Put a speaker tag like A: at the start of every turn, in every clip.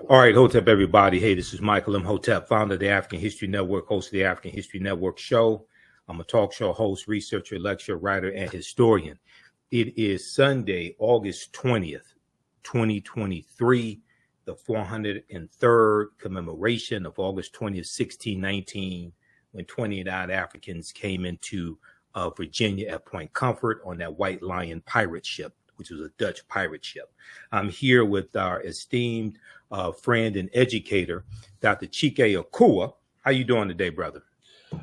A: All right, Hotep, everybody. Hey, this is Michael Imhotep, founder of the African History Network, host of the African History Network show. I'm a talk show host, researcher, lecturer, writer, and historian. It is Sunday, August 20th, 2023, the 403rd commemoration of August 20th, 1619, when 29 Africans came into Virginia at Point Comfort on that White Lion pirate ship, which was a Dutch pirate ship. I'm here with our esteemed friend and educator, Dr. Chike Akua. How you doing today, brother?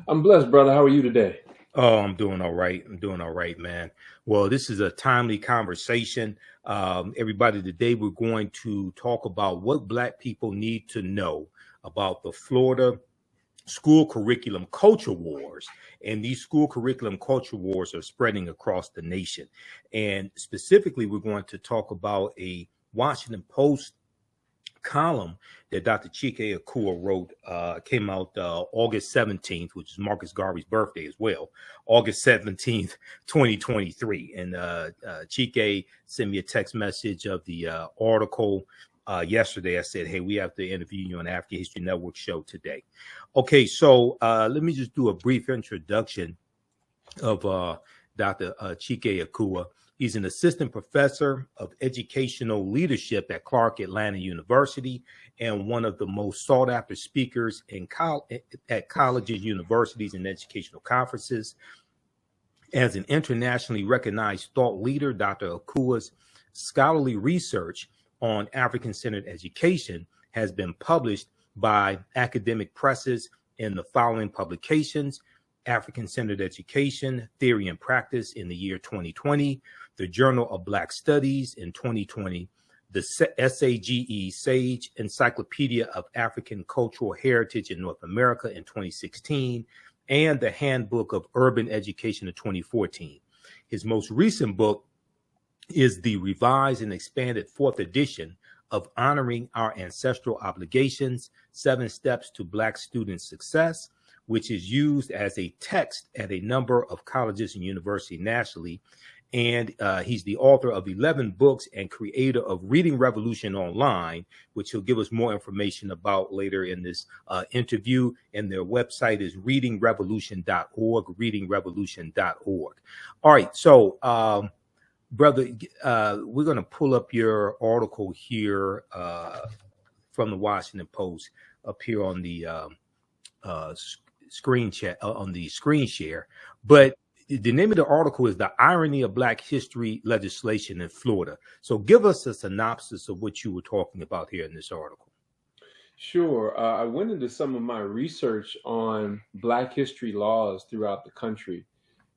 B: I'm blessed, brother. How are you today?
A: Oh, I'm doing all right. I'm doing all right, man. Well, this is a timely conversation. Everybody, today we're going to talk about what Black people need to know about the Florida school curriculum culture wars. And these school curriculum culture wars are spreading across the nation. And specifically, we're going to talk about a Washington Post column that Dr. Chike Akua wrote, came out August 17th, which is Marcus Garvey's birthday as well, August 17th, 2023. And Chike sent me a text message of the article yesterday. I said, hey, we have to interview you on the African History Network show today. Okay, so let me just do a brief introduction of Dr. Chike Akua. He's an assistant professor of educational leadership at Clark Atlanta University and one of the most sought after speakers at colleges, universities, and educational conferences. As an internationally recognized thought leader, Dr. Akua's scholarly research on African-centered education has been published by academic presses in the following publications: African-Centered Education, Theory and Practice in the year 2020, the Journal of Black Studies in 2020, the SAGE Sage Encyclopedia of African Cultural Heritage in North America in 2016, and the Handbook of Urban Education in 2014. His most recent book is the revised and expanded fourth edition of Honoring Our Ancestral Obligations, 7 Steps to Black Student Success, which is used as a text at a number of colleges and universities nationally. And he's the author of 11 books and creator of Reading Revolution Online, which he'll give us more information about later in this interview. And their website is readingrevolution.org, readingrevolution.org. All right, so brother, we're going to pull up your article here from the Washington Post up here on the screen chat, on the screen share. But the name of the article is The Irony of Black History Legislation in Florida. So give us a synopsis of what you were talking about here in this article.
B: Sure. I went into some of my research on Black history laws throughout the country.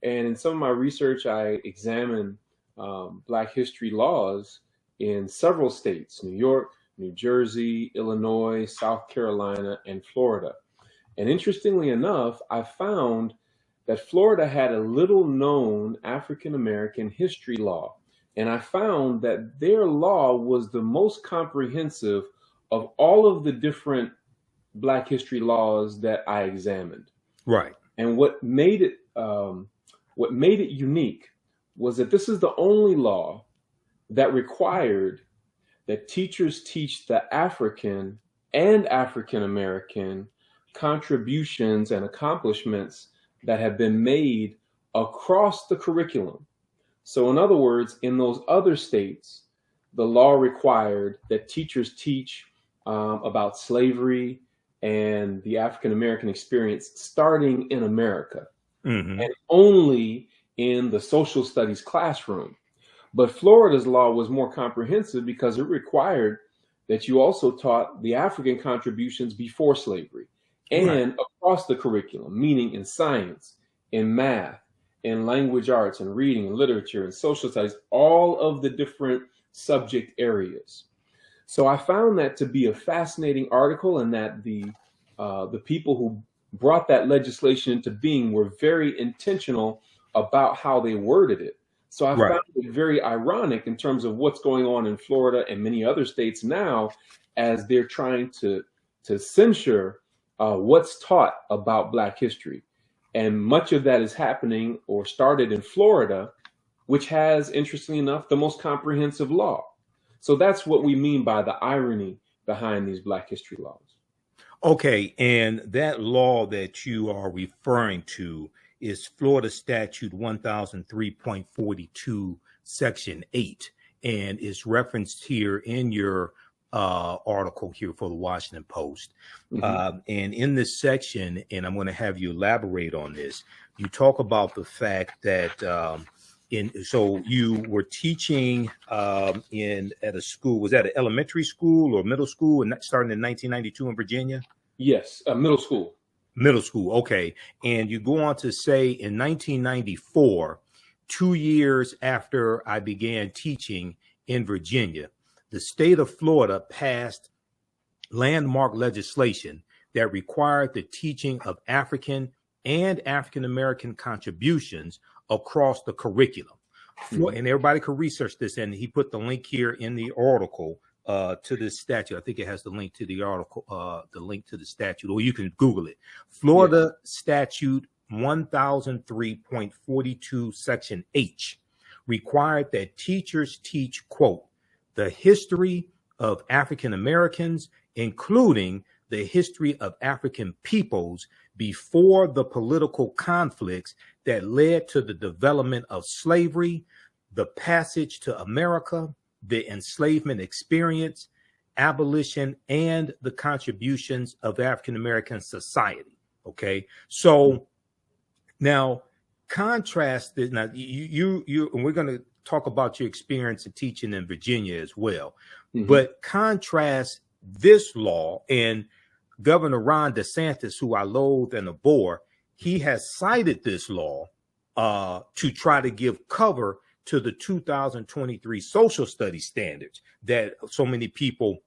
B: And in some of my research, I examined Black history laws in several states: New York, New Jersey, Illinois, South Carolina, and Florida. And interestingly enough, I found that Florida had a little known African-American history law. And I found that their law was the most comprehensive of all of the different Black history laws that I examined.
A: Right.
B: And what made it unique was that this is the only law that required that teachers teach the African and African-American contributions and accomplishments that have been made across the curriculum. So in other words, in those other states, the law required that teachers teach about slavery and the African-American experience starting in America, and only in the social studies classroom. But Florida's law was more comprehensive because it required that you also taught the African contributions before slavery and across the curriculum, meaning in science, in math, in language arts, and reading, and literature, and social studies, all of the different subject areas. So I found that to be a fascinating article, and that the people who brought that legislation into being were very intentional about how they worded it. So I found it very ironic in terms of what's going on in Florida and many other states now, as they're trying to censure what's taught about Black history. And much of that is happening or started in Florida, which has, interestingly enough, the most comprehensive law. So that's what we mean by the irony behind these Black history laws.
A: Okay, and that law that you are referring to is Florida Statute 1003.42, Section 8, and is referenced here in your article here for the Washington Post. And in this section, and I'm going to have you elaborate on this, you talk about the fact that so you were teaching at a school. Was that an elementary school or middle school, and starting in 1992 in Virginia?
B: Yes, middle school.
A: Middle school, okay. And you go on to say in 1994, 2 years after I began teaching in Virginia, the state of Florida passed landmark legislation that required the teaching of African and African American contributions across the curriculum. And everybody could research this, and he put the link here in the article to this statute. I think it has the link to the article, the link to the statute, or you can Google it. Florida Statute 1003.42, Section H, required that teachers teach, quote, the history of African Americans, including the history of African peoples before the political conflicts that led to the development of slavery, the passage to America, the enslavement experience, abolition, and the contributions of African American society. Okay, so now contrast this. Now you and we're going to talk about your experience in teaching in Virginia as well, but contrast this law and Governor Ron DeSantis, who I loathe and abhor. He has cited this law to try to give cover to the 2023 social studies standards that so many people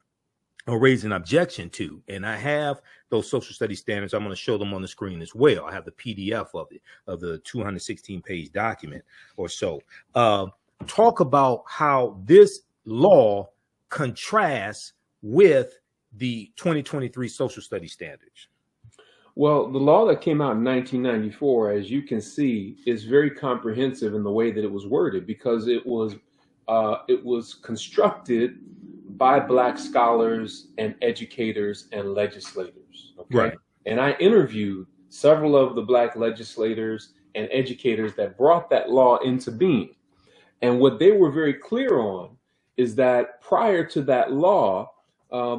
A: are raising objection to. And I have those social studies standards. I'm going to show them on the screen as well. I have the PDF of it, of the 216-page document or so. Talk about how this law contrasts with the 2023 social studies standards.
B: Well, the law that came out in 1994, as you can see, is very comprehensive in the way that it was worded, because it was constructed by Black scholars and educators and legislators. Okay,
A: right.
B: And I interviewed several of the Black legislators and educators that brought that law into being, and what they were very clear on is that prior to that law,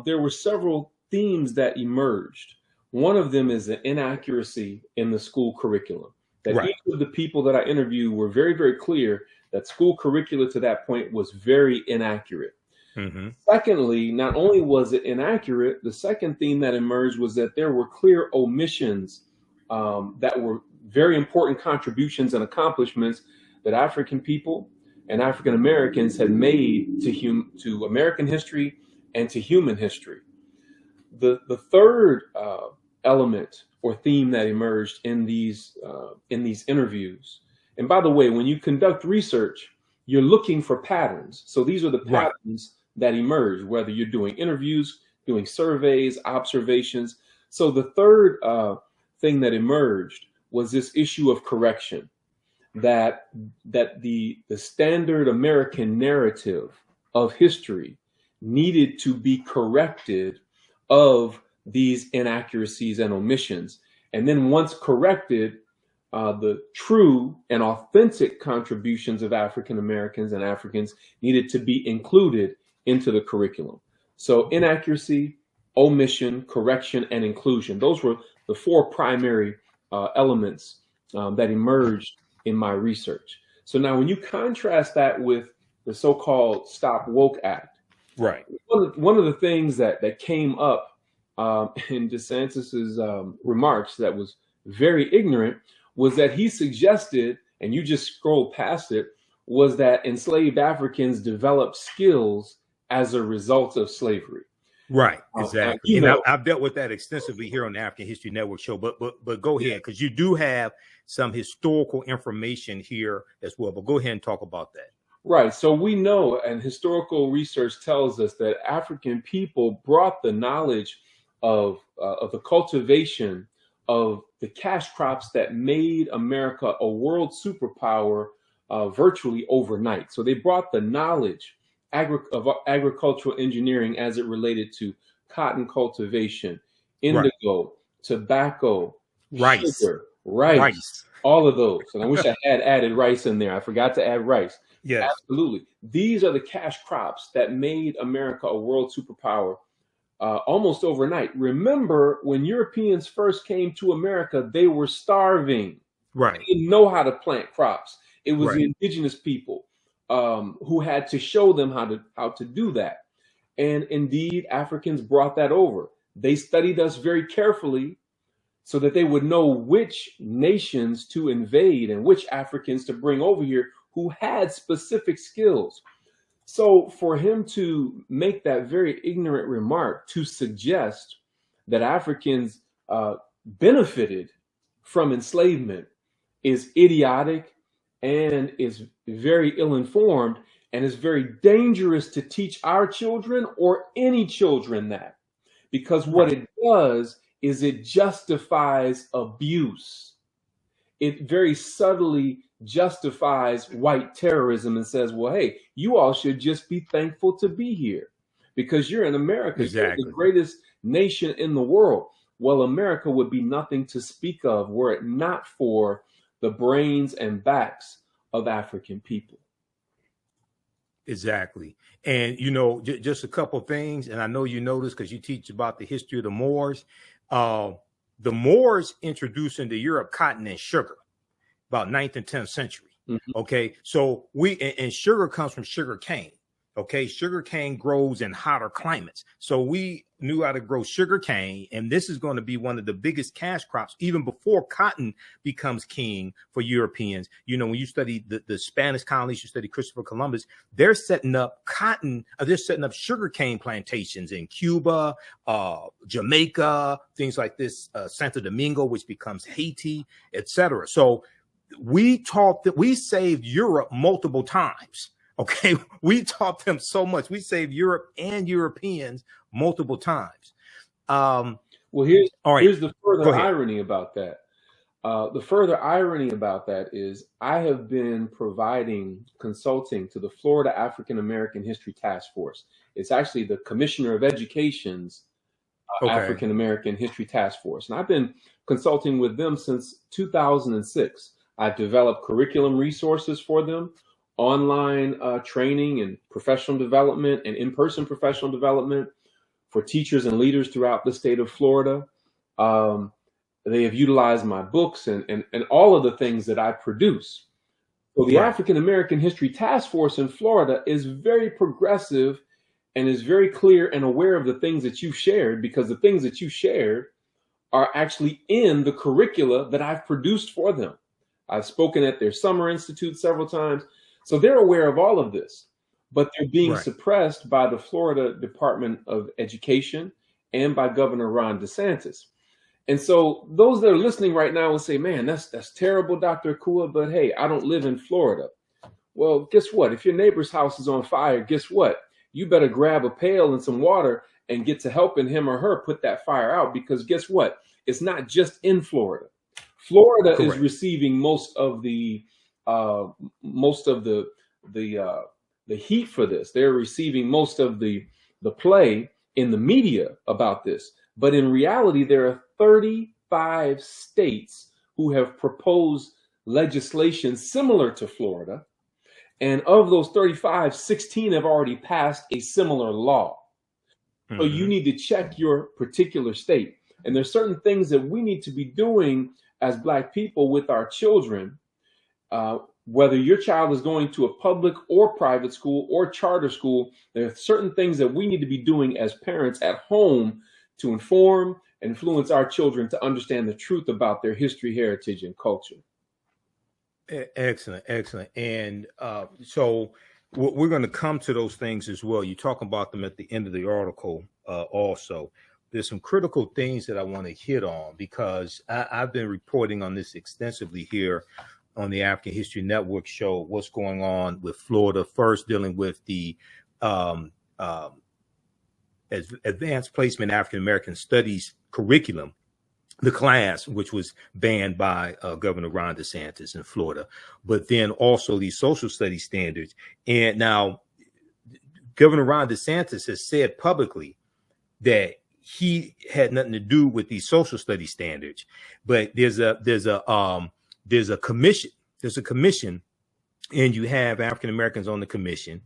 B: there were several themes that emerged. One of them is the inaccuracy in the school curriculum. That
A: right.
B: Each of the people that I interviewed were very, very clear that school curricula to that point was very inaccurate. Secondly, not only was it inaccurate, the second theme that emerged was that there were clear omissions that were very important contributions and accomplishments that African people and African Americans had made to American history and to human history. The third element or theme that emerged in these interviews, and by the way, when you conduct research, you're looking for patterns. So these are the patterns that emerge, whether you're doing interviews, doing surveys, observations. So the third thing that emerged was this issue of correction, that the standard American narrative of history needed to be corrected of these inaccuracies and omissions. And then once corrected, the true and authentic contributions of African Americans and Africans needed to be included into the curriculum. So inaccuracy, omission, correction, and inclusion. Those were the four primary elements that emerged in my research. So now when you contrast that with the so-called Stop Woke Act,
A: right?
B: One of the things that came up in DeSantis's remarks that was very ignorant was that he suggested, and you just scrolled past it, was that enslaved Africans developed skills as a result of slavery.
A: Right, exactly. And I've dealt with that extensively here on the African History Network show. But go ahead, because you do have some historical information here as well. But go ahead and talk about that.
B: Right. So we know, and historical research tells us, that African people brought the knowledge of the cultivation of the cash crops that made America a world superpower virtually overnight. So they brought the knowledge agricultural engineering as it related to cotton cultivation,
A: Right.
B: indigo, tobacco,
A: Rice.
B: sugar, rice,
A: Rice.
B: all of those. And I wish I had added rice in there. I forgot to add rice.
A: Yes.
B: Absolutely. These are the cash crops that made America a world superpower almost overnight. Remember, when Europeans first came to America, they were starving.
A: Right.
B: They didn't know how to plant crops. It was
A: Right.
B: the indigenous people who had to show them how to do that. And indeed, Africans brought that over. They studied us very carefully so that they would know which nations to invade and which Africans to bring over here who had specific skills. So for him to make that very ignorant remark to suggest that Africans benefited from enslavement is idiotic and is very ill-informed and is very dangerous to teach our children or any children that. Because what it does is it justifies abuse. It very subtly justifies white terrorism and says, well, hey, you all should just be thankful to be here because you're in America.
A: Exactly.
B: You're the greatest nation in the world. Well, America would be nothing to speak of were it not for the brains and backs of African people.
A: Exactly. And, you know, just a couple of things. And I know you know this because you teach about the history of the Moors. The Moors introduced into Europe cotton and sugar about 9th and 10th century.
B: Mm-hmm.
A: Okay. So and sugar comes from sugar cane. Okay. Sugar cane grows in hotter climates. So we knew how to grow sugar cane. And this is going to be one of the biggest cash crops, even before cotton becomes king for Europeans. You know, when you study the Spanish colonies, you study Christopher Columbus, they're setting up they're setting up sugar cane plantations in Cuba, Jamaica, things like this, Santo Domingo, which becomes Haiti, etc. So we saved Europe multiple times. Okay, we taught them so much. We saved Europe and Europeans multiple times.
B: Well, here's the further irony about that. The further irony about that is I have been providing consulting to the Florida African American History Task Force. It's actually the Commissioner of Education's African American History Task Force. And I've been consulting with them since 2006. I've developed curriculum resources for them, online training and professional development and in-person professional development for teachers and leaders throughout the state of Florida. They have utilized my books and all of the things that I produce. So the African American History Task Force in Florida is very progressive and is very clear and aware of the things that you've shared, because the things that you shared are actually in the curricula that I've produced for them. I've spoken at their summer institute several times. So they're aware of all of this, but they're being suppressed by the Florida Department of Education and by Governor Ron DeSantis. And so those that are listening right now will say, man, that's terrible, Dr. Akua, but hey, I don't live in Florida. Well, guess what? If your neighbor's house is on fire, guess what? You better grab a pail and some water and get to helping him or her put that fire out, because guess what? It's not just in Florida. Florida is receiving most of the heat for this. They're receiving most of the play in the media about this. But in reality, there are 35 states who have proposed legislation similar to Florida. And of those 35, 16 have already passed a similar law. Mm-hmm. So you need to check your particular state. And there's certain things that we need to be doing as Black people with our children. Whether your child is going to a public or private school or charter school, there are certain things that we need to be doing as parents at home to inform and influence our children to understand the truth about their history, heritage, and culture.
A: Excellent, excellent. And so we're going to come to those things as well. You talk about them at the end of the article also. There's some critical things that I want to hit on, because I've been reporting on this extensively here on the African History Network show, what's going on with Florida, first dealing with the advanced placement African American studies curriculum, the class, which was banned by Governor Ron DeSantis in Florida, but then also these social studies standards. And now Governor Ron DeSantis has said publicly that he had nothing to do with these social studies standards, but there's a commission. There's a commission, and you have African Americans on the commission.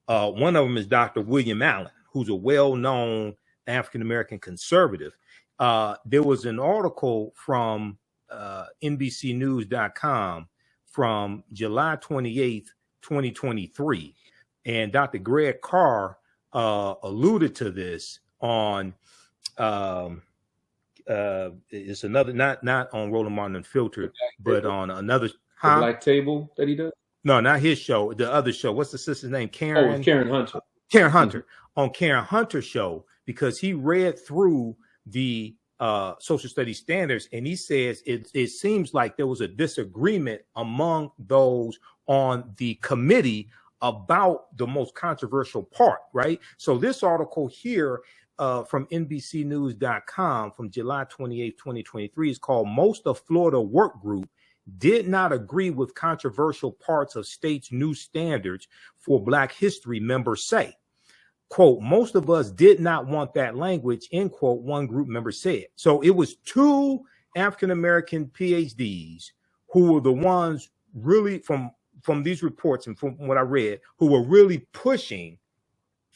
A: One of them is Dr. William Allen, who's a well-known African American conservative. There was an article from NBCnews.com from July 28th, 2023, and Dr. Greg Carr alluded to this on it's another, not on Roland Martin Unfiltered, but on another
B: the Black Table that he does.
A: No, not his show. The other show. What's the sister's name? Karen.
B: Oh, Karen Hunter.
A: Karen Hunter. On Karen Hunter's show, because he read through the social studies standards, and he says it seems like there was a disagreement among those on the committee about the most controversial part, right? So this article here from NBCnews.com from July 28, 2023 is called "Most of Florida Work Group Did Not Agree with Controversial Parts of State's New Standards for Black History," members say. Quote, "Most of us did not want that language," end quote, one group member said. So it was two African-American PhDs who were the ones really from these reports and from what I read, who were really pushing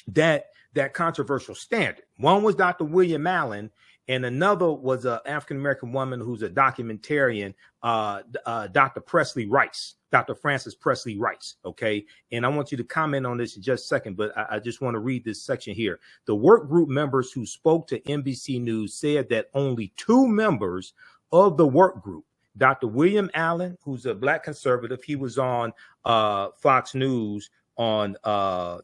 A: that controversial standard. One was Dr. William Allen, and another was an African-American woman who's a documentarian, Dr. Presley Rice, Dr. Frances Presley Rice, okay? And I want you to comment on this in just a second, but I just want to read this section here. The work group members who spoke to NBC News said that only two members of the work group, Dr. William Allen, who's a Black conservative, he was on Fox News on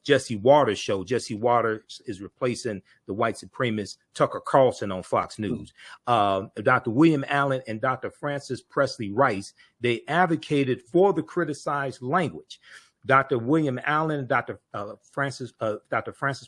A: Jesse Waters' show. Jesse Waters is replacing the white supremacist Tucker Carlson on Fox News. Dr. William Allen and Dr. Frances Presley Rice, they advocated for the criticized language. Dr. William Allen and Dr. Frances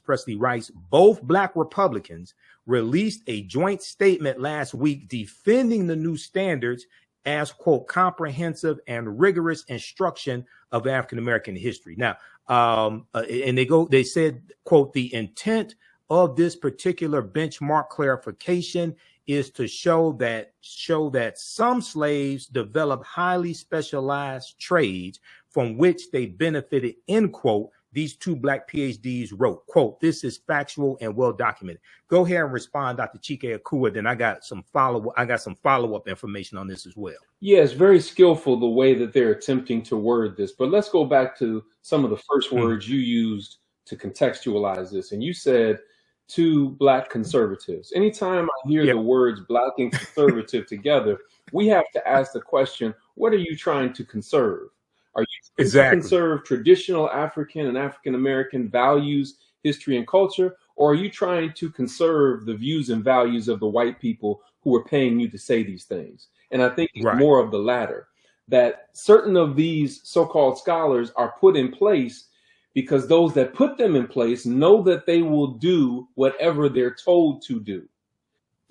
A: Presley Rice, both Black Republicans, released a joint statement last week defending the new standards as, quote, comprehensive and rigorous instruction of African-American history. Now, and they said, quote, "The intent of this particular benchmark clarification is to show that some slaves developed highly specialized trades from which they benefited," end quote. These two Black PhDs wrote, quote, "This is factual and well documented." Go ahead and respond, Dr. Chike Akua. Then I got some follow-up information on this as well.
B: Yeah, it's very skillful the way that they're attempting to word this. But let's go back to some of the first words you used to contextualize this. And you said two Black conservatives. Anytime I hear the words Black and conservative together, we have to ask the question, what are you trying to conserve? Are you trying to conserve traditional African and African-American values, history, and culture? Or are you trying to conserve the views and values of the white people who are paying you to say these things? And I think it's more of the latter, that certain of these so-called scholars are put in place because those that put them in place know that they will do whatever they're told to do.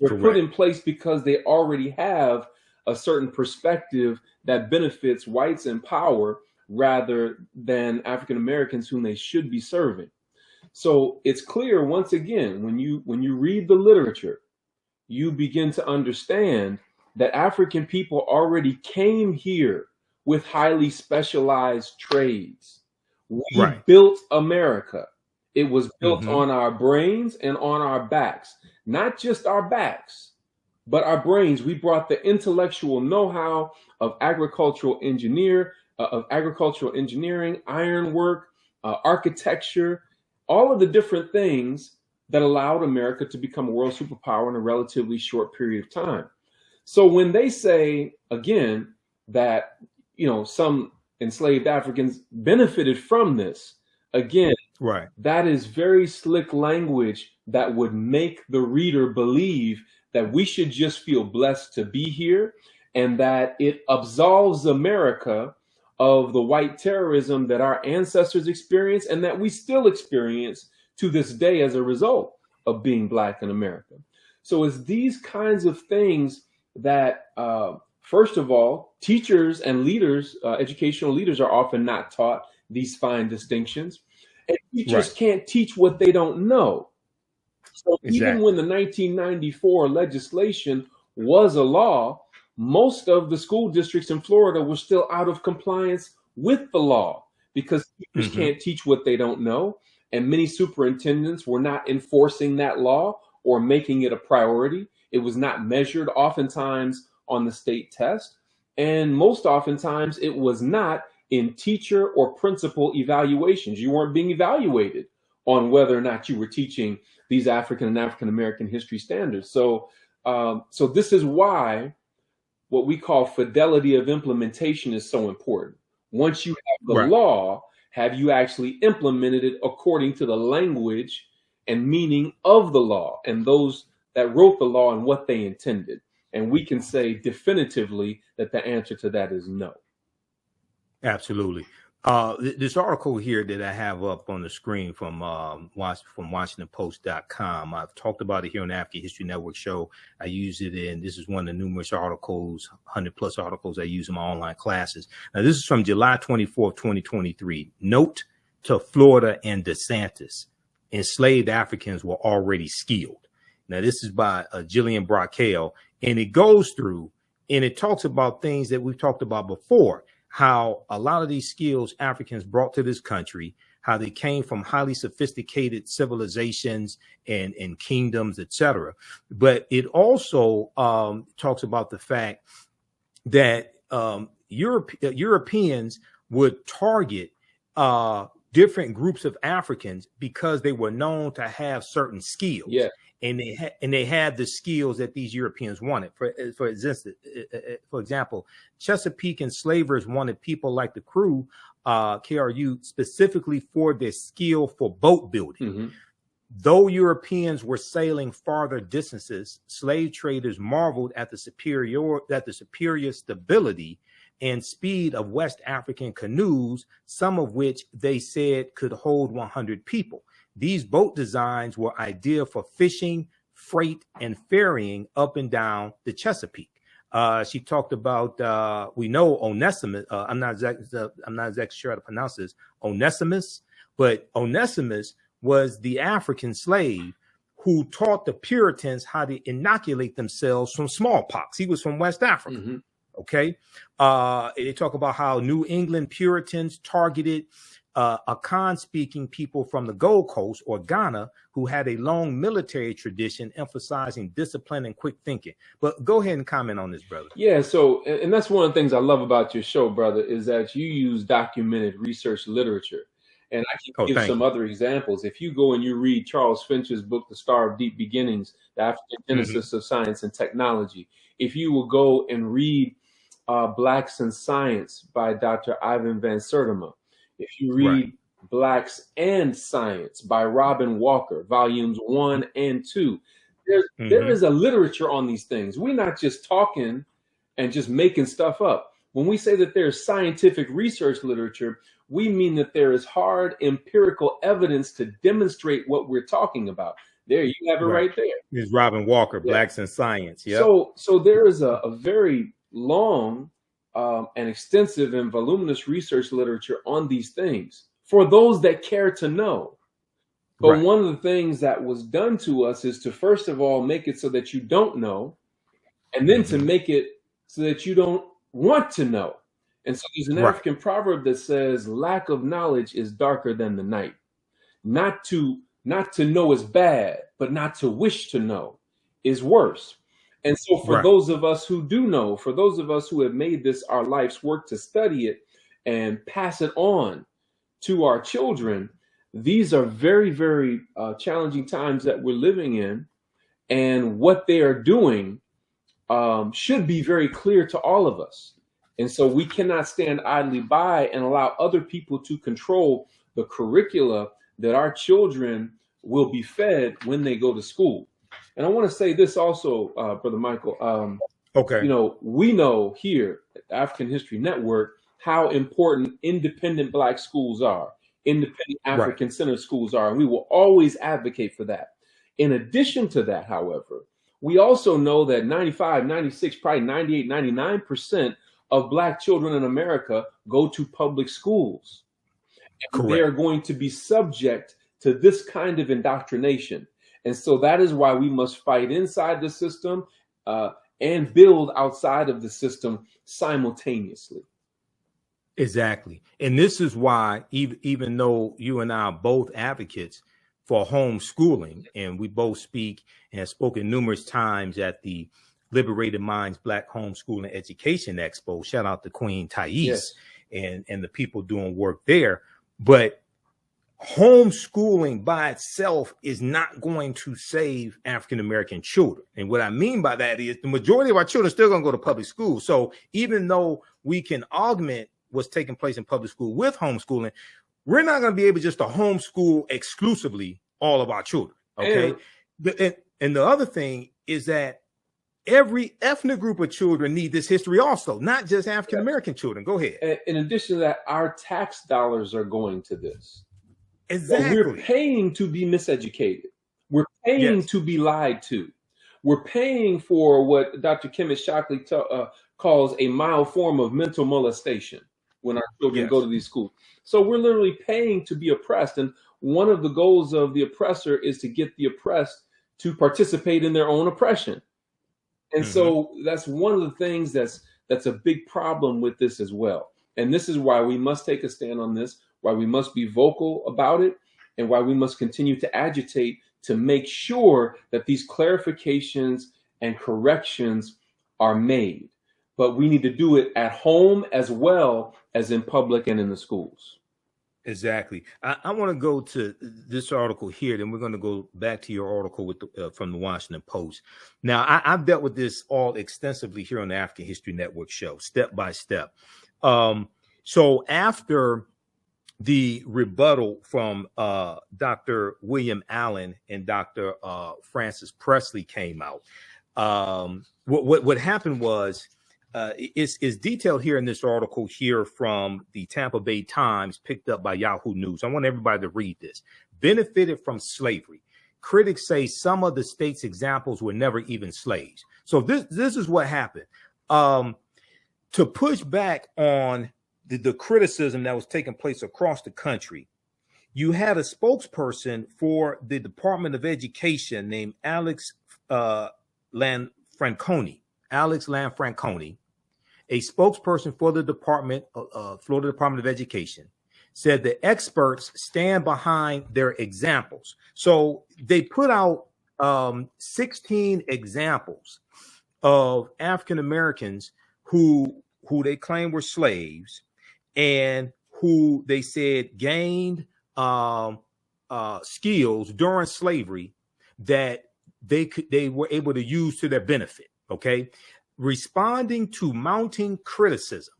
B: They're put in place because they already have a certain perspective that benefits whites in power rather than African Americans whom they should be serving. So it's clear, once again, when you read the literature, you begin to understand that African people already came here with highly specialized trades. We built America. It was built on our brains and on our backs, not just our backs, but our brains. We brought the intellectual know-how of agricultural engineering, ironwork, architecture, all of the different things that allowed America to become a world superpower in a relatively short period of time. So when they say, again, that, some enslaved Africans benefited from this, again, that is very slick language that would make the reader believe that we should just feel blessed to be here and that it absolves America of the white terrorism that our ancestors experienced and that we still experience to this day as a result of being Black in America. So it's these kinds of things that, first of all, teachers and leaders, educational leaders are often not taught these fine distinctions. And teachers
A: Right.
B: can't teach what they don't know. So even
A: Exactly.
B: when the 1994 legislation was a law, most of the school districts in Florida were still out of compliance with the law because teachers
A: Hmm.
B: can't teach what they don't know. And many superintendents were not enforcing that law or making it a priority. It was not measured oftentimes on the state test. And most oftentimes it was not in teacher or principal evaluations. You weren't being evaluated on whether or not you were teaching these African and African American history standards. So this is why what we call fidelity of implementation is so important. Once you have the
A: Right.
B: law, have you actually implemented it according to the language and meaning of the law and those that wrote the law and what they intended? And we can say definitively that the answer to that is no.
A: Absolutely. This article here that I have up on the screen from WashingtonPost.com. I've talked about it here on the African History Network show. I use it in, this is one of the numerous articles, 100 plus articles I use in my online classes. Now, this is from July 24th, 2023. Note to Florida and DeSantis: enslaved Africans were already skilled. Now, this is by Jillian Brockale, and it goes through and it talks about things that we've talked about before, how a lot of these skills Africans brought to this country, how they came from highly sophisticated civilizations and kingdoms, etc. But it also talks about the fact that Europeans would target different groups of Africans because they were known to have certain skills.
B: Yeah.
A: And they had the skills that these Europeans wanted. For example, Chesapeake enslavers wanted people like the crew, KRU, specifically for their skill for boat building.
B: Mm-hmm.
A: Though Europeans were sailing farther distances, slave traders marveled at the superior stability and speed of West African canoes, some of which they said could hold 100 people. These boat designs were ideal for fishing, freight, and ferrying up and down the Chesapeake. She talked about, we know Onesimus. I'm not exactly sure how to pronounce this, Onesimus, but Onesimus was the African slave who taught the Puritans how to inoculate themselves from smallpox. He was from West Africa.
B: Mm-hmm.
A: Okay. They talk about how New England Puritans targeted Akan-speaking people from the Gold Coast or Ghana who had a long military tradition emphasizing discipline and quick thinking. But go ahead and comment on this, brother.
B: Yeah, so, and that's one of the things I love about your show, brother, is that you use documented research literature. And I can give some other examples. If you go and you read Charles Finch's book, The Star of Deep Beginnings, The African Genesis of Science and Technology, if you will go and read Blacks in Science by Dr. Ivan Van Sertima, if you read Blacks and Science by Robin Walker, volumes 1 and 2, there is a literature on these things. We're not just talking and just making stuff up. When we say that there's scientific research literature, we mean that there is hard empirical evidence to demonstrate what we're talking about. There, you have it right there.
A: It's Robin Walker, Blacks in Science. Yeah.
B: So there is a very long and extensive and voluminous research literature on these things for those that care to know. But one of the things that was done to us is to, first of all, make it so that you don't know, and then to make it so that you don't want to know. And so there's an African proverb that says, lack of knowledge is darker than the night. Not to know is bad, but not to wish to know is worse. And so for those of us who do know, for those of us who have made this our life's work to study it and pass it on to our children, these are very, very challenging times that we're living in. And what they are doing should be very clear to all of us. And so we cannot stand idly by and allow other people to control the curricula that our children will be fed when they go to school. And I want to say this also, Brother Michael. You know, we know here at the African History Network how important independent Black schools are, independent African-centered schools are, and we will always advocate for that. In addition to that, however, we also know that 95, 96, probably 98, 99% of Black children in America go to public schools. And they are going to be subject to this kind of indoctrination. And so that is why we must fight inside the system and build outside of the system simultaneously.
A: Exactly. And this is why, even though you and I are both advocates for homeschooling, and we both speak and have spoken numerous times at the Liberated Minds Black Homeschooling Education Expo, shout out to Queen Thais,
B: yes,
A: and the people doing work there. But homeschooling by itself is not going to save African-American children. And what I mean by that is the majority of our children are still going to go to public school. So even though we can augment what's taking place in public school with homeschooling, we're not going to be able just to homeschool exclusively all of our children. Okay. And the other thing is that every ethnic group of children need this history also, not just African-American children. Go ahead.
B: In addition to that, our tax dollars are going to this.
A: Exactly.
B: We're paying to be miseducated. We're paying to be lied to. We're paying for what Dr. Kemet Shockley calls a mild form of mental molestation when our children go to these schools. So we're literally paying to be oppressed. And one of the goals of the oppressor is to get the oppressed to participate in their own oppression. And so that's one of the things that's a big problem with this as well. And this is why we must take a stand on this, why we must be vocal about it, and why we must continue to agitate to make sure that these clarifications and corrections are made. But we need to do it at home as well as in public and in the schools.
A: Exactly. I want to go to this article here, then we're going to go back to your article with from the Washington Post. Now, I've dealt with this all extensively here on the African History Network show, step by step. So after the rebuttal from Dr. William Allen and Dr. Francis Presley came out, what happened was, is detailed here in this article here from the Tampa Bay Times, picked up by Yahoo News. I want everybody to read this. Benefited from slavery. Critics say some of the state's examples were never even slaves. So this is what happened. To push back on the criticism that was taking place across the country, you had a spokesperson for the Department of Education named Alex Lanfranconi. Alex Lanfranconi, a spokesperson for the Florida Department of Education, said the experts stand behind their examples. So they put out 16 examples of African Americans who they claim were slaves and who they said gained skills during slavery that they were able to use to their benefit. Okay. Responding to mounting criticism,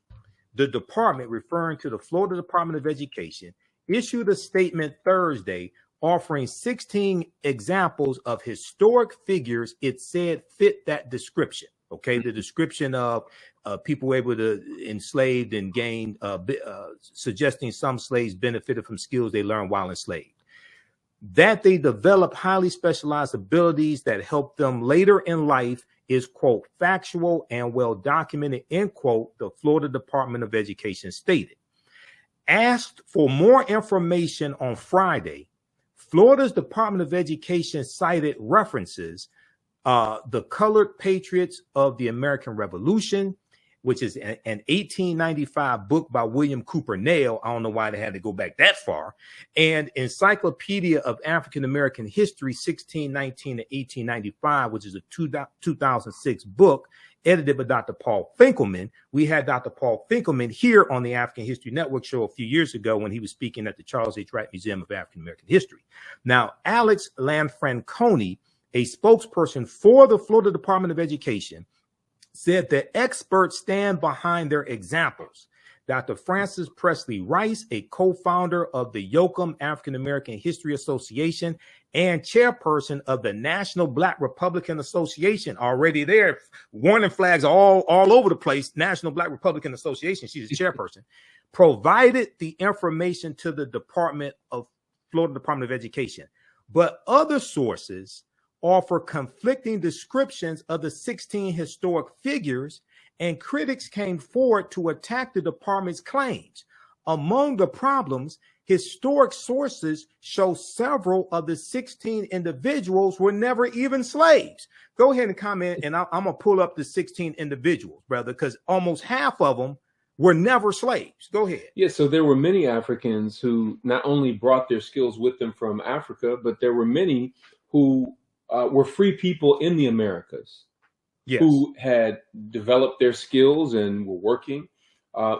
A: the department, referring to the Florida Department of Education, issued a statement Thursday offering 16 examples of historic figures it said fit that description. Okay. The description of people able to enslaved and gained, suggesting some slaves benefited from skills they learned while enslaved. That they develop highly specialized abilities that help them later in life is, quote, factual and well documented, end quote, the Florida Department of Education stated. Asked for more information on Friday, Florida's Department of Education cited references, the Colored Patriots of the American Revolution, which is an 1895 book by William Cooper Nail. I don't know why they had to go back that far. And Encyclopedia of African American History, 1619 to 1895, which is a 2006 book edited by Dr. Paul Finkelman. We had Dr. Paul Finkelman here on the African History Network show a few years ago when he was speaking at the Charles H. Wright Museum of African American History. Now, Alex Lanfranconi, a spokesperson for the Florida Department of Education, said that experts stand behind their examples. Dr. Francis Presley Rice, a co-founder of the Yoakum African American History Association and chairperson of the National Black Republican Association, already there, warning flags all over the place, National Black Republican Association, she's the chairperson, provided the information to the Florida Department of Education. But other sources offer conflicting descriptions of the 16 historic figures, and critics came forward to attack the department's claims. Among the problems historic sources show several of the 16 individuals were never even slaves. Go ahead and comment, and I'm going to pull up the 16 individuals, brother, because almost half of them were never slaves. Go ahead.
B: Yeah, so there were many Africans who not only brought their skills with them from Africa, but there were many who were free people in the Americas. Yes. Who had developed their skills and were working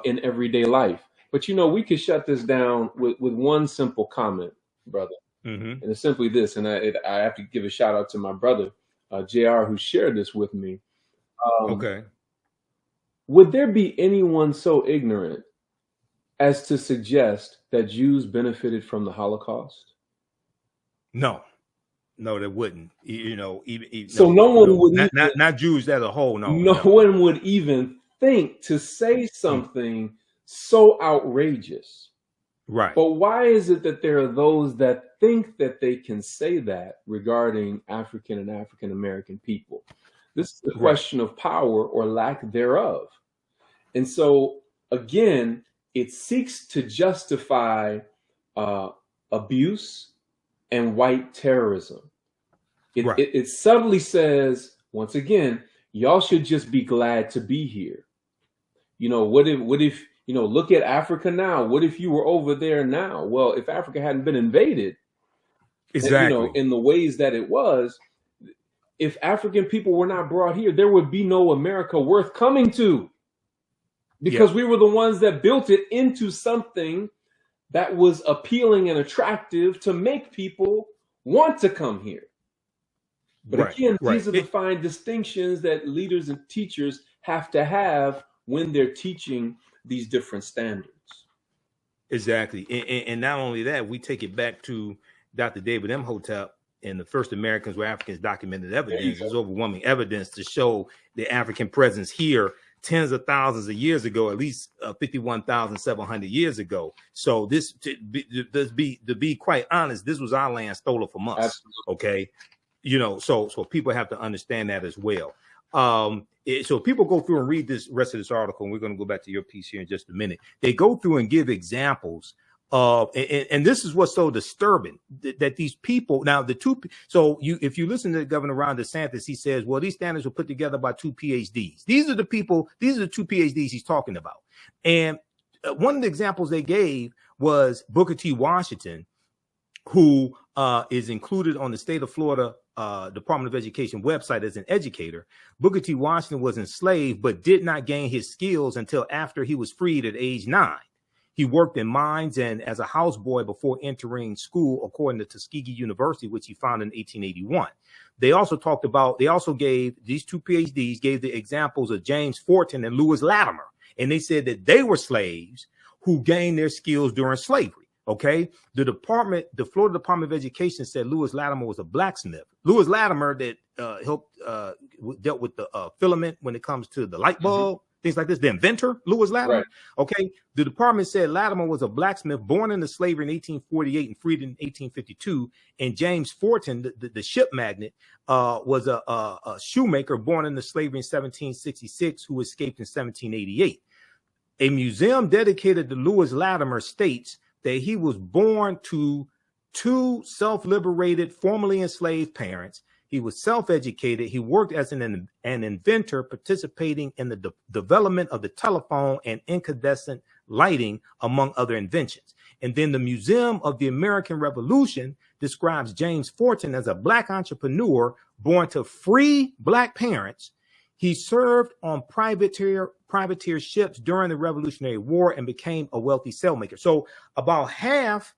B: in everyday life. But, you know, we could shut this down with one simple comment, brother. And it's simply this, and I have to give a shout out to my brother, JR, who shared this with me.
A: Okay.
B: Would there be anyone so ignorant as to suggest that Jews benefited from the Holocaust?
A: No, there wouldn't. You know, even
B: so no one would
A: not Jews as a whole.
B: No one would even think to say something so outrageous.
A: Right.
B: But why is it that there are those that think that they can say that regarding African and African American people? This is a question of power or lack thereof. And so, again, it seeks to justify abuse and white terrorism. It subtly says, once again, y'all should just be glad to be here. You know, what if, you know, look at Africa now. What if you were over there now? Well, if Africa hadn't been invaded,
A: exactly,
B: you know, in the ways that it was, if African people were not brought here, there would be no America worth coming to, because we were the ones that built it into something that was appealing and attractive to make people want to come here. But again, these are the fine distinctions that leaders and teachers have to have when they're teaching these different standards.
A: Exactly. And not only that, we take it back to Dr. David Imhotep and the first Americans were Africans documented evidence. There's overwhelming evidence to show the African presence here tens of thousands of years ago, at least 51,700 years ago. So this, to be quite honest, this was our land stolen from us.
B: Absolutely.
A: Okay. You know, so people have to understand that as well. So people go through and read this rest of this article, and we're going to go back to your piece here in just a minute. They go through and give examples of, and this is what's so disturbing, that these people, now the two, so if you listen to Governor Ron DeSantis, he says, well, these standards were put together by two PhDs. These are the people, these are the two PhDs he's talking about. And one of the examples they gave was Booker T. Washington, who is included on the state of Florida Department of Education website as an educator. Booker T. Washington was enslaved, but did not gain his skills until after he was freed at age 9. He worked in mines and as a houseboy before entering school, according to Tuskegee University, which he founded in 1881. They also gave, these two PhDs gave the examples of James Forten and Lewis Latimer. And they said that they were slaves who gained their skills during slavery. Okay. The Florida Department of Education said Lewis Latimer was a blacksmith. Lewis Latimer that dealt with the filament when it comes to the light bulb, things like this, the inventor, Lewis Latimer. Right. Okay. The department said Latimer was a blacksmith born into slavery in 1848 and freed in 1852. And James Forten, the ship magnate, was a shoemaker born into slavery in 1766 who escaped in 1788. A museum dedicated to Lewis Latimer states that he was born to two self-liberated, formerly enslaved parents. He was self-educated. He worked as an inventor, participating in the development of the telephone and incandescent lighting, among other inventions. And then the Museum of the American Revolution describes James Forten as a black entrepreneur born to free black parents. He served on privateer ships during the Revolutionary War and became a wealthy sailmaker. So about half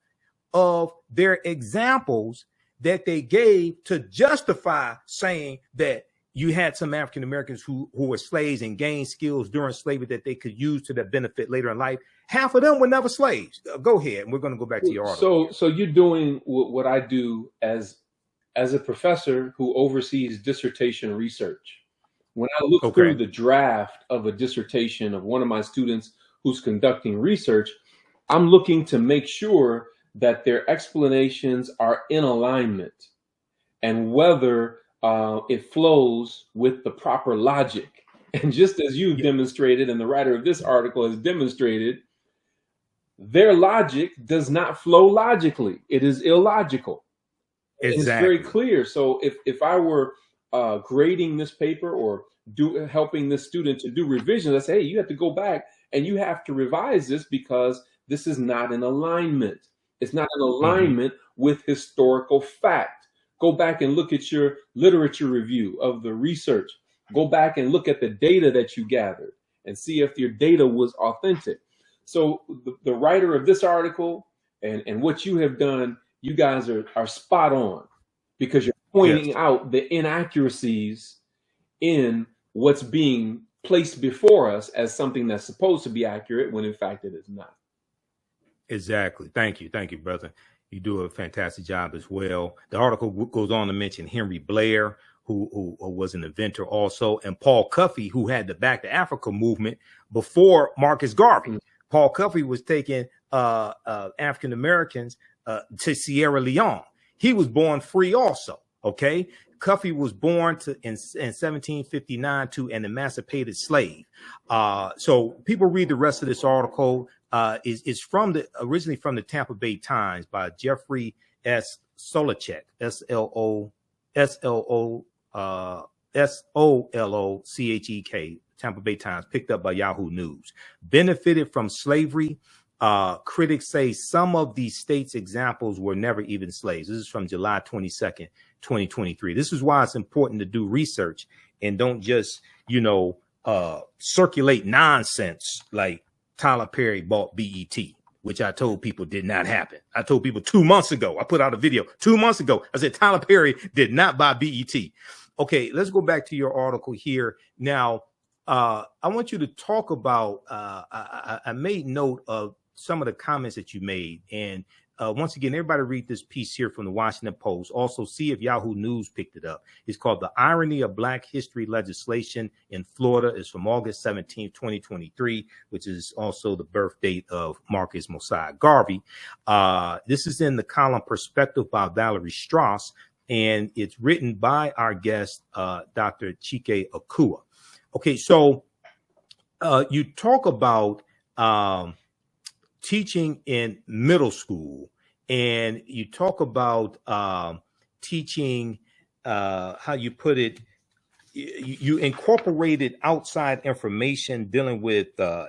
A: of their examples that they gave to justify saying that you had some African Americans who were slaves and gained skills during slavery that they could use to their benefit later in life, half of them were never slaves. Go ahead, and we're going to go back to your article.
B: So you're doing what I do as a professor who oversees dissertation research. When I look through the draft of a dissertation of one of my students who's conducting research, I'm looking to make sure that their explanations are in alignment and whether it flows with the proper logic. And just as you've demonstrated, and the writer of this article has demonstrated, their logic does not flow logically. It is illogical. And it's very
A: Exactly.
B: clear. So if I were grading this paper or helping this student to do revisions, I say, hey, you have to go back and you have to revise this because this is not in alignment. It's not in alignment with historical fact. Go back and look at your literature review of the research. Go back and look at the data that you gathered and see if your data was authentic. So the writer of this article and what you have done, you guys are spot on, because you're pointing
A: Yes.
B: out the inaccuracies in what's being placed before us as something that's supposed to be accurate when in fact it is not.
A: Exactly. Thank you, brother. You do a fantastic job as well. The article goes on to mention Henry Blair, who was an inventor also, and Paul Cuffey, who had the Back to Africa movement before Marcus Garvey. Paul Cuffey was taking African Americans to Sierra Leone. He was born free also. Okay. Cuffey was born in 1759 to an emancipated slave. So people read the rest of this article. Is originally from the Tampa Bay Times by Jeffrey S. Solocek, Solocek, Tampa Bay Times, picked up by Yahoo News. Benefited from slavery. Critics say some of these states' examples were never even slaves. This is from July 22nd, 2023. This is why it's important to do research and don't just, circulate nonsense like Tyler Perry bought BET, which I told people did not happen. I told people 2 months ago, I put out a video 2 months ago. I said, Tyler Perry did not buy BET. Okay, let's go back to your article here. Now, I want you to talk about, I made note of some of the comments that you made. And once again, everybody read this piece here from the Washington Post. Also, see if Yahoo News picked it up. It's called The Irony of Black History Legislation in Florida. It's from August 17, 2023, which is also the birth date of Marcus Mosiah Garvey. This is in the column Perspective by Valerie Strauss, and it's written by our guest, Dr. Chike Akua. Okay, so you talk about teaching in middle school, and you talk about teaching, how you put it, you incorporated outside information dealing with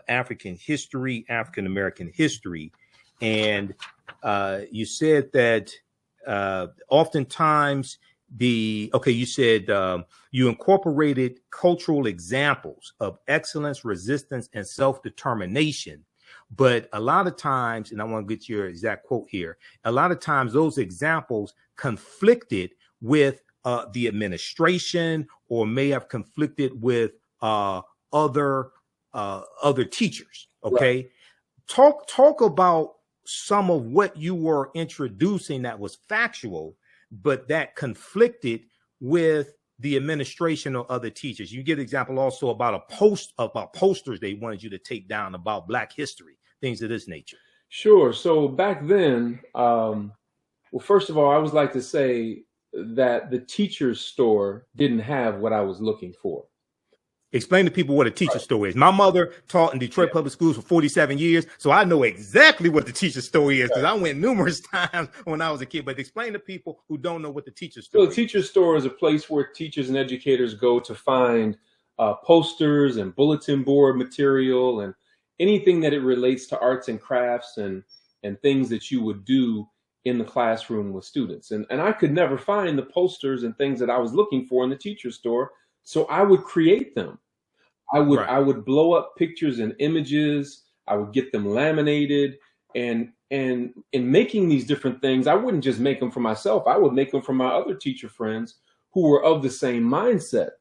A: African history, African American history, and you said that oftentimes you said you incorporated cultural examples of excellence, resistance, and self-determination. But a lot of times, and I want to get your exact quote here, a lot of times those examples conflicted with the administration, or may have conflicted with other teachers. Okay. Right. Talk about some of what you were introducing that was factual, but that conflicted with the administration or other teachers. You give an example also about posters they wanted you to take down about Black history, things of this nature.
B: Sure. So back then, well, first of all, I would like to say that the teacher's store didn't have what I was looking for.
A: Explain to people what a teacher store is. My mother taught in Detroit public schools for 47 years, so I know exactly what the teacher store is, because I went numerous times when I was a kid. But explain to people who don't know what the teacher store is.
B: The teacher store is a place where teachers and educators go to find posters and bulletin board material and anything that it relates to arts and crafts and things that you would do in the classroom with students. And I could never find the posters and things that I was looking for in the teacher store, so I would create them. I would blow up pictures and images. I would get them laminated, and in making these different things, I wouldn't just make them for myself. I would make them for my other teacher friends who were of the same mindset.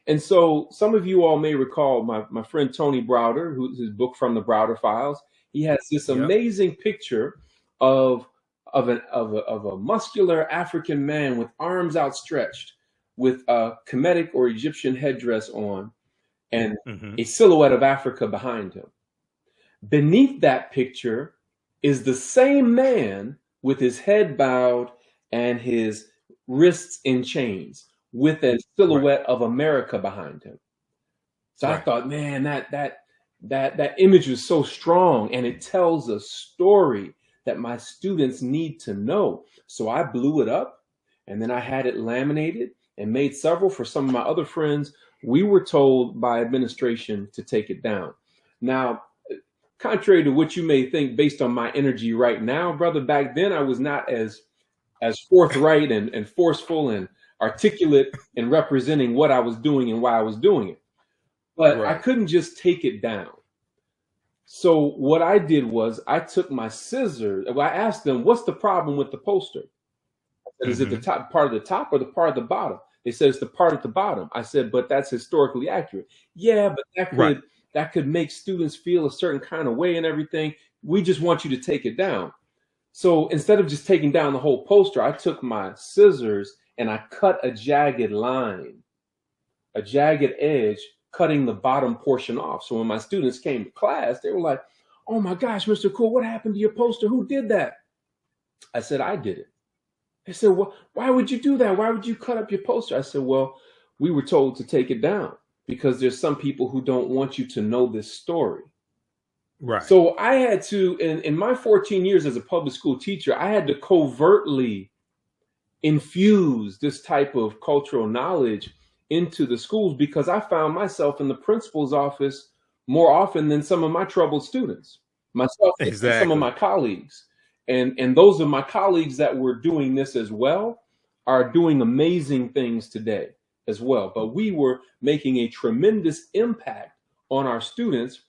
B: And so some of you all may recall my friend Tony Browder, who's his book From the Browder Files. He has this amazing picture of a muscular African man with arms outstretched, with a Kemetic or Egyptian headdress on, and a silhouette of Africa behind him. Beneath that picture is the same man with his head bowed and his wrists in chains, with a silhouette of America behind him. So I thought, man, that image was so strong, and it tells a story that my students need to know. So I blew it up, and then I had it laminated and made several for some of my other friends. We were told by administration to take it down. Now, contrary to what you may think based on my energy right now, brother, back then I was not as forthright and forceful and articulate in representing what I was doing and why I was doing it. But I couldn't just take it down. So what I did was I took my scissors. I asked them, what's the problem with the poster? I said, is it the top part of the top or the part of the bottom? They said, it's the part at the bottom. I said, but that's historically accurate. Yeah, but that could make students feel a certain kind of way and everything. We just want you to take it down. So instead of just taking down the whole poster, I took my scissors and I cut a jagged line, a jagged edge, cutting the bottom portion off. So when my students came to class, they were like, oh my gosh, Mr. Cool, what happened to your poster? Who did that? I said, I did it. They said, well, why would you do that? Why would you cut up your poster? I said, well, we were told to take it down because there's some people who don't want you to know this story.
A: Right.
B: So I had to, in my 14 years as a public school teacher, I had to covertly infuse this type of cultural knowledge into the schools because I found myself in the principal's office more often than some of my troubled students, myself and some of my colleagues. And those of my colleagues that were doing this as well are doing amazing things today as well. But we were making a tremendous impact on our students,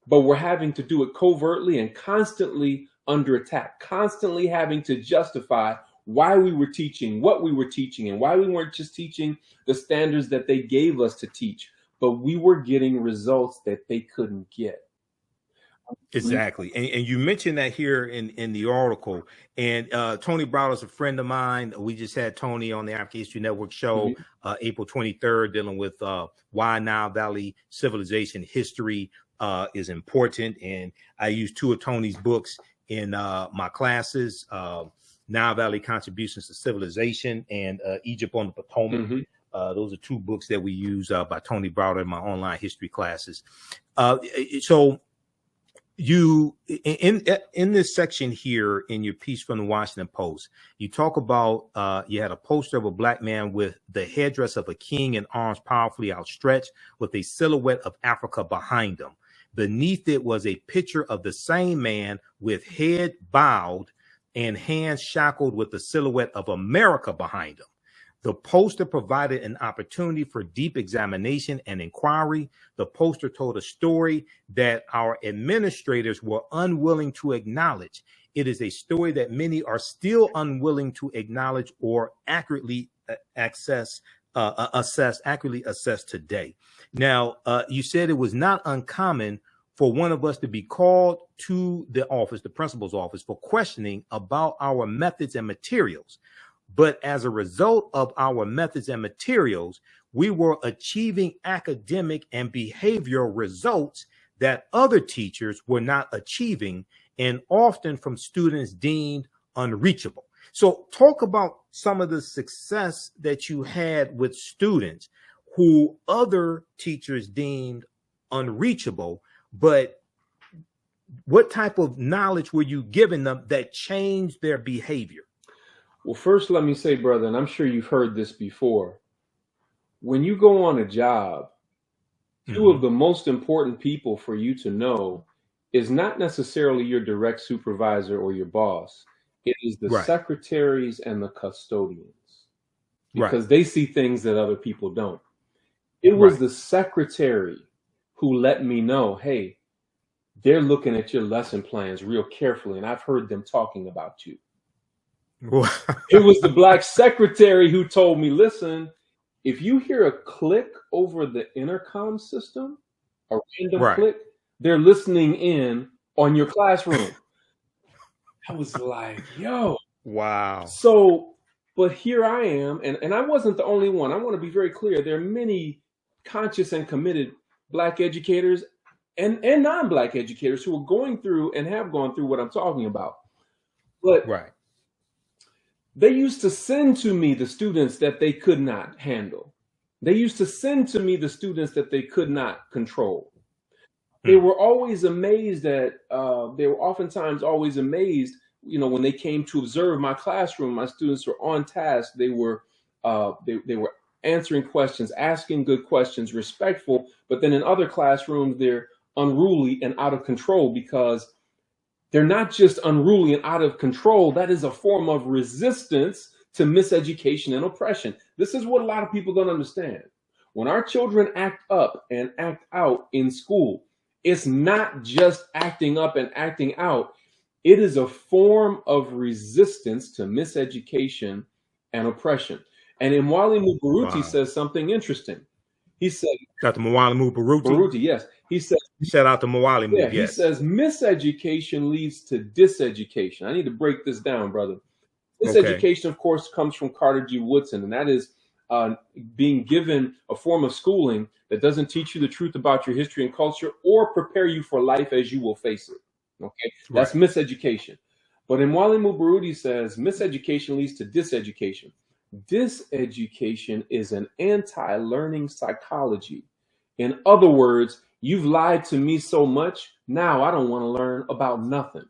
B: but we're having to do it covertly and constantly under attack, constantly having to justify why we were teaching, what we were teaching, and why we weren't just teaching the standards that they gave us to teach, but we were getting results that they couldn't get.
A: Exactly. And you mentioned that here in the article. And Tony Browder is a friend of mine. We just had Tony on the African History Network show April 23rd, dealing with why Nile Valley civilization history is important. And I use two of Tony's books in my classes, Nile Valley Contributions to Civilization and Egypt on the Potomac. Those are two books that we use by Tony Browder in my online history classes. So you in this section here in your piece from the Washington Post, you talk about you had a poster of a black man with the headdress of a king and arms powerfully outstretched with a silhouette of Africa behind him. Beneath it was a picture of the same man with head bowed and hands shackled with the silhouette of America behind him. The poster provided an opportunity for deep examination and inquiry. The poster told a story that our administrators were unwilling to acknowledge. It is a story that many are still unwilling to acknowledge or accurately assess today. Now, you said it was not uncommon for one of us to be called to the office, the principal's office, for questioning about our methods and materials. But as a result of our methods and materials, we were achieving academic and behavioral results that other teachers were not achieving, and often from students deemed unreachable. So talk about some of the success that you had with students who other teachers deemed unreachable, but what type of knowledge were you giving them that changed their behavior?
B: Well, first, let me say, brother, and I'm sure you've heard this before, when you go on a job, two of the most important people for you to know is not necessarily your direct supervisor or your boss. It is the secretaries and the custodians, because they see things that other people don't. It was the secretary who let me know, hey, they're looking at your lesson plans real carefully, and I've heard them talking about you. It was the black secretary who told me, listen, if you hear a click over the intercom system, a random click, they're listening in on your classroom. I was like, yo.
A: Wow.
B: So, but here I am, and I wasn't the only one. I want to be very clear. There are many conscious and committed black educators and non-black educators who are going through and have gone through what I'm talking about. But they used to send to me the students that they could not handle. They used to send to me the students that they could not control. they were always amazed at, they were oftentimes always amazed, when they came to observe my classroom. My students were on task. They were answering questions, asking good questions, respectful. But then in other classrooms, they're unruly and out of control, because they're not just unruly and out of control. That is a form of resistance to miseducation and oppression. This is what a lot of people don't understand. When our children act up and act out in school, it's not just acting up and acting out. It is a form of resistance to miseducation and oppression. And Imwali Mubaruti says something interesting. He said,
A: Dr. Mwalimu Baruti.
B: Baruti, yes. He said,
A: shout out to Mwalimu.
B: Yeah,
A: yes.
B: He says miseducation leads to diseducation. I need to break this down, brother. Miseducation, of course, comes from Carter G. Woodson, and that is being given a form of schooling that doesn't teach you the truth about your history and culture or prepare you for life as you will face it. Okay, that's miseducation. But Imwali Mubaruti says miseducation leads to diseducation. Diseducation is an anti-learning psychology. In other words, you've lied to me so much, now I don't want to learn about nothing.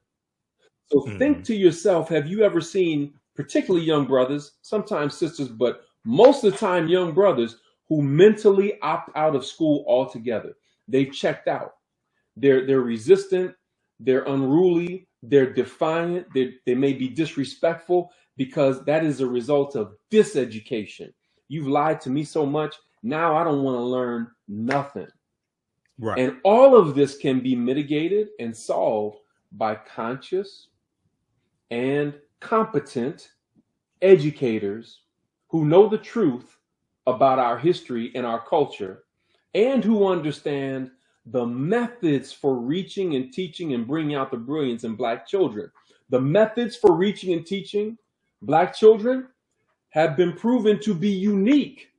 B: So think to yourself, have you ever seen, particularly young brothers, sometimes sisters, but most of the time young brothers, who mentally opt out of school altogether? They've checked out. They're resistant, they're unruly, they're defiant, they may be disrespectful, because that is a result of diseducation. You've lied to me so much, now I don't want to learn nothing. Right. And all of this can be mitigated and solved by conscious and competent educators who know the truth about our history and our culture, and who understand the methods for reaching and teaching and bringing out the brilliance in Black children. The methods for reaching and teaching Black children have been proven to be unique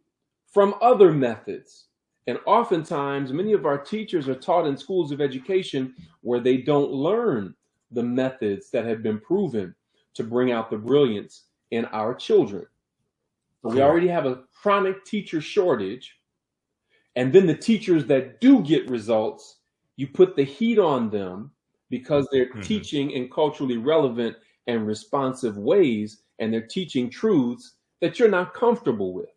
B: from other methods. And oftentimes, many of our teachers are taught in schools of education where they don't learn the methods that have been proven to bring out the brilliance in our children. So we already have a chronic teacher shortage. And then the teachers that do get results, you put the heat on them because they're teaching in culturally relevant and responsive ways, and they're teaching truths that you're not comfortable with.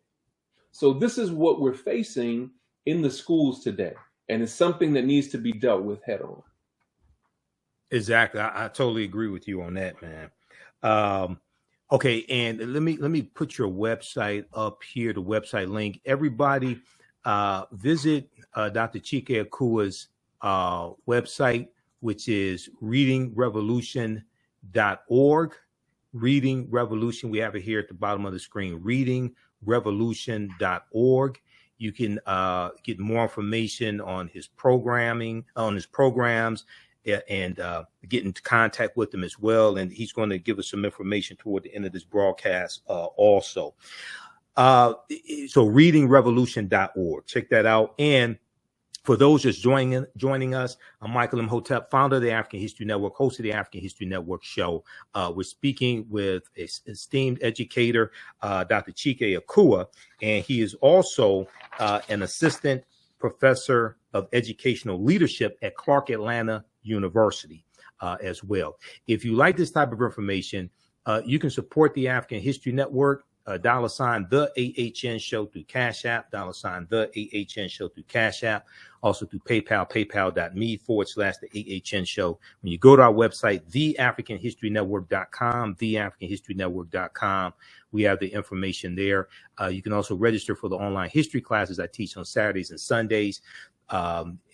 B: So this is what we're facing in the schools today, and it's something that needs to be dealt with head on.
A: Exactly. I totally agree with you on that, man. Okay, and let me put your website up here, the website link. Everybody visit Dr. Chike Akua's website, which is readingrevolution.org. Reading Revolution, we have it here at the bottom of the screen, readingrevolution.org. You can get more information on his programming, on his programs, and get into contact with him as well. And he's going to give us some information toward the end of this broadcast also. So readingrevolution.org. Check that out. And for those just joining us, I'm Michael Imhotep, founder of the African History Network, host of the African History Network show. We're speaking with an esteemed educator, Dr. Chike Akua, and he is also an assistant professor of educational leadership at Clark Atlanta University as well. If you like this type of information, you can support the African History Network. $ the AHN show through Cash App, $ the AHN show through Cash App, also through PayPal, paypal.me/the AHN show. When you go to our website, theafricanhistorynetwork.com, theafricanhistorynetwork.com, we have the information there. You can also register for the online history classes I teach on Saturdays and Sundays.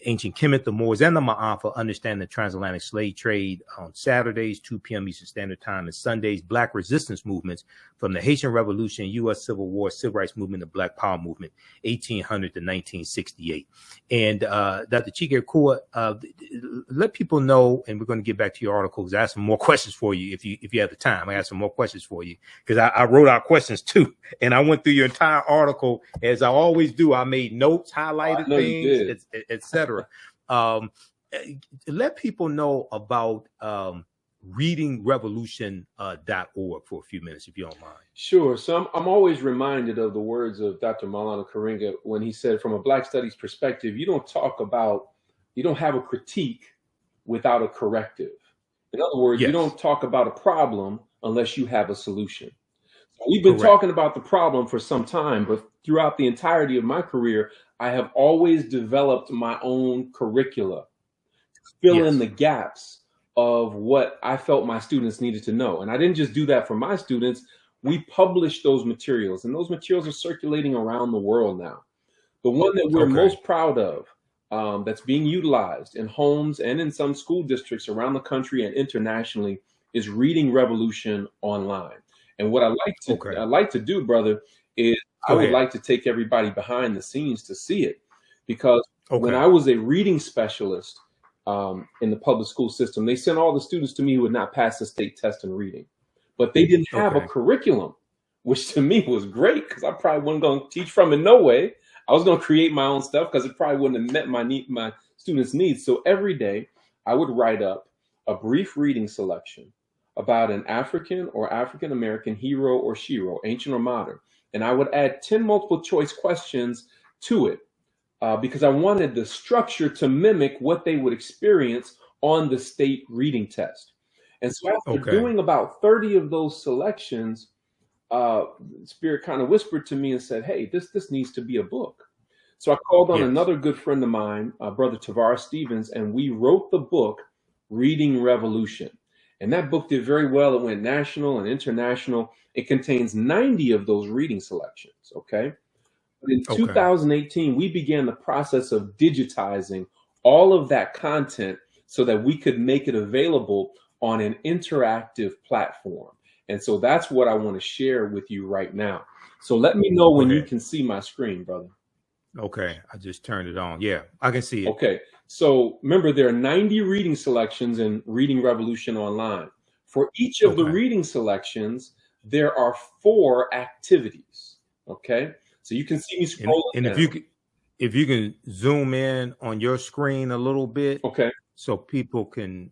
A: Ancient Kemet, the Moors, and the Ma'afa, understand the transatlantic slave trade on Saturdays, 2 p.m. Eastern Standard Time, and Sundays, Black resistance movements from the Haitian Revolution, U.S. Civil War, Civil Rights Movement, the Black Power Movement, 1800 to 1968. And Dr. Chike Akua, let people know, and we're going to get back to your articles. I have some more questions for you if you have the time. I have some more questions for you because I wrote out questions too, and I went through your entire article as I always do. I made notes, highlighted things, etc. Let people know about readingrevolution.org for a few minutes, if you don't mind.
B: Sure. So I'm always reminded of the words of Dr. Maulana Karenga when he said, from a Black studies perspective, you don't talk about you don't have a critique without a corrective. In other words, you
A: Yes.
B: don't talk about a problem unless you have a solution. So we've been talking about the problem for some time, but throughout the entirety of my career, I have always developed my own curricula to fill in the gaps of what I felt my students needed to know. And I didn't just do that for my students. We published those materials, and those materials are circulating around the world now. The one that we're most proud of, that's being utilized in homes and in some school districts around the country and internationally, is Reading Revolution Online. And what I like to do, brother, is I would like to take everybody behind the scenes to see it, because when I was a reading specialist in the public school system, they sent all the students to me who would not pass the state test in reading, but they didn't have a curriculum, which to me was great, because I probably wasn't going to teach from it. No way. I was going to create my own stuff, because it probably wouldn't have met my students' needs. So every day I would write up a brief reading selection about an African or African American hero or shero, ancient or modern. And I would add 10 multiple choice questions to it, because I wanted the structure to mimic what they would experience on the state reading test. And so after doing about 30 of those selections, Spirit kind of whispered to me and said, hey, this needs to be a book. So I called on another good friend of mine, Brother Tavares Stevens, and we wrote the book Reading Revolution. And that book did very well. It went national and international. It contains 90 of those reading selections. But in 2018, we began the process of digitizing all of that content so that we could make it available on an interactive platform. And so that's what I want to share with you right now. So let me know when you can see my screen, brother.
A: Okay, I just turned it on. Yeah, I can see it.
B: Okay, so remember, there are 90 reading selections in Reading Revolution Online. For each of the reading selections, there are 4 activities. Okay, so you can see me scrolling.
A: And if you can zoom in on your screen a little bit, so people can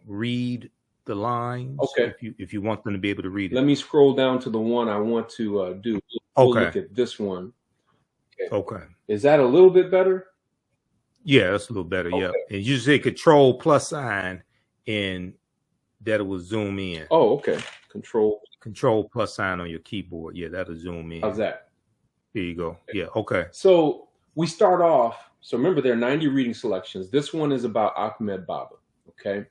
A: read the lines. If you want them to be able to read it.
B: Let me scroll down to the one I want to do. We'll look at this one. Is that a little bit better?
A: Yeah, that's a little better. Yeah, and you say Control plus sign, and that will zoom in. Control plus sign on your keyboard. Yeah, that'll zoom in.
B: How's that?
A: There you go. Yeah.
B: So we start off. So remember, there are 90 reading selections. This one is about Ahmed Baba. And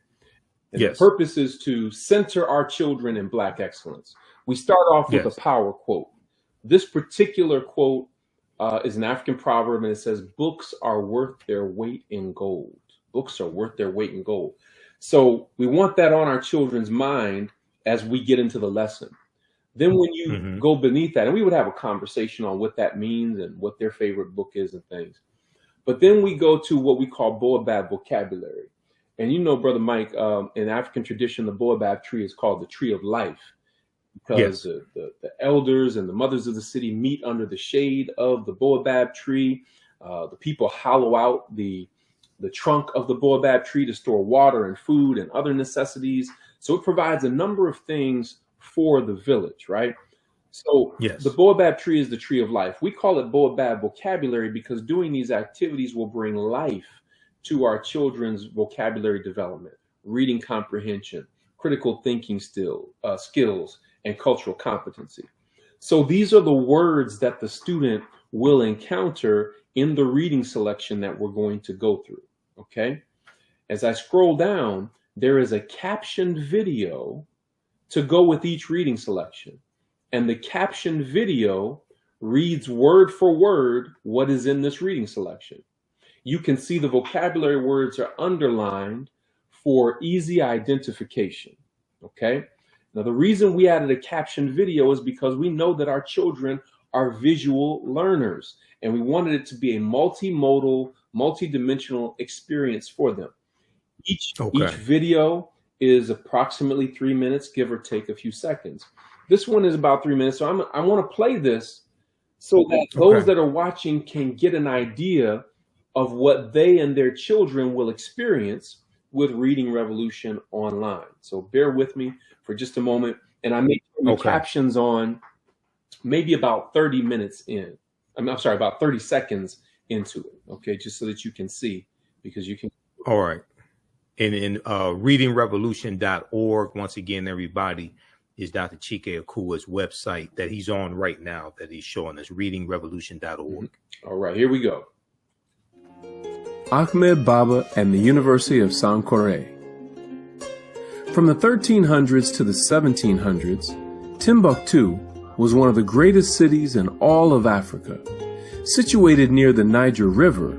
B: the purpose is to center our children in Black excellence. We start off with a power quote. This particular quote is an African proverb, and it says, books are worth their weight in gold. Books are worth their weight in gold. So we want that on our children's mind as we get into the lesson. Then when you go beneath that, and we would have a conversation on what that means and what their favorite book is and things. But then we go to what we call Baobab vocabulary. And you know, Brother Mike, in African tradition, the Baobab tree is called the tree of life, because the elders and the mothers of the city meet under the shade of the Baobab tree. The people hollow out the trunk of the Baobab tree to store water and food and other necessities. So it provides a number of things for the village, right? So the Baobab tree is the tree of life. We call it Baobab vocabulary because doing these activities will bring life to our children's vocabulary development, reading comprehension, critical thinking skills, and cultural competency. So these are the words that the student will encounter in the reading selection that we're going to go through. As I scroll down, there is a captioned video to go with each reading selection. And the captioned video reads word for word what is in this reading selection. You can see the vocabulary words are underlined for easy identification. Now, the reason we added a captioned video is because we know that our children are visual learners, and we wanted it to be a multimodal, multidimensional experience for them. Each video is approximately 3 minutes, give or take a few seconds. This one is about 3 minutes, so I want to play this so that those that are watching can get an idea of what they and their children will experience with Reading Revolution Online. So bear with me for just a moment, and I may turn the captions on maybe about 30 minutes in. I'm sorry, about 30 seconds into it, okay, just so that you can see, because you can.
A: All right. And in readingrevolution.org, once again, everybody, is Dr. Chike Akua's website that he's on right now, that he's showing us, readingrevolution.org.
B: All right, here we go.
C: Ahmed Baba and the University of Sankore. From the 1300s to the 1700s, Timbuktu was one of the greatest cities in all of Africa. Situated near the Niger River,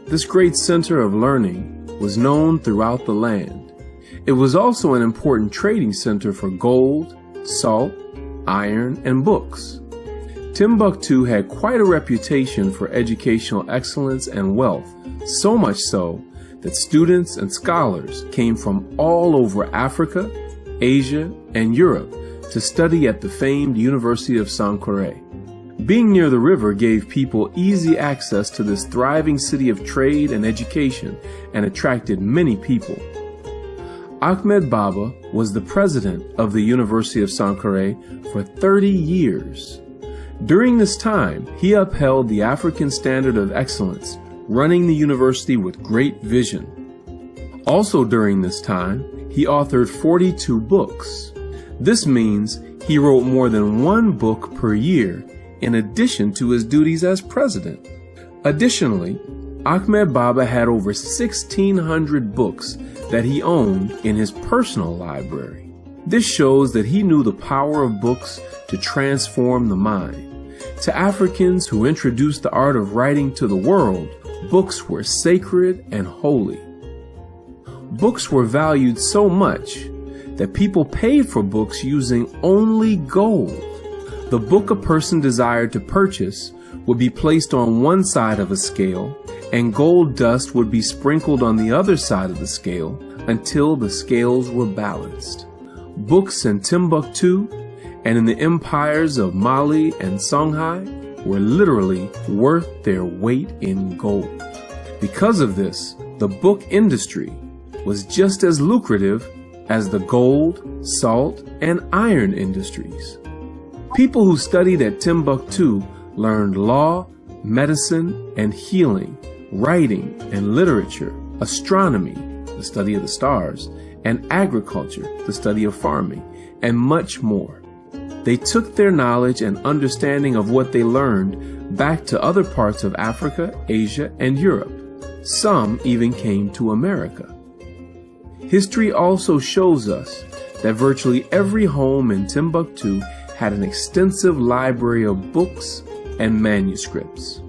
C: this great center of learning was known throughout the land. It was also an important trading center for gold, salt, iron, and books. Timbuktu had quite a reputation for educational excellence and wealth, so much so that students and scholars came from all over Africa, Asia, and Europe to study at the famed University of Sankore. Being near the river gave people easy access to this thriving city of trade and education and attracted many people. Ahmed Baba was the president of the University of Sankore for 30 years. During this time, he upheld the African standard of excellence, running the university with great vision. Also during this time, he authored 42 books. This means he wrote more than one book per year in addition to his duties as president. Additionally, Ahmed Baba had over 1,600 books that he owned in his personal library. This shows that he knew the power of books to transform the mind. To Africans who introduced the art of writing to the world, books were sacred and holy. Books were valued so much that people paid for books using only gold. The book a person desired to purchase would be placed on one side of a scale, and gold dust would be sprinkled on the other side of the scale until the scales were balanced. Books in Timbuktu and in the empires of Mali and Songhai were literally worth their weight in gold. Because of this, the book industry was just as lucrative as the gold, salt, and iron industries. People who studied at Timbuktu learned law, medicine, and healing, writing and literature, astronomy, the study of the stars, and agriculture, the study of farming, and much more. They took their knowledge and understanding of what they learned back to other parts of Africa, Asia, and Europe. Some even came to America. History also shows us that virtually every home in Timbuktu had an extensive library of books and manuscripts.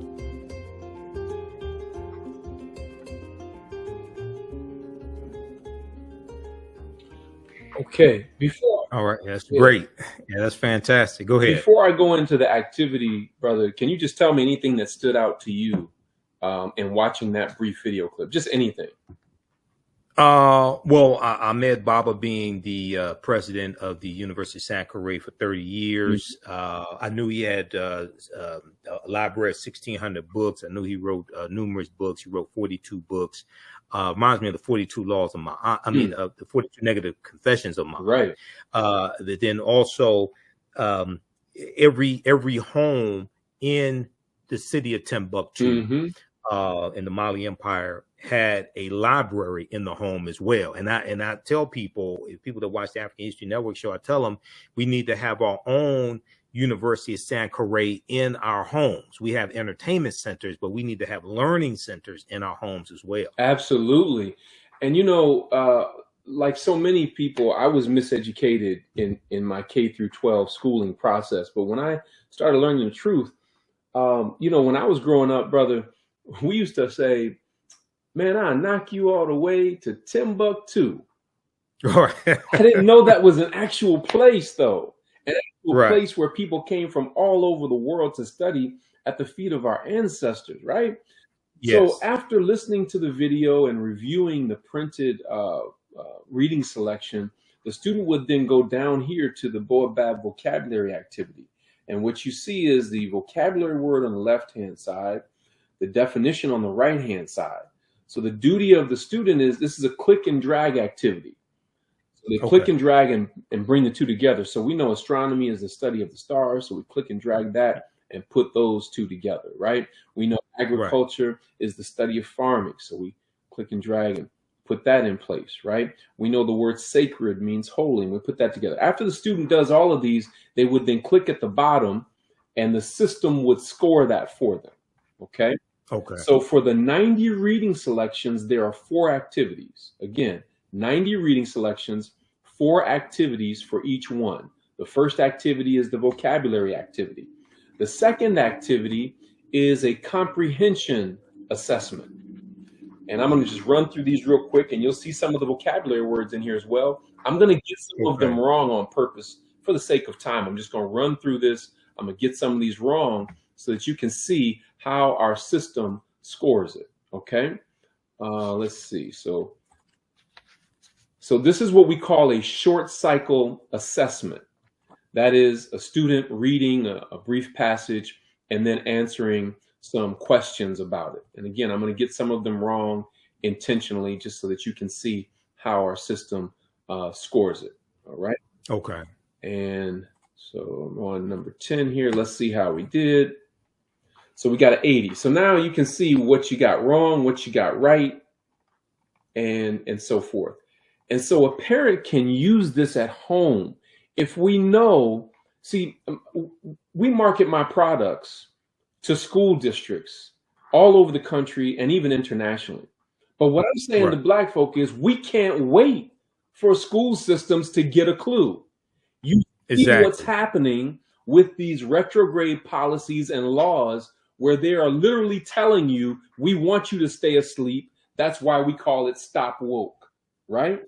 B: Okay, before.
A: All right, that's great. Yeah, that's fantastic. Go ahead.
B: Before I go into the activity, brother, can you just tell me anything that stood out to you in watching that brief video clip? Just anything.
A: Well, Ahmed Baba being the president of the University of Sankore for 30 years, I knew he had a library of 1,600 books. I knew he wrote numerous books. He wrote 42 books. Reminds me of the 42 laws of the 42 negative confessions of Muhammad.
B: Right.
A: Then also every home in the city of Timbuktu in the Mali Empire had a library in the home as well. And I tell people, people that watch the African History Network show, I tell them we need to have our own University of Sankore in our homes. We have entertainment centers, but we need to have learning centers in our homes as well.
B: Absolutely. And, you know, like so many people, I was miseducated in my K through 12 schooling process. But when I started learning the truth, you know, when I was growing up, brother, we used to say, man, I'll knock you all the way to Timbuktu.
A: Right.
B: I didn't know that was an actual place, though. An actual place where people came from all over the world to study at the feet of our ancestors, right? Yes. So after listening to the video and reviewing the printed reading selection, the student would then go down here to the Baobab vocabulary activity. And what you see is the vocabulary word on the left-hand side, the definition on the right-hand side. So the duty of the student is, this is a click and drag activity. So they click and drag and bring the two together. So we know astronomy is the study of the stars. So we click and drag that and put those two together, right? We know agriculture is the study of farming. So we click and drag and put that in place, right? We know the word sacred means holy, and we put that together. After the student does all of these, they would then click at the bottom and the system would score that for them, okay?
A: Okay.
B: So for the 90 reading selections, there are 4 activities. Again, 90 reading selections, 4 activities for each one. The first activity is the vocabulary activity. The second activity is a comprehension assessment. And I'm going to just run through these real quick, and you'll see some of the vocabulary words in here as well. I'm going to get some of them wrong on purpose for the sake of time. I'm just going to run through this. I'm going to get some of these wrong so that you can see how our system scores it. Okay. Let's see. So this is what we call a short cycle assessment. That is a student reading a brief passage and then answering some questions about it. And again, I'm going to get some of them wrong intentionally just so that you can see how our system scores it. All right.
A: Okay.
B: And so I'm on number 10 here. Let's see how we did. So we got an 80. So now you can see what you got wrong, what you got right, and so forth. And so a parent can use this at home. If we know, see, we market my products to school districts all over the country and even internationally. But what I'm saying to Black folk is we can't wait for school systems to get a clue. You see what's happening with these retrograde policies and laws where they are literally telling you, we want you to stay asleep. That's why we call it stop woke, right?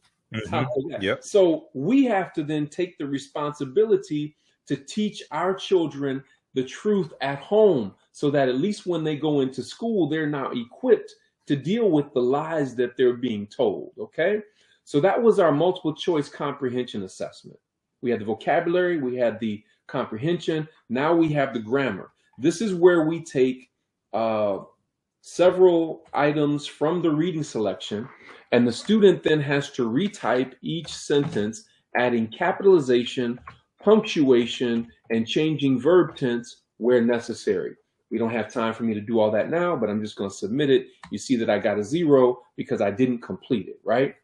A: Yep.
B: So we have to then take the responsibility to teach our children the truth at home so that at least when they go into school, they're now equipped to deal with the lies that they're being told, okay? So that was our multiple choice comprehension assessment. We had the vocabulary, we had the comprehension, now we have the grammar. This is where we take several items from the reading selection, and the student then has to retype each sentence, adding capitalization, punctuation, and changing verb tense where necessary. We don't have time for me to do all that now, but I'm just going to submit it. You see that I got a 0 because I didn't complete it, right?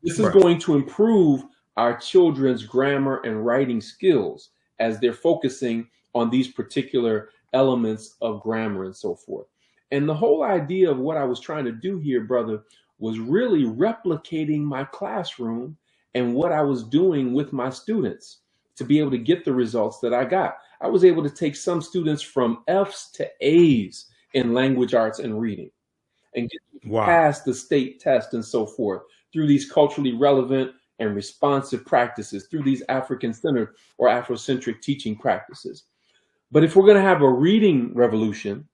B: This is going to improve our children's grammar and writing skills as they're focusing on these particular elements of grammar and so forth. And the whole idea of what I was trying to do here, brother, was really replicating my classroom and what I was doing with my students to be able to get the results that I got. I was able to take some students from F's to A's in language arts and reading and get past the state test and so forth through these culturally relevant and responsive practices, through these African-centered or Afrocentric teaching practices. But if we're going to have a reading revolution,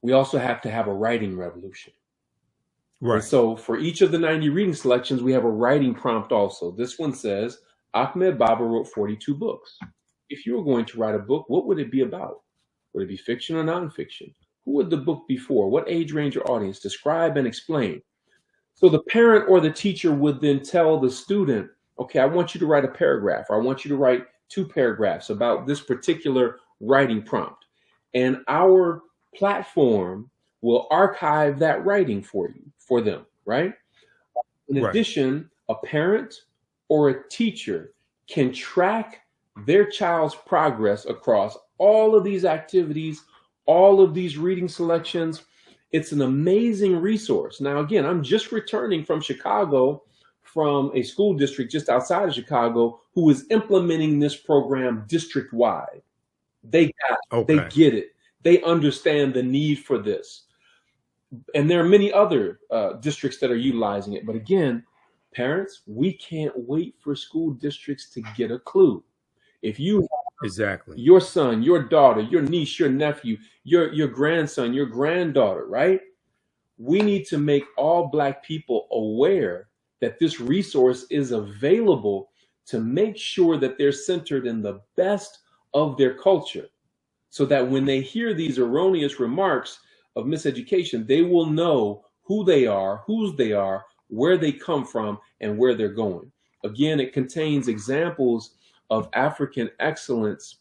B: we also have to have a writing revolution. Right. And so for each of the 90 reading selections, we have a writing prompt also. This one says, Ahmed Baba wrote 42 books. If you were going to write a book, what would it be about? Would it be fiction or nonfiction? Who would the book be for? What age range or audience? Describe and explain. So the parent or the teacher would then tell the student, okay, I want you to write a paragraph, or I want you to write 2 paragraphs about this particular writing prompt. And our platform will archive that writing for them, right? In addition, a parent or a teacher can track their child's progress across all of these activities, all of these reading selections. It's an amazing resource. Now, again, I'm just returning from Chicago, from a school district just outside of Chicago, who is implementing this program district-wide. They got it. They get it. They understand the need for this. And there are many other districts that are utilizing it. But again, parents, we can't wait for school districts to get a clue. If you your son, your daughter, your niece, your nephew, your grandson, your granddaughter, right? We need to make all Black people aware that this resource is available to make sure that they're centered in the best of their culture, so that when they hear these erroneous remarks of miseducation, they will know who they are, whose they are, where they come from, and where they're going. Again, it contains examples of African excellence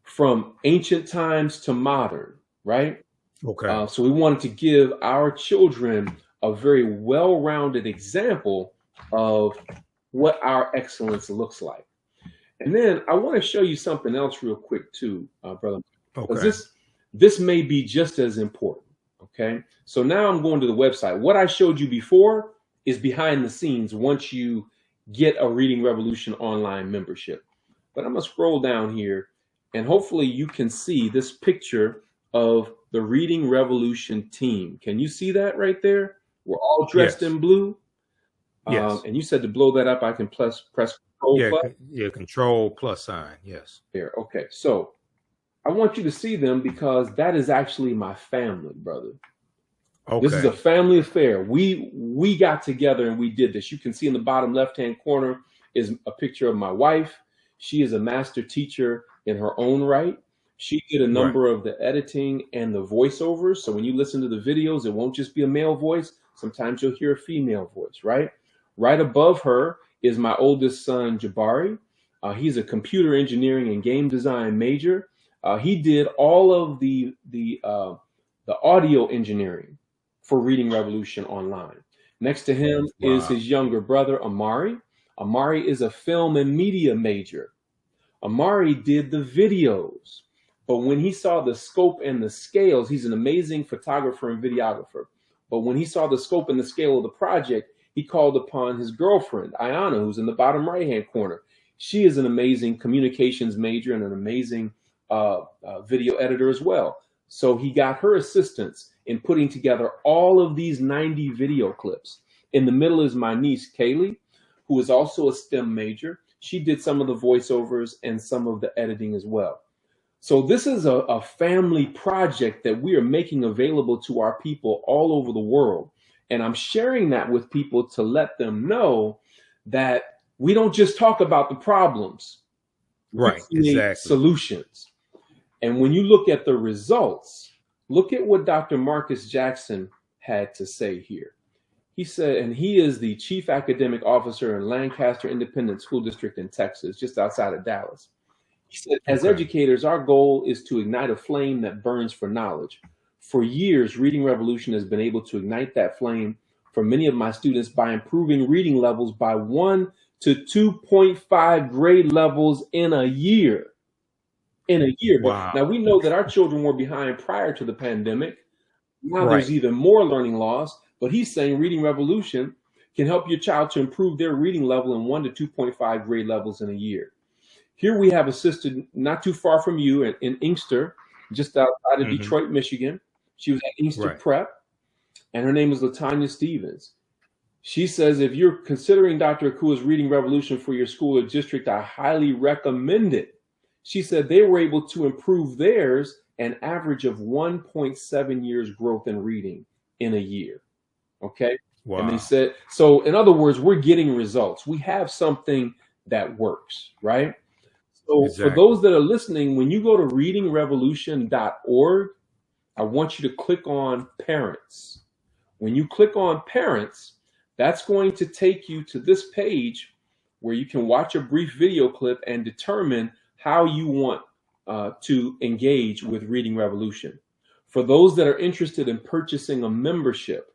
B: from ancient times to modern, right?
A: Okay.
B: So we wanted to give our children a very well-rounded example of what our excellence looks like. And then I want to show you something else real quick too, brother, because
A: Okay.
B: this may be just as important. Okay. So now I'm going to the website. What I showed you before is behind the scenes once you get a Reading Revolution online membership. But I'm going to scroll down here and hopefully you can see this picture of the Reading Revolution team. Can you see that right there? We're all dressed
A: Yes.
B: in blue.
A: Yes.
B: And you said to blow that up, I can press Control
A: Yeah.
B: plus.
A: Yeah. Control plus sign. Yes.
B: There. Okay. So I want you to see them because that is actually my family, brother.
A: Okay.
B: This is a family affair. We got together and we did this. You can see in the bottom left-hand corner is a picture of my wife. She is a master teacher in her own right. She did a number of the editing and the voiceovers. So when you listen to the videos, it won't just be a male voice. Sometimes you'll hear a female voice, right? Right above her is my oldest son, Jabari. He's a computer engineering and game design major. He did all of the audio engineering for Reading Revolution online. Next to him is his younger brother, Amari. Amari is a film and media major. Amari did the videos, but when he saw the scope and the scales, he's an amazing photographer and videographer. But when he saw the scope and the scale of the project, he called upon his girlfriend, Ayana, who's in the bottom right-hand corner. She is an amazing communications major and an amazing video editor as well. So he got her assistance in putting together all of these 90 video clips. In the middle is my niece, Kaylee, who is also a STEM major. She did some of the voiceovers and some of the editing as well. So this is a family project that we are making available to our people all over the world. And I'm sharing that with people to let them know that we don't just talk about the problems.
A: Right.
B: We create
A: Exactly.
B: solutions. And when you look at the results, look at what Dr. Marcus Jackson had to say here. He said, and he is the chief academic officer in Lancaster Independent School District in Texas, just outside of Dallas. He said, as educators, our goal is to ignite a flame that burns for knowledge. For years, Reading Revolution has been able to ignite that flame for many of my students by improving reading levels by 1 to 2.5 grade levels in a year.
A: Wow.
B: Now we know that our children were behind prior to the pandemic. Now
A: Right.
B: there's even more learning loss, but he's saying Reading Revolution can help your child to improve their reading level in 1 to 2.5 grade levels in a year. Here we have a sister not too far from you in Inkster, just outside of Detroit, Michigan. She was at Inkster Prep, and her name is LaTanya Stevens. She says, if you're considering Dr. Akua's Reading Revolution for your school or district, I highly recommend it. She said they were able to improve theirs an average of 1.7 years growth in reading in a year. Okay.
A: Wow.
B: And they said, so in other words, we're getting results. We have something that works, right? So for those that are listening, when you go to readingrevolution.org, I want you to click on parents. When you click on parents, that's going to take you to this page where you can watch a brief video clip and determine how you want to engage with Reading Revolution. For those that are interested in purchasing a membership,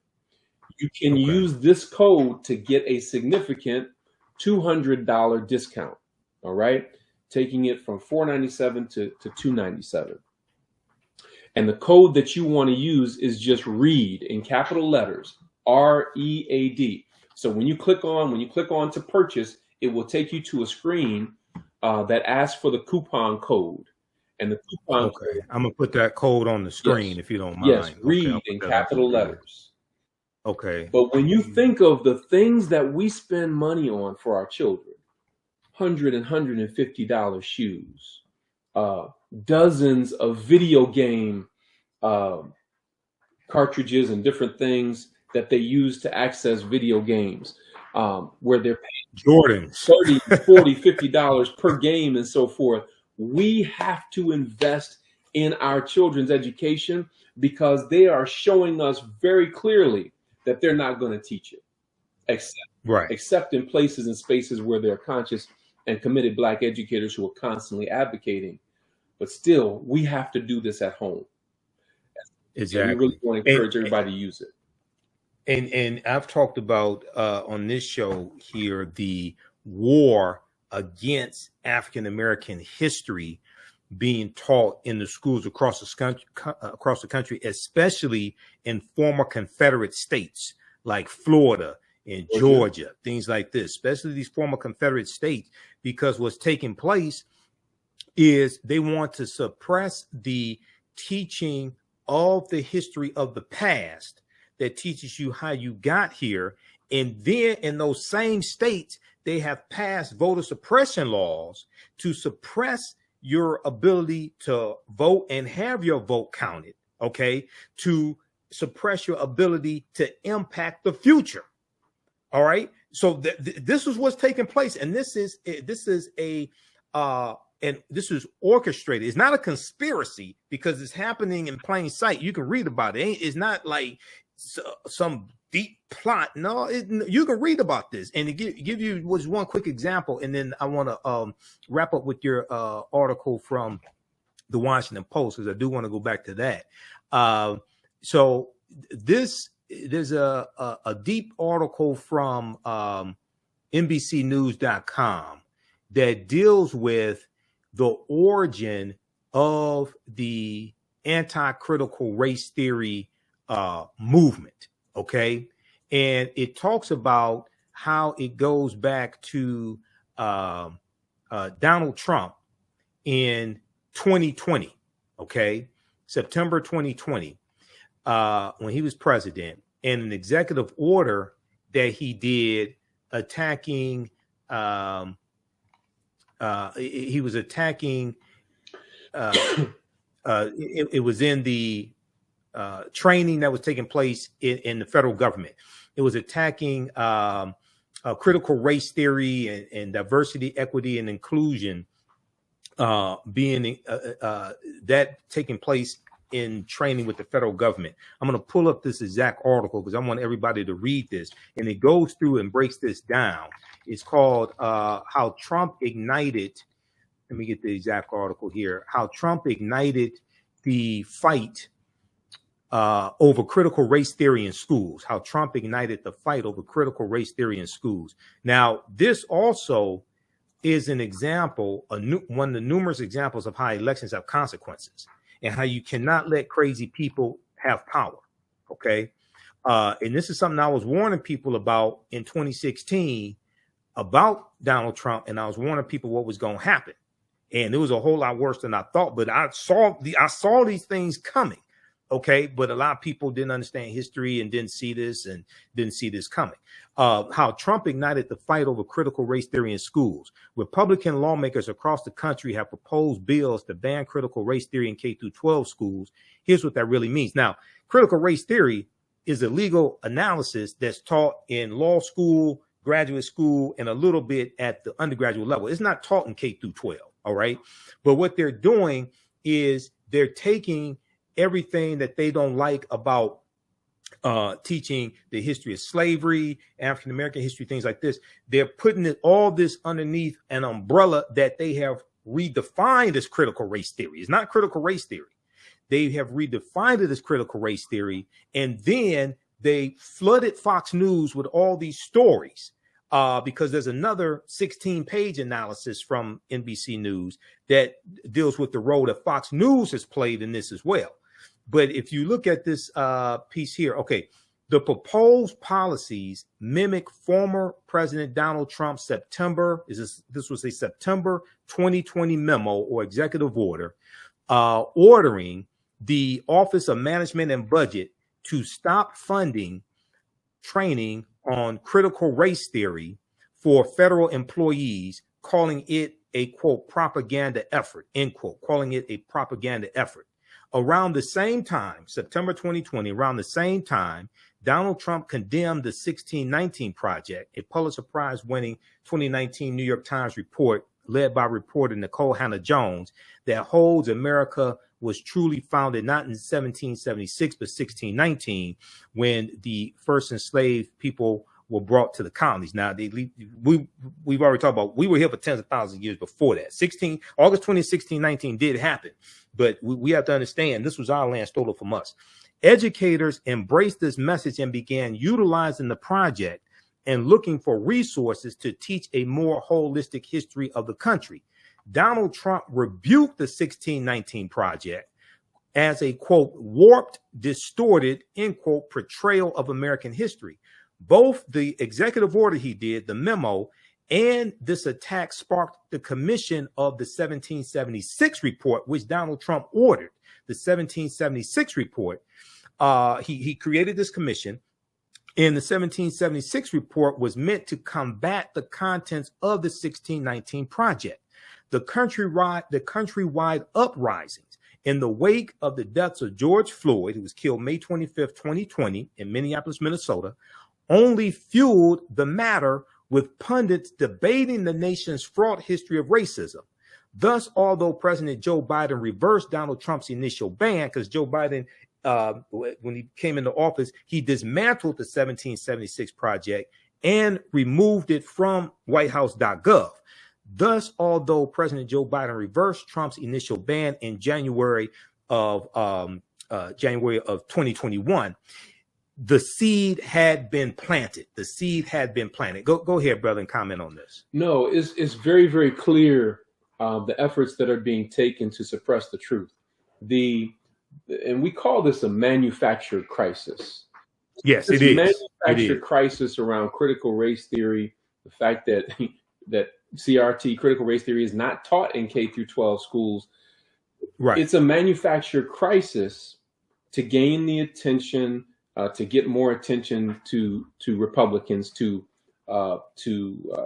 B: you can use this code to get a significant $200 discount. All right, taking it from $497 to $297. And the code that you want to use is just READ in capital letters, READ. So when you click on to purchase, it will take you to a screen that asks for the coupon code. And the coupon code,
A: I'm gonna put that code on the screen if you don't mind.
B: Yes, READ in capital letters.
A: Okay.
B: But when you think of the things that we spend money on for our children, $100 and $150 shoes, dozens of video game cartridges and different things that they use to access video games, where they're paying
A: Jordans
B: $30, $40, $50 per game and so forth. We have to invest in our children's education because they are showing us very clearly that they're not going to teach it, except in places and spaces where there are conscious and committed Black educators who are constantly advocating. but still, we have to do this at home.
A: Exactly.
B: And we really want to encourage everybody to use it.
A: And I've talked about on this show here the war against African American history being taught in the schools across the country, especially in former Confederate states like Florida and Georgia, things like this, especially these former Confederate states, because what's taking place is they want to suppress the teaching of the history of the past that teaches you how you got here. And then in those same states, they have passed voter suppression laws to suppress your ability to vote and have your vote counted, okay, to suppress your ability to impact the future. All right. So this is what's taking place. And this is orchestrated. It's not a conspiracy because it's happening in plain sight. You can read about it. It's not like some deep plot. No, you can read about this. And to give you was one quick example, and then I want to wrap up with your article from the Washington Post, because I do want to go back to that. So there's a deep article from NBCnews.com that deals with the origin of the anti-critical race theory movement. Okay. And it talks about how it goes back to Donald Trump in 2020. Okay. September 2020, when he was president, and an executive order that he did attacking, he was attacking, it was in the training that was taking place in the federal government. It was attacking critical race theory and diversity, equity, and inclusion being that taking place in training with the federal government. I'm going to pull up this exact article because I want everybody to read this. And it goes through and breaks this down. It's called How Trump Ignited. Let me get the exact article here. How Trump ignited the fight over critical race theory in schools. How Trump ignited the fight over critical race theory in schools. Now, this also is an example, one of the numerous examples of how elections have consequences and how you cannot let crazy people have power. Okay. And this is something I was warning people about in 2016 about Donald Trump. And I was warning people what was going to happen. And it was a whole lot worse than I thought, but I saw these things coming. Okay. But a lot of people didn't understand history and didn't see this coming. How Trump ignited the fight over critical race theory in schools. Republican lawmakers across the country have proposed bills to ban critical race theory in K-12 schools. Here's what that really means. Now, critical race theory is a legal analysis that's taught in law school, graduate school, and a little bit at the undergraduate level. It's not taught in K-12. All right. But what they're doing is they're taking everything that they don't like about teaching the history of slavery, African-American history, things like this. They're putting all this underneath an umbrella that they have redefined as critical race theory. It's not critical race theory. They have redefined it as critical race theory. And then they flooded Fox News with all these stories because there's another 16-page analysis from NBC News that deals with the role that Fox News has played in this as well. But if you look at this piece here, okay, the proposed policies mimic former President Donald Trump's this was a September 2020 memo or executive order ordering the Office of Management and Budget to stop funding training on critical race theory for federal employees, calling it a, quote, propaganda effort, end quote, calling it a propaganda effort. Around the same time, September 2020, around the same time, Donald Trump condemned the 1619 Project, a Pulitzer Prize winning 2019 New York Times report led by reporter Nicole Hannah-Jones that holds America was truly founded not in 1776, but 1619, when the first enslaved people were brought to the colonies. Now, we've already talked about, we were here for tens of thousands of years before that. August 20, 1619 did happen, but we have to understand this was our land stolen from us. Educators embraced this message and began utilizing the project and looking for resources to teach a more holistic history of the country. Donald Trump rebuked the 1619 project as a, quote, warped, distorted, end quote, portrayal of American history. Both the executive order he did, the memo, and this attack sparked the commission of the 1776 report, which Donald Trump ordered. The 1776 report, he created this commission. And the 1776 report was meant to combat the contents of the 1619 project. The countrywide uprisings in the wake of the deaths of George Floyd, who was killed May 25th, 2020 in Minneapolis, Minnesota, only fueled the matter, with pundits debating the nation's fraught history of racism. Thus, although President Joe Biden reversed Donald Trump's initial ban, because Joe Biden, when he came into office, he dismantled the 1776 project and removed it from whitehouse.gov. Thus, although President Joe Biden reversed Trump's initial ban in January of 2021, the seed had been planted. The seed had been planted. Go ahead, brother, and comment on this.
B: No, it's very, very clear the efforts that are being taken to suppress the truth. And we call this a manufactured crisis.
A: Yes,
B: it
A: is.
B: Manufactured crisis around critical race theory, the fact that CRT, critical race theory, is not taught in K through 12 schools. Right. It's a manufactured crisis to gain the attention, to get more attention to Republicans, to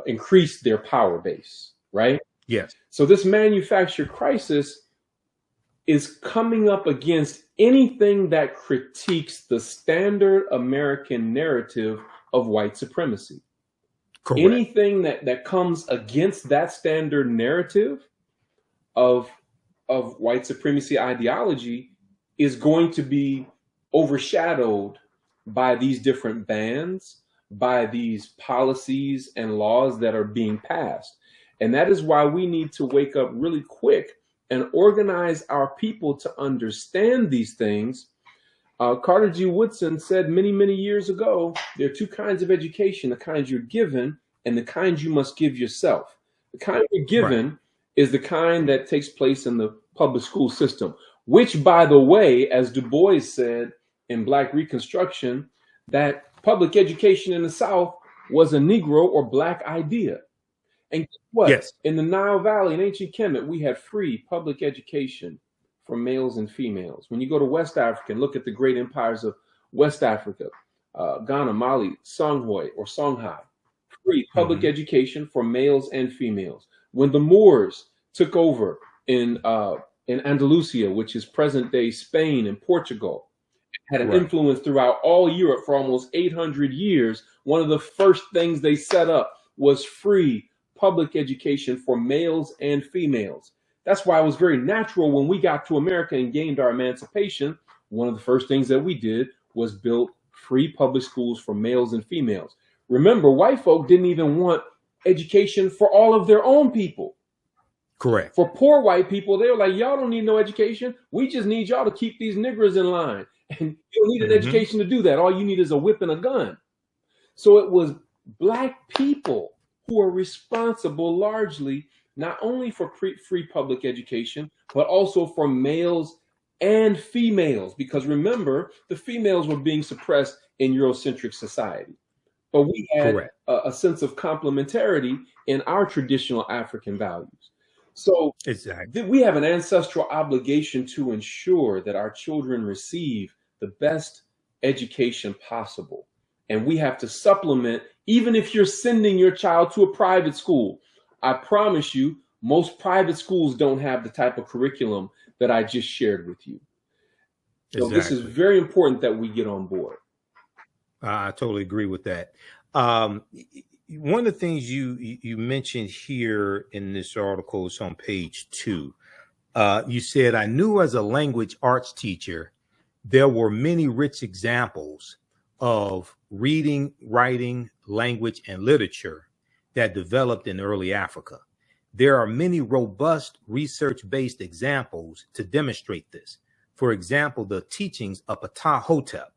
B: increase their power base. Right.
A: Yes.
B: So this manufactured crisis is coming up against anything that critiques the standard American narrative of white supremacy. Correct. Anything that comes against that standard narrative of white supremacy ideology is going to be overshadowed by these different bans, by these policies and laws that are being passed. And that is why we need to wake up really quick and organize our people to understand these things. Carter G. Woodson said many, many years ago, there are two kinds of education: the kind you're given and the kind you must give yourself. The kind you're given is the kind that takes place in the public school system, which, by the way, as Du Bois said in Black Reconstruction, that public education in the South was a Negro or Black idea. And guess what? Yes. In the Nile Valley in ancient Kemet, we had free public education for males and females. When you go to West Africa and look at the great empires of West Africa, Ghana, Mali, Songhai or Songhai, free public education for males and females. When the Moors took over in Andalusia, which is present-day Spain and Portugal, had an influence throughout all Europe for almost 800 years, one of the first things they set up was free public education for males and females. That's why it was very natural when we got to America and gained our emancipation. One of the first things that we did was build free public schools for males and females. Remember, white folk didn't even want education for all of their own people.
A: Correct.
B: For poor white people, they were like, y'all don't need no education. We just need y'all to keep these niggers in line. And you don't need an education to do that. All you need is a whip and a gun. So it was Black people who are responsible largely not only for free public education, but also for males and females. Because remember, the females were being suppressed in Eurocentric society. But we had a sense of complementarity in our traditional African values. So we have an ancestral obligation to ensure that our children receive the best education possible. And we have to supplement, even if you're sending your child to a private school. I promise you, most private schools don't have the type of curriculum that I just shared with you. So this is very important that we get on board.
A: I totally agree with that. One of the things you mentioned here in this article is on page 2. You said, I knew as a language arts teacher, there were many rich examples of reading, writing, language, and literature that developed in early Africa. There are many robust research-based examples to demonstrate this. For example, the teachings of Ptah-hotep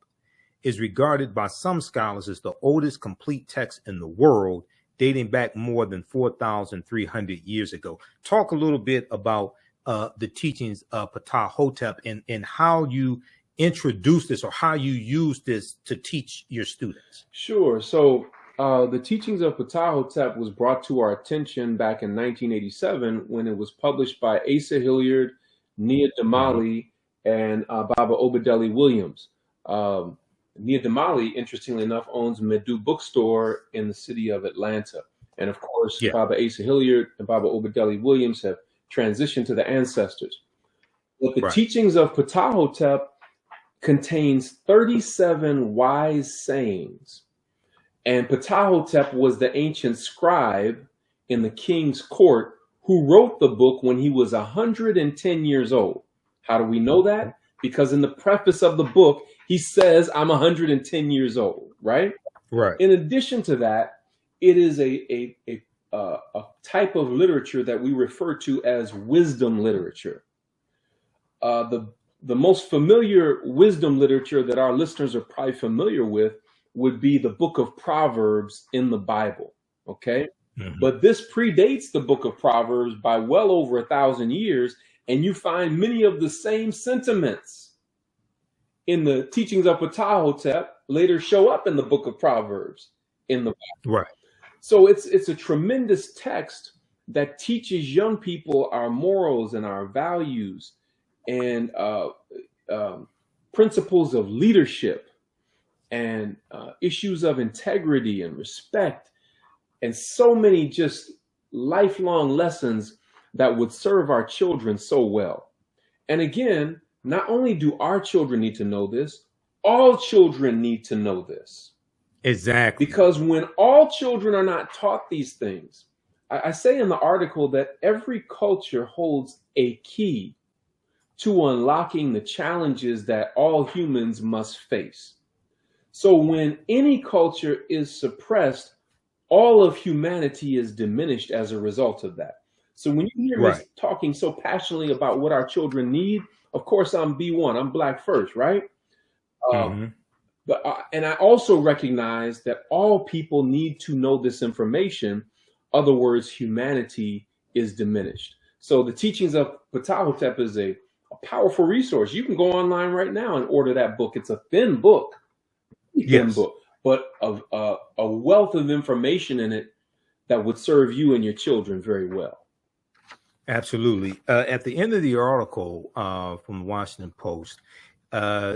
A: is regarded by some scholars as the oldest complete text in the world, dating back more than 4,300 years ago. Talk a little bit about the teachings of Ptah-hotep and how you introduce this or how you use this to teach your students.
B: Sure. So the teachings of Ptah-hotep was brought to our attention back in 1987 when it was published by Asa Hilliard, Nia Damali, and Baba Obadeli Williams. Nia Damali, interestingly enough, owns Medu Bookstore in the city of Atlanta. And of course, Baba Asa Hilliard and Baba Obadeli Williams have transitioned to the ancestors. But the teachings of Ptah-hotep contains 37 wise sayings. And Ptah-hotep was the ancient scribe in the king's court who wrote the book when he was 110 years old. How do we know that? Because in the preface of the book, he says, I'm 110 years old, right?
A: Right.
B: In addition to that, it is a type of literature that we refer to as wisdom literature. The most familiar wisdom literature that our listeners are probably familiar with would be the book of Proverbs in the Bible, okay? But this predates the book of Proverbs by well over 1,000 years, and you find many of the same sentiments in the teachings of Ptah-hotep later show up in the book of Proverbs in the Bible.
A: Right.
B: So it's a tremendous text that teaches young people our morals and our values and principles of leadership and issues of integrity and respect and so many just lifelong lessons that would serve our children so well. And again, not only do our children need to know this, all children need to know this.
A: Exactly.
B: Because when all children are not taught these things, I say in the article that every culture holds a key to unlocking the challenges that all humans must face. So when any culture is suppressed, all of humanity is diminished as a result of that. So when you hear me talking so passionately about what our children need, of course, I'm B1, I'm Black first, right? But and I also recognize that all people need to know this information. Other words, humanity is diminished. So the teachings of Ptah-hotep is a powerful resource. You can go online right now and order that book. It's a thin book, but a wealth of information in it that would serve you and your children very well.
A: Absolutely. At the end of the article from the Washington Post,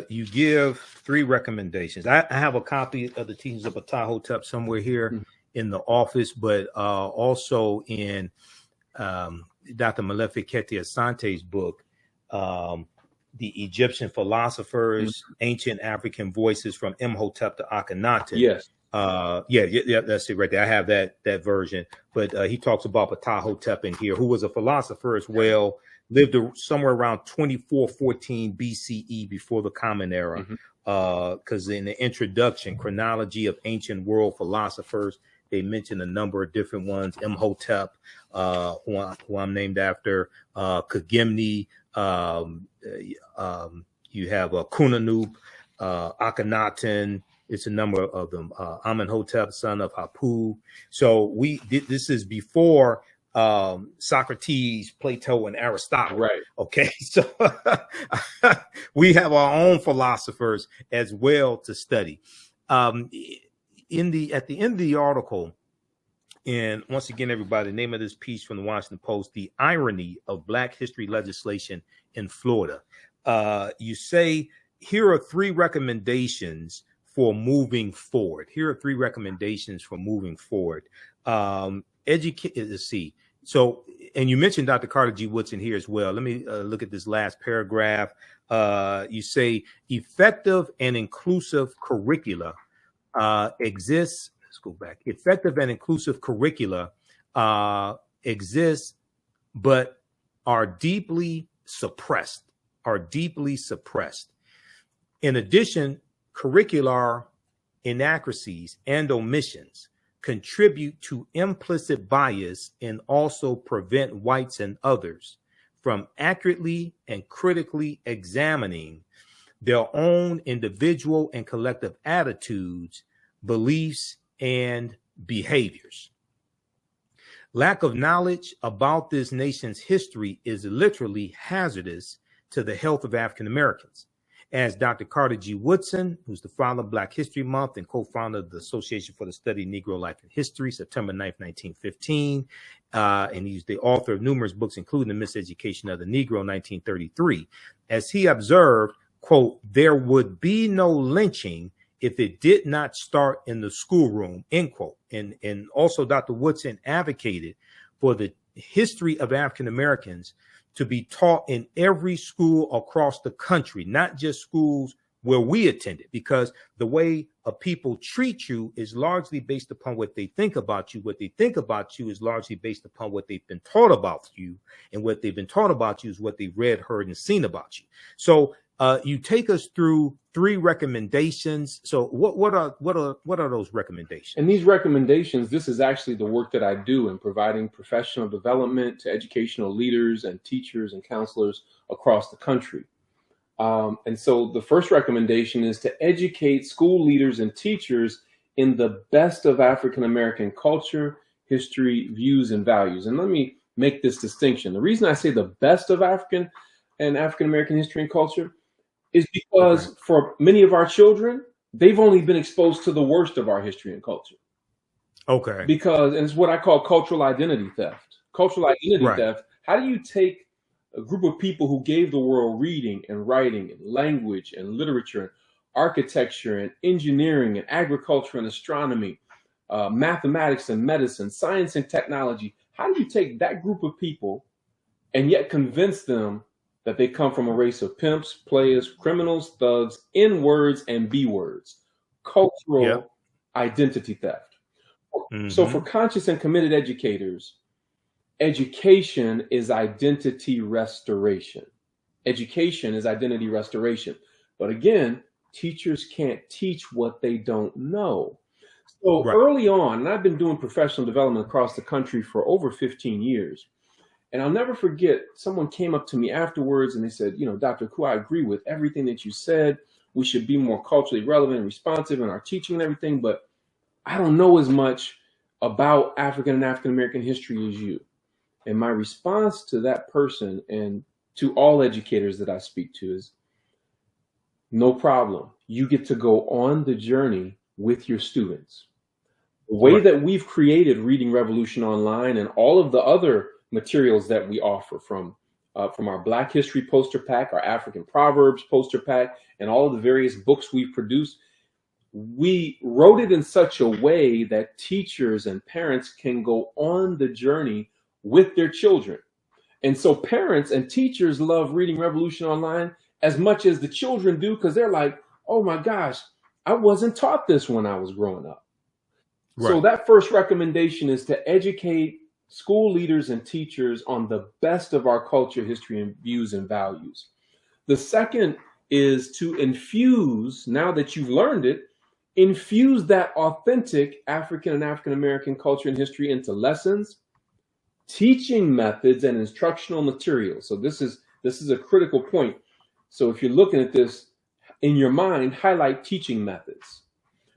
A: you give 3 recommendations. I have a copy of the teachings of Ptah-hotep somewhere here in the office, but also in Dr. Malefikete Asante's book, The Egyptian Philosophers, Ancient African Voices from Imhotep to Akhenaten.
B: Yes.
A: Yeah, that's it right there. I have that version, but he talks about Ptah-hotep in here, who was a philosopher as well, lived somewhere around 2414 BCE before the Common Era. Because in the introduction, Chronology of Ancient World Philosophers, they mention a number of different ones. Imhotep, who I'm named after, Kagimni, you have Kunanub, Akhenaten. It's a number of them. Amenhotep, son of Hapu. So this is before Socrates, Plato, and Aristotle.
B: Right.
A: Okay. So we have our own philosophers as well to study. At the end of the article, and once again, everybody, the name of this piece from the Washington Post, The Irony of Black History Legislation in Florida. You say, here are 3 recommendations for moving forward. Here are 3 recommendations for moving forward. Let's see. So, and you mentioned Dr. Carter G. Woodson here as well. Let me look at this last paragraph. You say effective and inclusive curricula exists. Let's go back. Effective and inclusive curricula exist, but are deeply suppressed. In addition, curricular inaccuracies, and omissions contribute to implicit bias and also prevent whites and others from accurately and critically examining their own individual and collective attitudes, beliefs, and behaviors. Lack of knowledge about this nation's history is literally hazardous to the health of African Americans. As Dr. Carter G. Woodson, who's the founder of Black History Month and co-founder of the Association for the Study of Negro Life and History, September 9th, 1915, and he's the author of numerous books, including The Miseducation of the Negro, 1933. As he observed, quote, "There would be no lynching if it did not start in the schoolroom," end quote. And also Dr. Woodson advocated for the history of African Americans to be taught in every school across the country, not just schools where we attended, because the way a people treat you is largely based upon what they think about you. What they think about you is largely based upon what they've been taught about you, and what they've been taught about you is what they've read, heard, and seen about you. So you take us through 3 recommendations. So what are those recommendations?
B: And these recommendations, this is actually the work that I do in providing professional development to educational leaders and teachers and counselors across the country. And so the first recommendation is to educate school leaders and teachers in the best of African American culture, history, views, and values. And let me make this distinction. The reason I say the best of African and African American history and culture is because for many of our children, they've only been exposed to the worst of our history and culture.
A: Okay.
B: Because, and it's what I call cultural identity theft. Cultural identity theft. How do you take a group of people who gave the world reading and writing and language and literature and architecture and engineering and agriculture and astronomy, mathematics and medicine, science and technology? How do you take that group of people and yet convince them that they come from a race of pimps, players, criminals, thugs, N-words and B-words? Cultural identity theft. So for conscious and committed educators, education is identity restoration. Education is identity restoration. But again, teachers can't teach what they don't know. So early on, and I've been doing professional development across the country for over 15 years, and I'll never forget, someone came up to me afterwards and they said, you know, Dr. Akua, I agree with everything that you said. We should be more culturally relevant and responsive in our teaching and everything, but I don't know as much about African and African American history as you. And my response to that person and to all educators that I speak to is, no problem. You get to go on the journey with your students. The way that we've created Reading Revolution Online and all of the other materials that we offer from our Black History poster pack, our African Proverbs poster pack, and all of the various books we've produced, we wrote it in such a way that teachers and parents can go on the journey with their children. And so parents and teachers love Reading Revolution Online as much as the children do, because they're like, oh my gosh, I wasn't taught this when I was growing up. So that first recommendation is to educate school leaders and teachers on the best of our culture, history, and views and values. The second is to infuse, now that you've learned it, infuse that authentic African and African American culture and history into lessons, teaching methods, and instructional materials. So this is a critical point. So if you're looking at this in your mind, highlight teaching methods,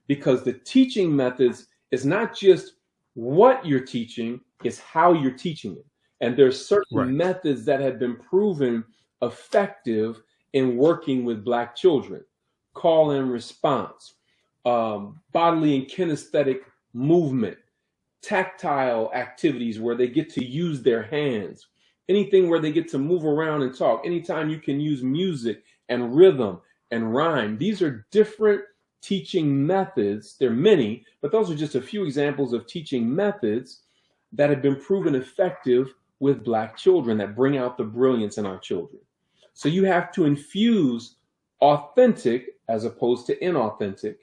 B: because the teaching methods is not just what you're teaching, it's how you're teaching it. And there's certain methods that have been proven effective in working with Black children. Call and response, bodily and kinesthetic movement, tactile activities where they get to use their hands, anything where they get to move around and talk, anytime you can use music and rhythm and rhyme. These are different teaching methods. There are many, but those are just a few examples of teaching methods that have been proven effective with Black children, that bring out the brilliance in our children. So you have to infuse authentic as opposed to inauthentic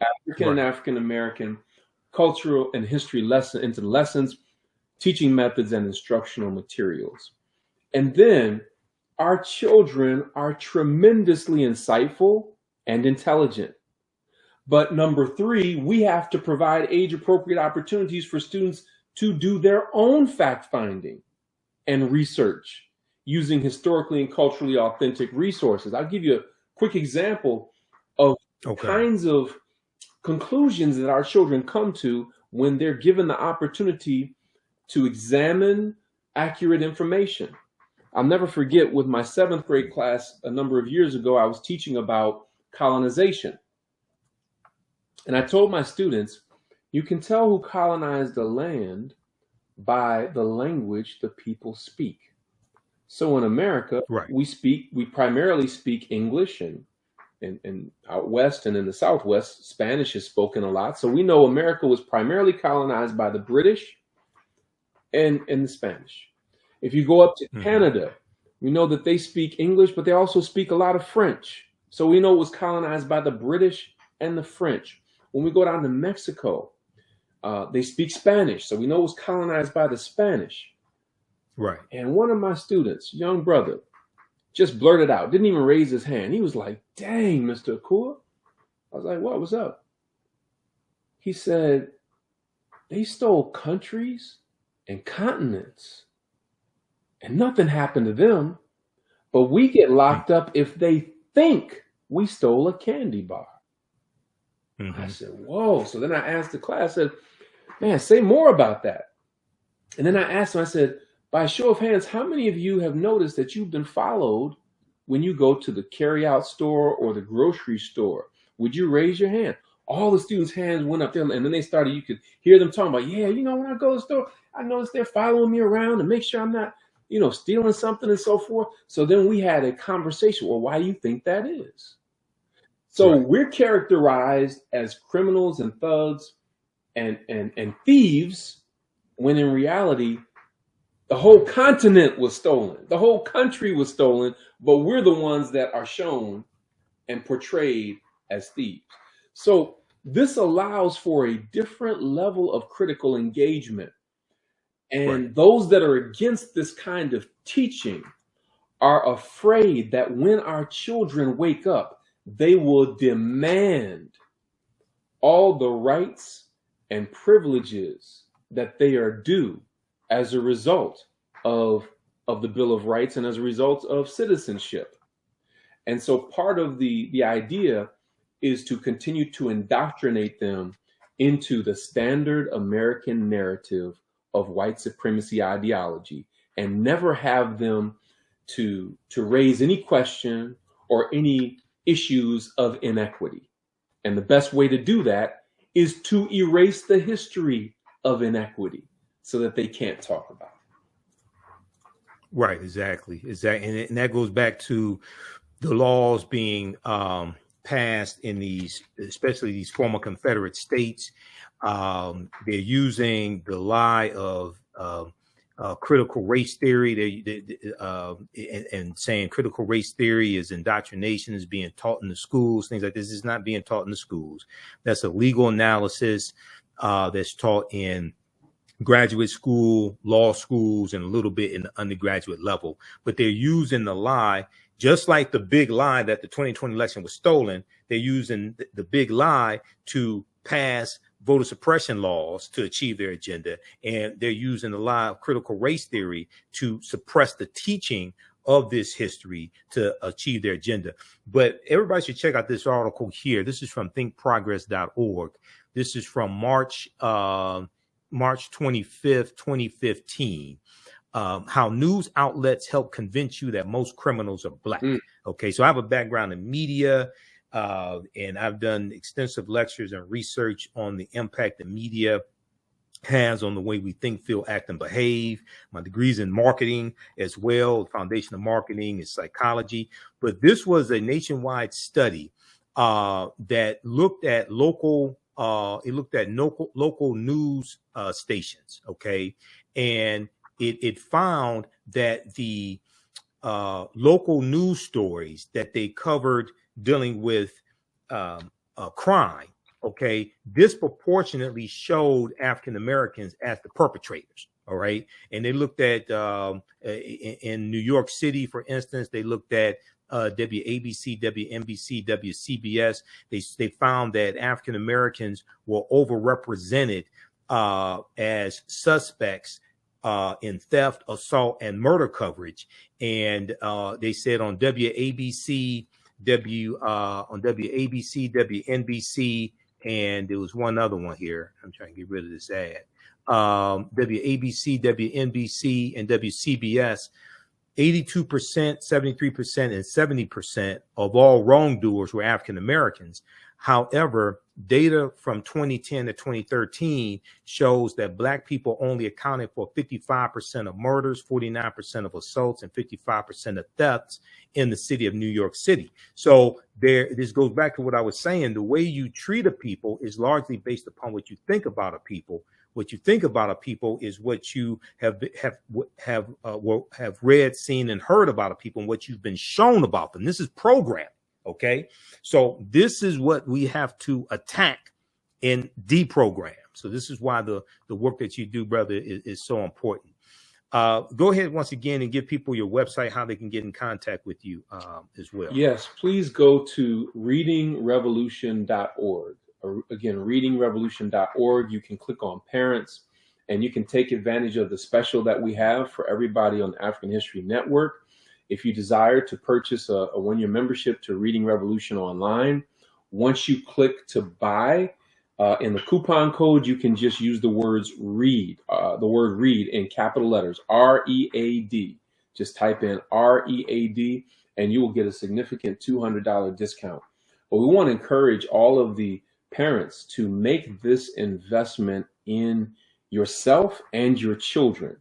B: African and African American cultural and history into lessons, teaching methods, and instructional materials. And then our children are tremendously insightful and intelligent. But number three, we have to provide age-appropriate opportunities for students to do their own fact-finding and research using historically and culturally authentic resources. I'll give you a quick example of kinds of conclusions that our children come to when they're given the opportunity to examine accurate information. I'll never forget, with my 7th grade class a number of years ago, I was teaching about colonization. And I told my students, you can tell who colonized a land by the language the people speak. So in America, we primarily speak English, and out west and in the Southwest, Spanish is spoken a lot. So we know America was primarily colonized by the British and the Spanish. If you go up to Canada, we know that they speak English, but they also speak a lot of French. So we know it was colonized by the British and the French. When we go down to Mexico, they speak Spanish. So we know it was colonized by the Spanish.
A: Right.
B: And one of my students, young brother, just blurted out, didn't even raise his hand. He was like, dang, Mr. Akua. I was like, what? What's up? He said, they stole countries and continents and nothing happened to them, but we get locked up if they think we stole a candy bar. I said, whoa. So then I asked the class, I said, man, say more about that. And then I asked him, I said, by a show of hands, how many of you have noticed that you've been followed when you go to the carryout store or the grocery store? Would you raise your hand? All the students' hands went up there, and then they started, you could hear them talking about, yeah, you know, when I go to the store, I notice they're following me around to make sure I'm not, you know, stealing something and so forth. So then we had a conversation. Well, why do you think that is? So we're characterized as criminals and thugs and thieves, when in reality, the whole continent was stolen. The whole country was stolen, but we're the ones that are shown and portrayed as thieves. So this allows for a different level of critical engagement. And those that are against this kind of teaching are afraid that when our children wake up, they will demand all the rights and privileges that they are due as a result of the Bill of Rights and as a result of citizenship. And so part of the idea is to continue to indoctrinate them into the standard American narrative of white supremacy ideology, and never have them to raise any question or any issues of inequity. And the best way to do that is to erase the history of inequity so that they can't talk about it.
A: Right, exactly. And that goes back to the laws being passed in these, especially these former Confederate states. They're using the lie of critical race theory, and saying critical race theory is indoctrination, is being taught in the schools, things like this. Is not being taught in the schools. That's a legal analysis that's taught in graduate school, law schools, and a little bit in the undergraduate level. But they're using the lie, just like the big lie that the 2020 election was stolen. They're using the big lie to pass voter suppression laws to achieve their agenda. And they're using the lie of critical race theory to suppress the teaching of this history to achieve their agenda. But everybody should check out this article here. This is from thinkprogress.org. This is from March 25th, 2015. How news outlets help convince you that most criminals are black. Okay, so I have a background in media, and I've done extensive lectures and research on the impact the media has on the way we think, feel, act, and behave. My degree's in marketing as well. The foundation of marketing is psychology. But this was a nationwide study that looked at local news stations. Okay, and it found that the local news stories that they covered dealing with crime, okay, disproportionately showed African Americans as the perpetrators. All right. And they looked at in New York City, for instance, they looked at WABC, WNBC, WCBS, they found that African Americans were overrepresented as suspects in theft, assault, and murder coverage. And they said on WABC, WNBC, and there was one other one here. I'm trying to get rid of this ad. WABC, WNBC, and WCBS, 82%, 73%, and 70% of all wrongdoers were African Americans. However, data from 2010 to 2013 shows that Black people only accounted for 55% of murders, 49% of assaults, and 55% of thefts in the city of New York City. So this goes back to what I was saying. The way you treat a people is largely based upon what you think about a people. What you think about a people is what you have read, seen, and heard about a people, and what you've been shown about them. This is programming. Okay, so this is what we have to attack and deprogram. So this is why the work that you do, brother, is so important. Go ahead once again and give people your website, how they can get in contact with you as well.
B: Yes, please go to readingrevolution.org. Again, readingrevolution.org. You can click on parents, and you can take advantage of the special that we have for everybody on the African History Network. If you desire to purchase a one-year membership to Reading Revolution online, once you click to buy, in the coupon code, you can just use the words read, the word read in capital letters, READ. Just type in READ, and you will get a significant $200 discount. But we want to encourage all of the parents to make this investment in yourself and your children,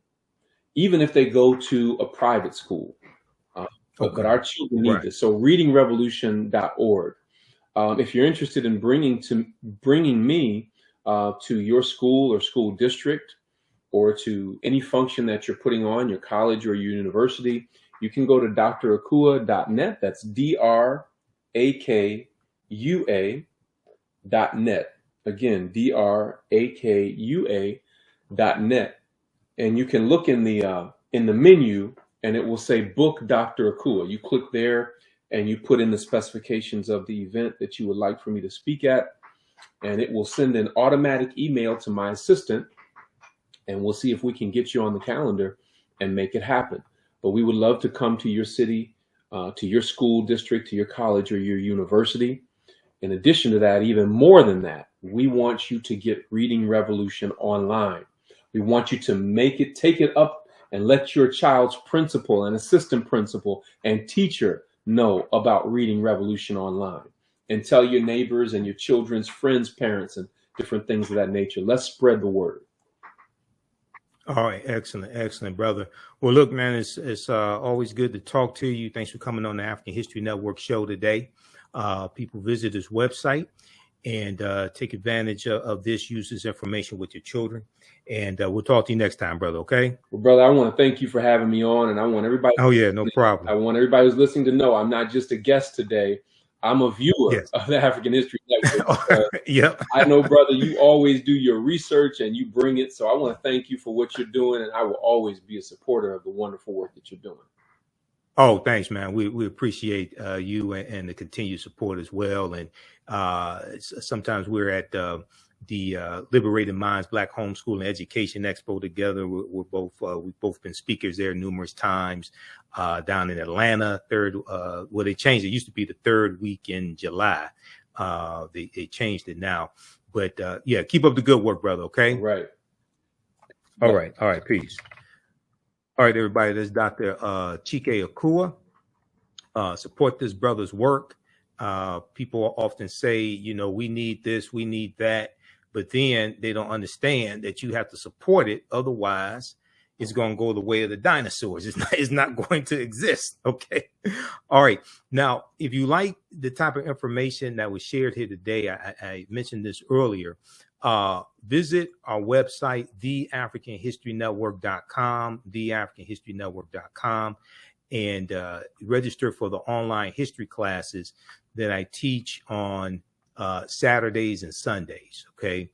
B: even if they go to a private school. But our children need this. So readingrevolution.org. If you're interested in bringing me to your school or school district, or to any function that you're putting on, your college or your university, you can go to dracua.net. That's DRAKUA.net. Again, DRAKUA.net. And you can look in the menu, and it will say Book Dr. Akua. You click there and you put in the specifications of the event that you would like for me to speak at, and it will send an automatic email to my assistant, and we'll see if we can get you on the calendar and make it happen. But we would love to come to your city, to your school district, to your college or your university. In addition to that, even more than that, we want you to get Reading Revolution online. We want you to take it up and let your child's principal and assistant principal and teacher know about Reading Revolution online, and tell your neighbors and your children's friends, parents, and different things of that nature. Let's spread the word.
A: All right. Excellent, brother. Well, look, man, it's always good to talk to you. Thanks for coming on the African History Network show today. People visit this website and take advantage of this, use this information with your children. And we'll talk to you next time, brother. Okay.
B: Well, brother, I want to thank you for having me on, and I want everybody.
A: Oh yeah, no problem.
B: I want everybody who's listening to know I'm not just a guest today. I'm a viewer of the African History Network.
A: Yep.
B: I know, brother, you always do your research and you bring it. So I want to thank you for what you're doing, and I will always be a supporter of the wonderful work that you're doing.
A: Oh, thanks, man. We appreciate you and the continued support as well. And sometimes we're at the Liberated Minds Black Homeschooling Education Expo together. We've both been speakers there numerous times down in Atlanta. They changed it. It used to be the third week in July. They changed it now. But yeah, keep up the good work, brother. Okay.
B: Right.
A: All right. Peace. All right, everybody. This is Dr. Chike Akua. Support this brother's work. People often say, we need this, we need that. But then they don't understand that you have to support it. Otherwise, it's going to go the way of the dinosaurs. It's not going to exist. Okay. All right. Now, if you like the type of information that was shared here today, I mentioned this earlier. Visit our website, TheAfricanHistoryNetwork.com, TheAfricanHistoryNetwork.com, and register for the online history classes that I teach on Saturdays and Sundays. Okay.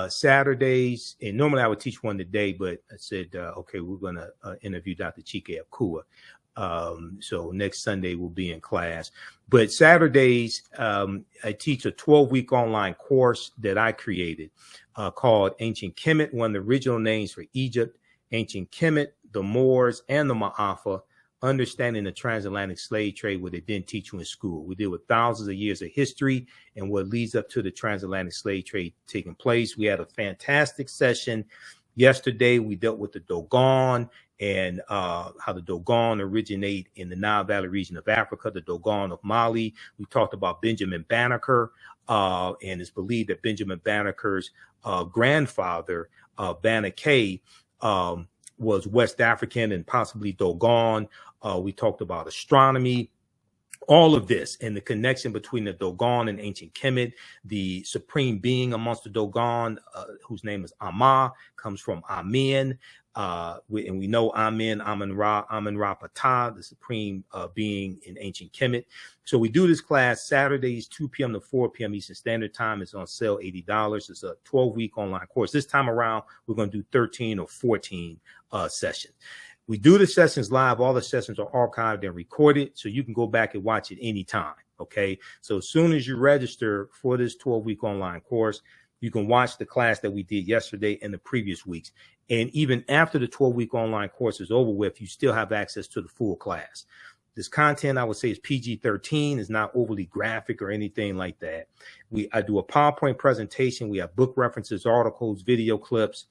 A: Saturdays, and normally I would teach one today, but I said, okay, we're going to interview Dr. Chike Akua. So next Sunday we'll be in class. But Saturdays, I teach a 12-week online course that I created called Ancient Kemet, one of the original names for Egypt, Ancient Kemet, the Moors, and the Ma'afa, Understanding the Transatlantic Slave Trade, what they didn't teach you in school. We deal with thousands of years of history and what leads up to the transatlantic slave trade taking place. We had a fantastic session yesterday. We dealt with the Dogon and how the Dogon originate in the Nile Valley region of Africa, the Dogon of Mali. We talked about Benjamin Banneker, and it's believed that Benjamin Banneker's grandfather, Banneker, was West African and possibly Dogon. We talked about astronomy, all of this, and the connection between the Dogon and ancient Kemet. The supreme being amongst the Dogon, whose name is Amma, comes from Amen. And we know Amen, Amen-Ra Ptah, the supreme being in ancient Kemet. So we do this class Saturdays, 2 p.m. to 4 p.m. Eastern Standard Time. It's on sale, $80. It's a 12-week online course. This time around, we're going to do 13 or 14 sessions. We do the sessions live. All the sessions are archived and recorded, so you can go back and watch it anytime, okay? So as soon as you register for this 12-week online course, you can watch the class that we did yesterday and the previous weeks. And even after the 12-week online course is over with, you still have access to the full class. This content, I would say, is PG-13, is not overly graphic or anything like that. I do a PowerPoint presentation. We have book references, articles, video clips.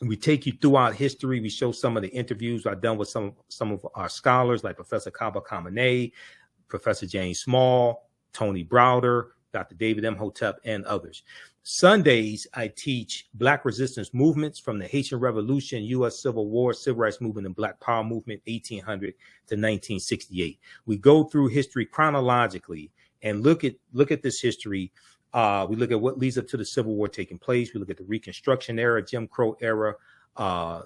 A: We take you throughout history. We show some of the interviews I've done with some of our scholars, like Professor Kaba Kamene, Professor James Small, Tony Browder, Dr. David Imhotep, and others. Sundays, I teach Black resistance movements from the Haitian Revolution, U.S. Civil War, Civil Rights Movement, and Black Power Movement, 1800 to 1968. We go through history chronologically and look at this history. We look at what leads up to the Civil War taking place. We look at the Reconstruction era, Jim Crow era, World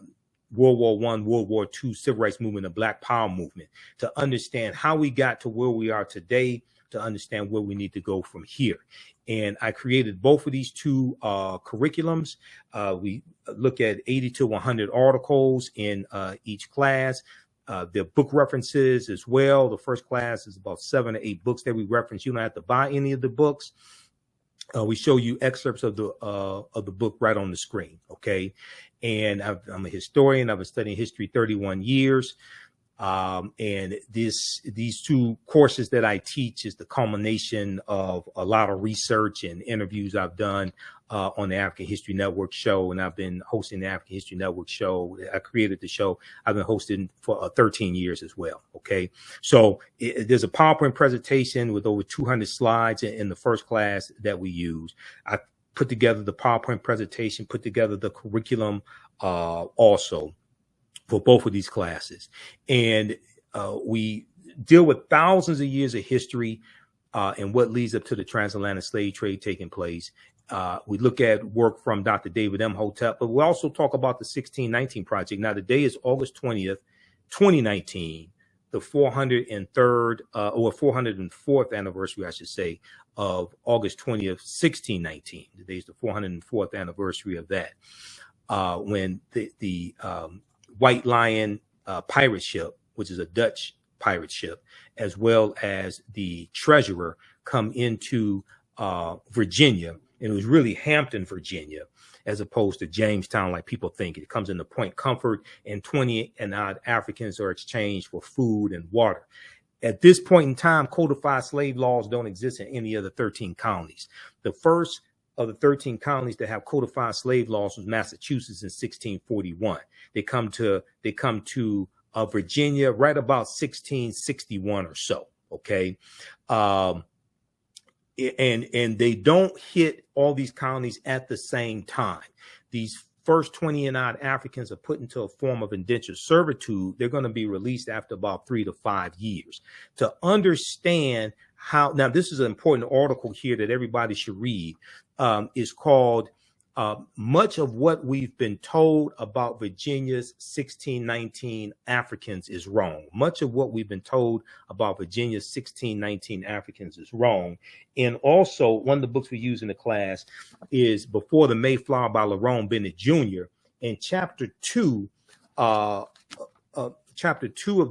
A: War I, World War II, Civil Rights Movement, and Black Power Movement, to understand how we got to where we are today, to understand where we need to go from here. And I created both of these two curriculums. We look at 80 to 100 articles in each class. There are book references as well. The first class is about 7 to 8 books that we reference. You don't have to buy any of the books. We show you excerpts of the book right on the screen, okay? And I'm a historian. I've been studying history 31 years. And these two courses that I teach is the culmination of a lot of research and interviews I've done on the African History Network show. And I've been hosting the African History Network show. I created the show. I've been hosting for 13 years as well. Okay. So there's a PowerPoint presentation with over 200 slides in the first class that we use. I put together the PowerPoint presentation, put together the curriculum also for both of these classes. And we deal with thousands of years of history and what leads up to the transatlantic slave trade taking place. We look at work from Dr. David Imhotep, but we also talk about the 1619 Project. Now, today is August 20th, 2019, the 403rd or 404th anniversary, I should say, of August 20th, 1619. Today is the 404th anniversary of that, when the White Lion pirate ship, which is a Dutch pirate ship, as well as the Treasurer, come into Virginia. And it was really Hampton, Virginia, as opposed to Jamestown, like people think. It comes into Point Comfort, and 20 and odd Africans are exchanged for food and water. At this point in time, codified slave laws don't exist in any of the 13 colonies. The first of the 13 colonies that have codified slave laws was Massachusetts in 1641. They come to Virginia right about 1661 or so. Okay. And they don't hit all these colonies at the same time. These first 20 and odd Africans are put into a form of indentured servitude. They're going to be released after about 3 to 5 years. To understand how, now this is an important article here that everybody should read, is called Much of What We've Been Told About Virginia's 1619 Africans is Wrong. Much of what we've been told about Virginia's 1619 Africans is wrong. And also, one of the books we use in the class is Before the Mayflower by Lerone Bennett Jr. And chapter 2 of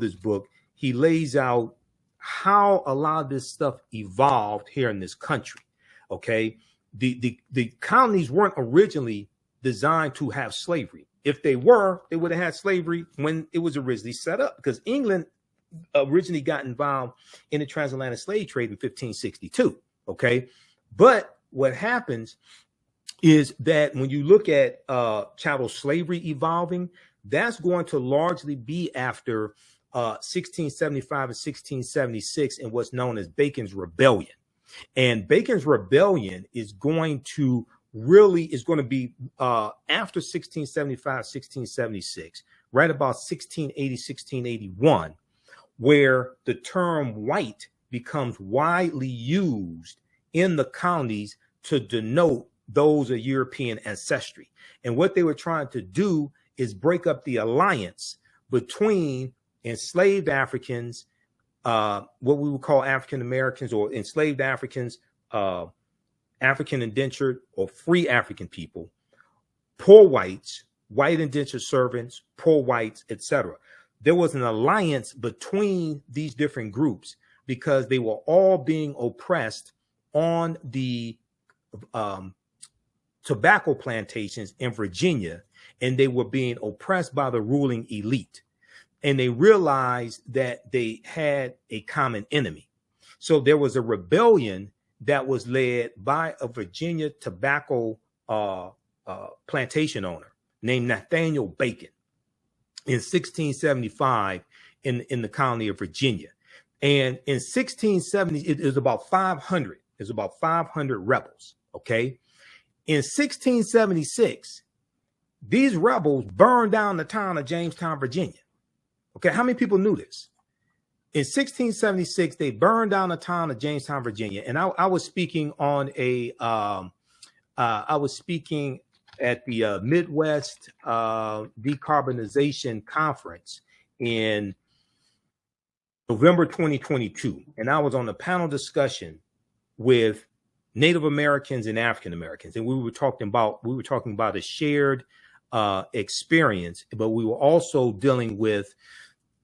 A: this book he lays out how a lot of this stuff evolved here in this country. Okay, the colonies weren't originally designed to have slavery. If they were, they would have had slavery when it was originally set up, because England originally got involved in the transatlantic slave trade in 1562. Okay, but what happens is that when you look at chattel slavery evolving, that's going to largely be after 1675 and 1676 and what's known as Bacon's Rebellion. And Bacon's Rebellion is going to be after 1675, 1676, right about 1680, 1681, where the term white becomes widely used in the colonies to denote those of European ancestry. And what they were trying to do is break up the alliance between enslaved Africans, what we would call African Americans, or enslaved Africans, African indentured or free African people, poor whites, white indentured servants, poor whites, etc. There was an alliance between these different groups because they were all being oppressed on the tobacco plantations in Virginia, and they were being oppressed by the ruling elite. And they realized that they had a common enemy. So there was a rebellion that was led by a Virginia tobacco plantation owner named Nathaniel Bacon in 1675 in the colony of Virginia. And in 1670, it was about 500. There's about 500 rebels. Okay. In 1676, these rebels burned down the town of Jamestown, Virginia. Okay, how many people knew this? In 1676, they burned down the town of Jamestown, Virginia, and I was speaking on I was speaking at the Midwest Decarbonization Conference in November 2022, and I was on a panel discussion with Native Americans and African Americans, and we were talking about a shared experience, but we were also dealing with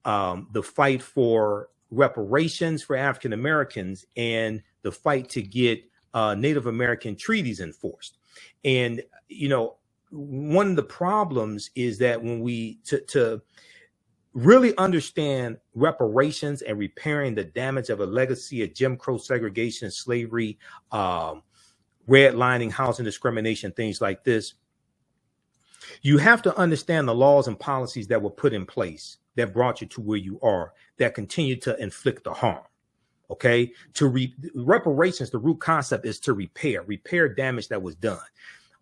A: the fight for reparations for African Americans and the fight to get Native American treaties enforced. And one of the problems is that when we to really understand reparations and repairing the damage of a legacy of Jim Crow segregation, slavery, redlining, housing discrimination, things like this, you have to understand the laws and policies that were put in place that brought you to where you are, that continue to inflict the harm. Okay, reparations, the root concept is to repair damage that was done.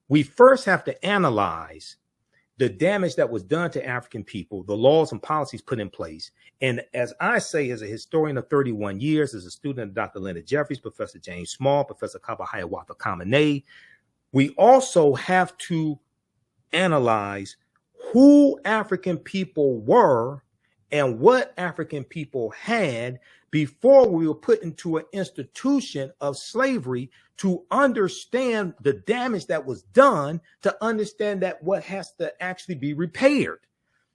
A: We first have to analyze the damage that was done to African people, the laws and policies put in place. And as I say, as a historian of 31 years, as a student of Dr. Leonard Jeffries, Professor James Small, Professor Kaba Hiawatha Kamene, we also have to analyze who African people were and what African people had before we were put into an institution of slavery, to understand the damage that was done, to understand that what has to actually be repaired.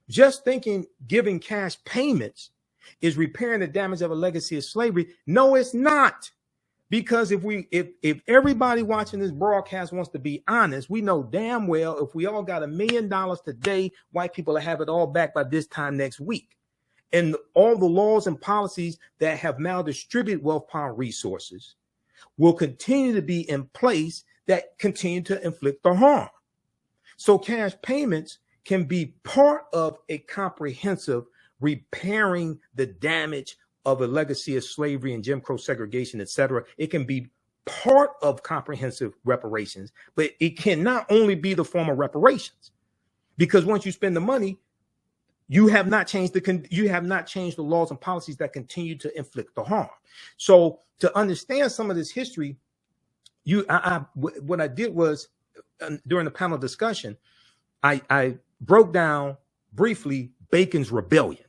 A: Just thinking giving cash payments is repairing the damage of a legacy of slavery. No, it's not. Because if everybody watching this broadcast wants to be honest, we know damn well if we all got $1 million today, white people will have it all back by this time next week. And all the laws and policies that have maldistributed wealth, power, and resources will continue to be in place that continue to inflict the harm. So cash payments can be part of a comprehensive repairing the damage of a legacy of slavery and Jim Crow segregation, etc. It can be part of comprehensive reparations, but it cannot only be the form of reparations, because once you spend the money, you have not changed the laws and policies that continue to inflict the harm. So to understand some of this history, what I did was during the panel discussion, I broke down briefly Bacon's Rebellion.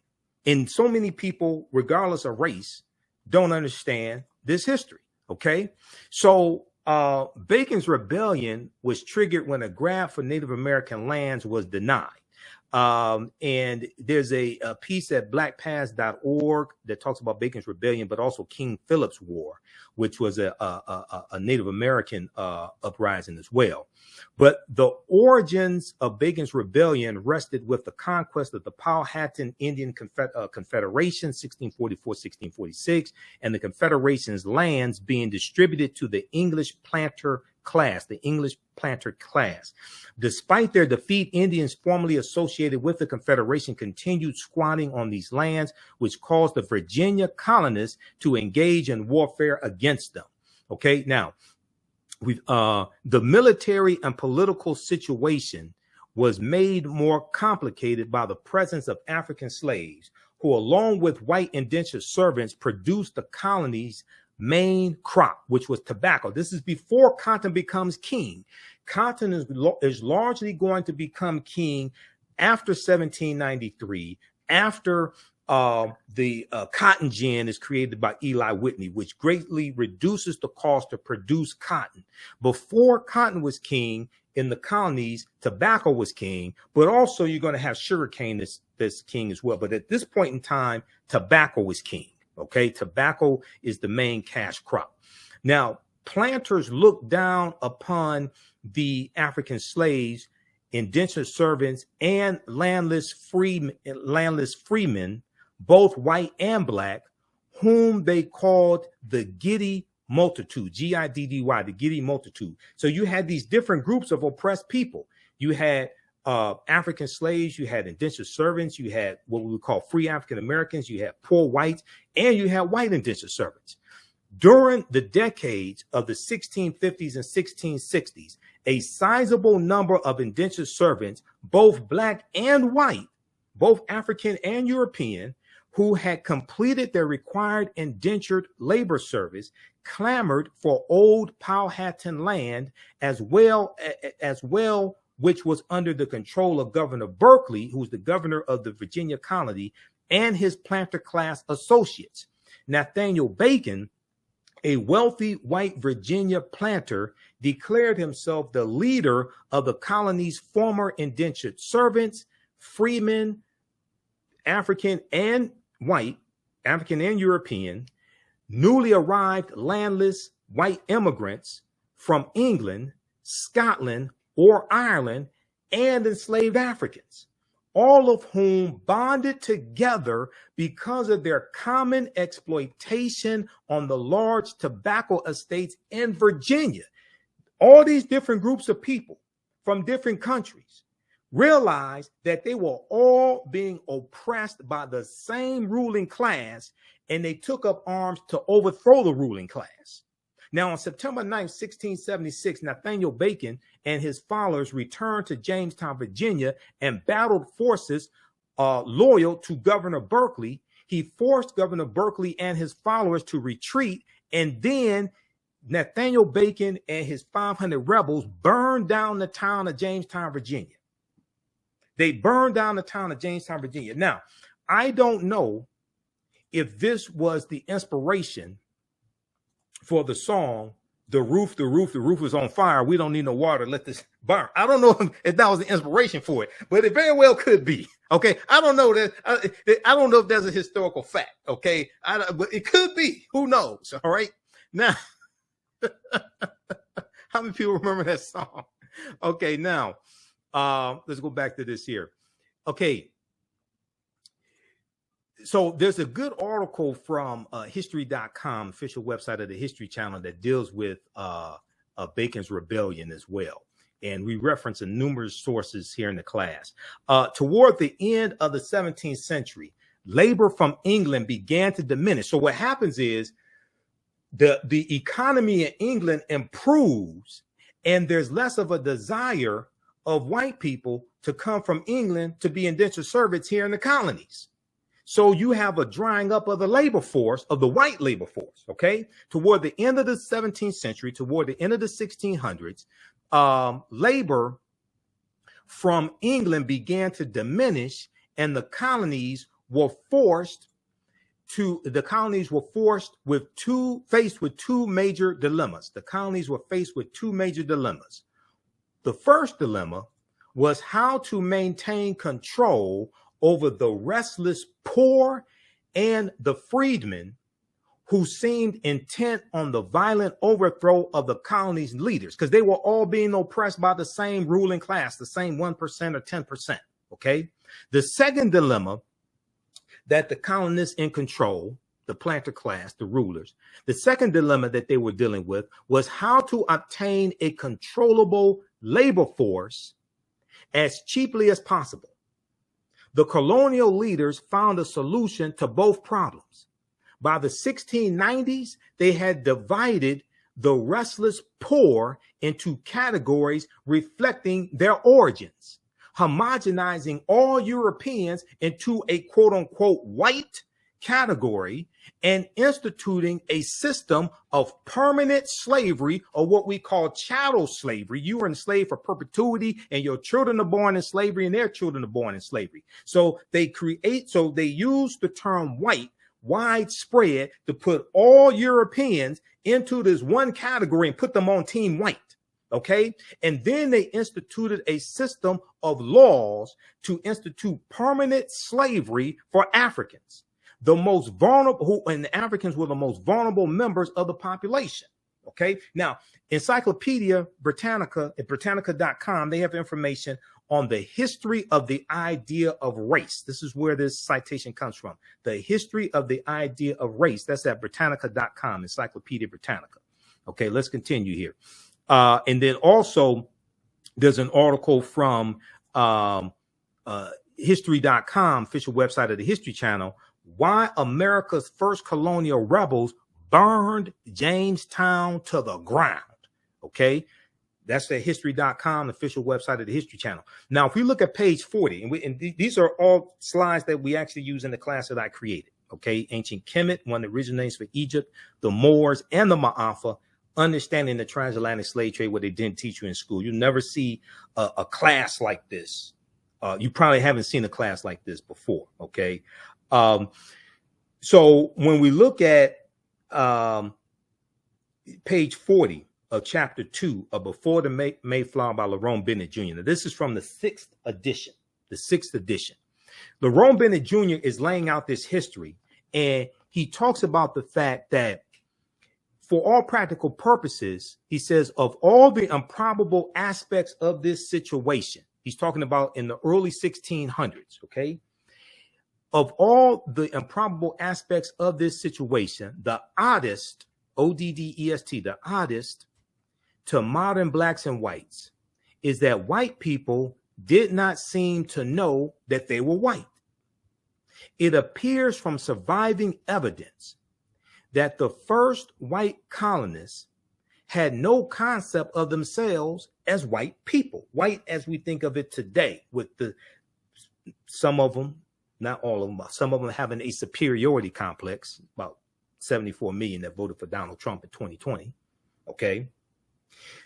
A: And so many people, regardless of race, don't understand this history. Okay, so Bacon's Rebellion was triggered when a grant for Native American lands was denied. And there's a piece at blackpast.org that talks about Bacon's Rebellion, but also King Philip's War, which was a Native American uprising as well. But the origins of Bacon's Rebellion rested with the conquest of the Powhatan Indian Confederation, 1644-1646, and the Confederation's lands being distributed to the English planter class. Despite their defeat, Indians formerly associated with the Confederation continued squatting on these lands, which caused the Virginia colonists to engage in warfare against them. Okay, now, the military and political situation was made more complicated by the presence of African slaves, who, along with white indentured servants, produced the colony's main crop, which was tobacco. This is before cotton becomes king. Cotton is largely going to become king after 1793, after the cotton gin is created by Eli Whitney, which greatly reduces the cost to produce cotton. Before cotton was king in the colonies, tobacco was king, but also you're going to have sugarcane that's king as well. But at this point in time, tobacco is king. Okay, tobacco is the main cash crop. Now, planters looked down upon the African slaves, indentured servants, and landless freemen, both white and black, whom they called the Giddy multitude, G-I-D-D-Y, the Giddy multitude. So you had these different groups of oppressed people. You had African slaves, you had indentured servants, you had what we would call free African Americans, you had poor whites, and you had white indentured servants. During the decades of the 1650s and 1660s, a sizable number of indentured servants, both black and white, both African and European, who had completed their required indentured labor service, clamored for old Powhatan land as well, which was under the control of Governor Berkeley, who was the governor of the Virginia colony, and his planter class associates. Nathaniel Bacon, a wealthy white Virginia planter, declared himself the leader of the colony's former indentured servants, freemen, African and white, African and European, newly arrived landless white immigrants from England, Scotland, or Ireland, and enslaved Africans, all of whom bonded together because of their common exploitation on the large tobacco estates in Virginia. All these different groups of people from different countries realized that they were all being oppressed by the same ruling class, and they took up arms to overthrow the ruling class. Now, on September 9, 1676, Nathaniel Bacon and his followers returned to Jamestown, Virginia, and battled forces loyal to Governor Berkeley. He forced Governor Berkeley and his followers to retreat, and then Nathaniel Bacon and his 500 rebels burned down the town of Jamestown, Virginia. They burned down the town of Jamestown, Virginia. Now, I don't know if this was the inspiration for the song, the roof is on fire. We don't need no water. Let this burn. I don't know if that was the inspiration for it, but it very well could be. Okay. I don't know that. I don't know if there's a historical fact. Okay. But it could be. Who knows? All right. Now, how many people remember that song? Okay. Now, let's go back to this here. Okay. So there's a good article from history.com, official website of the History Channel, that deals with Bacon's Rebellion as well. And we reference numerous sources here in the class. Toward the end of the 17th century, labor from England began to diminish. So what happens is the economy in England improves, and there's less of a desire of white people to come from England to be indentured servants here in the colonies. So you have a drying up of the labor force, of the white labor force, okay? Toward the end of the 17th century, toward the end of the 1600s, labor from England began to diminish, and the colonies were faced with two major dilemmas. The colonies were faced with two major dilemmas. The first dilemma was how to maintain control over the restless poor and the freedmen who seemed intent on the violent overthrow of the colony's leaders, because they were all being oppressed by the same ruling class, the same 1% or 10%. Okay. The second dilemma that the colonists in control, the planter class, the rulers, the second dilemma that they were dealing with was how to obtain a controllable labor force as cheaply as possible. The colonial leaders found a solution to both problems. By the 1690s, they had divided the restless poor into categories reflecting their origins, homogenizing all Europeans into a quote unquote white category and instituting a system of permanent slavery, or what we call chattel slavery. You are enslaved for perpetuity, and your children are born in slavery and their children are born in slavery. So they use the term white widespread to put all Europeans into this one category and put them on team white. Okay. And then they instituted a system of laws to institute permanent slavery for Africans, the most vulnerable, and the Africans were the most vulnerable members of the population. Okay. Now, Encyclopedia Britannica at Britannica.com, they have information on the history of the idea of race. This is where this citation comes from. The history of the idea of race. That's at Britannica.com, Encyclopedia Britannica. Okay, let's continue here. And then also there's an article from History.com, official website of the History Channel, why America's first colonial rebels burned Jamestown to the ground. Okay. That's the History.com, official website of the History Channel. Now, if we look at page 40, and these are all slides that we actually use in the class that I created. Okay. Ancient Kemet, one of the original names for Egypt, the Moors, and the Ma'afa, understanding the transatlantic slave trade, what they didn't teach you in school. You never see a class like this. You probably haven't seen a class like this before. Okay. So when we look at page 40 of chapter 2 of Before the Mayflower by Lerone Bennett Jr. Now, this is from the 6th edition, Lerone Bennett Jr. is laying out this history, and he talks about the fact that for all practical purposes, he says, of all the improbable aspects of this situation, he's talking about in the early 1600s, okay? Of all the improbable aspects of this situation, the oddest, O-D-D-E-S-T, the oddest to modern blacks and whites is that white people did not seem to know that they were white. It appears from surviving evidence that the first white colonists had no concept of themselves as white people, white as we think of it today, with some of them, not all of them, but some of them having a superiority complex, about 74 million that voted for Donald Trump in 2020. Okay.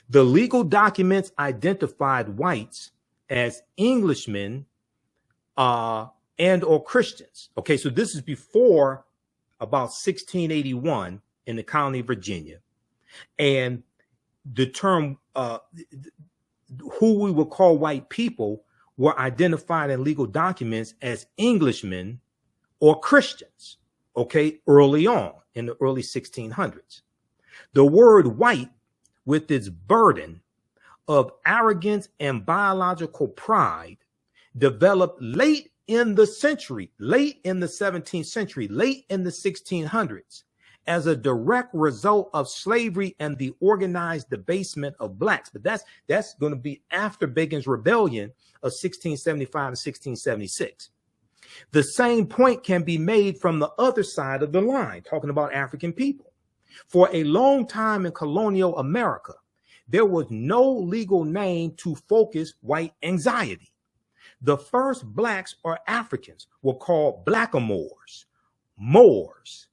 A: The legal documents identified whites as Englishmen and or Christians. Okay. So this is before about 1681 in the colony of Virginia. And the term who we would call white people were identified in legal documents as Englishmen or Christians, okay, early on in the early 1600s. The word white, with its burden of arrogance and biological pride, developed late in the century, late in the 17th century, late in the 1600s, as a direct result of slavery and the organized debasement of blacks. But that's going to be after Bacon's Rebellion of 1675 to 1676. The same point can be made from the other side of the line, talking about African people. For a long time in colonial America, there was no legal name to focus white anxiety. The first blacks or Africans were called blackamoors, Moors,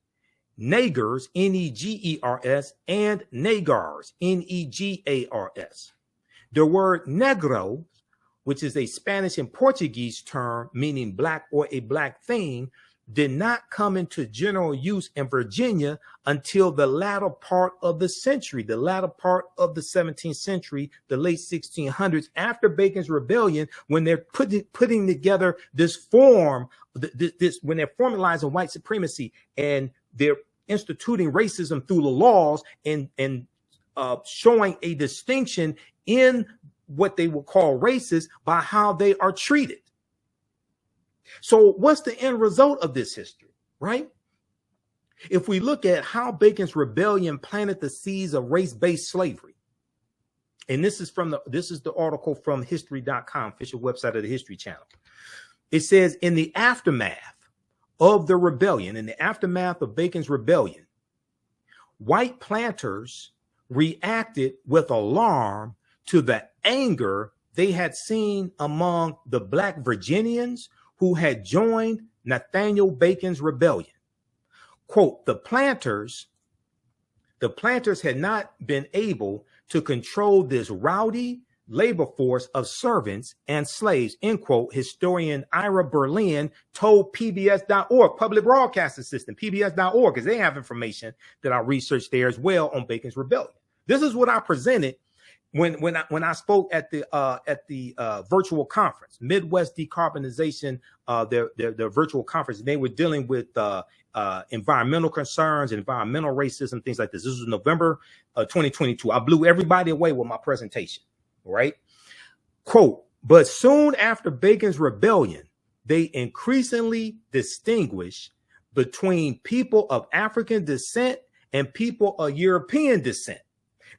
A: Negers, N-E-G-E-R-S, and Negars, N-E-G-A-R-S. The word negro, which is a Spanish and Portuguese term meaning black or a black thing, did not come into general use in Virginia until the latter part of the century, the latter part of the 17th century, the late 1600s, after Bacon's Rebellion, when they're putting together this form, when they're formalizing white supremacy and they're instituting racism through the laws and showing a distinction in what they will call races by how they are treated. So what's the end result of this history, right? If we look at how Bacon's Rebellion planted the seeds of race-based slavery, and this is the article from history.com, official website of the History Channel. It says, in the aftermath of the rebellion, in the aftermath of Bacon's Rebellion, white planters reacted with alarm to the anger they had seen among the Black Virginians who had joined Nathaniel Bacon's rebellion. Quote, the planters had not been able to control this rowdy labor force of servants and slaves, end quote, historian Ira Berlin told PBS.org, Public Broadcasting System, PBS.org, because they have information that I researched there as well on Bacon's Rebellion. This is what I presented when I spoke at the virtual conference, Midwest Decarbonization, their virtual conference. They were dealing with environmental concerns, environmental racism, things like this. This was November 2022. I blew everybody away with my presentation, right? Quote, but soon after Bacon's Rebellion, they increasingly distinguish between people of African descent and people of European descent.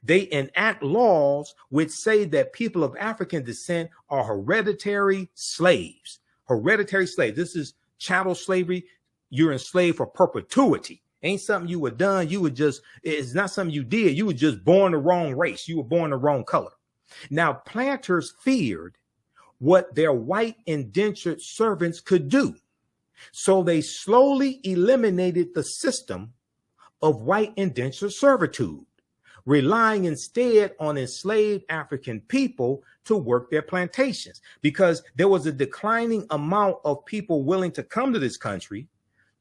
A: They enact laws which say that people of African descent are hereditary slaves. Hereditary slaves. This is chattel slavery. You're enslaved for perpetuity. Ain't something you were done. It's not something you did. You were just born the wrong race. You were born the wrong color. Now, planters feared what their white indentured servants could do. So they slowly eliminated the system of white indentured servitude, relying instead on enslaved African people to work their plantations, because there was a declining amount of people willing to come to this country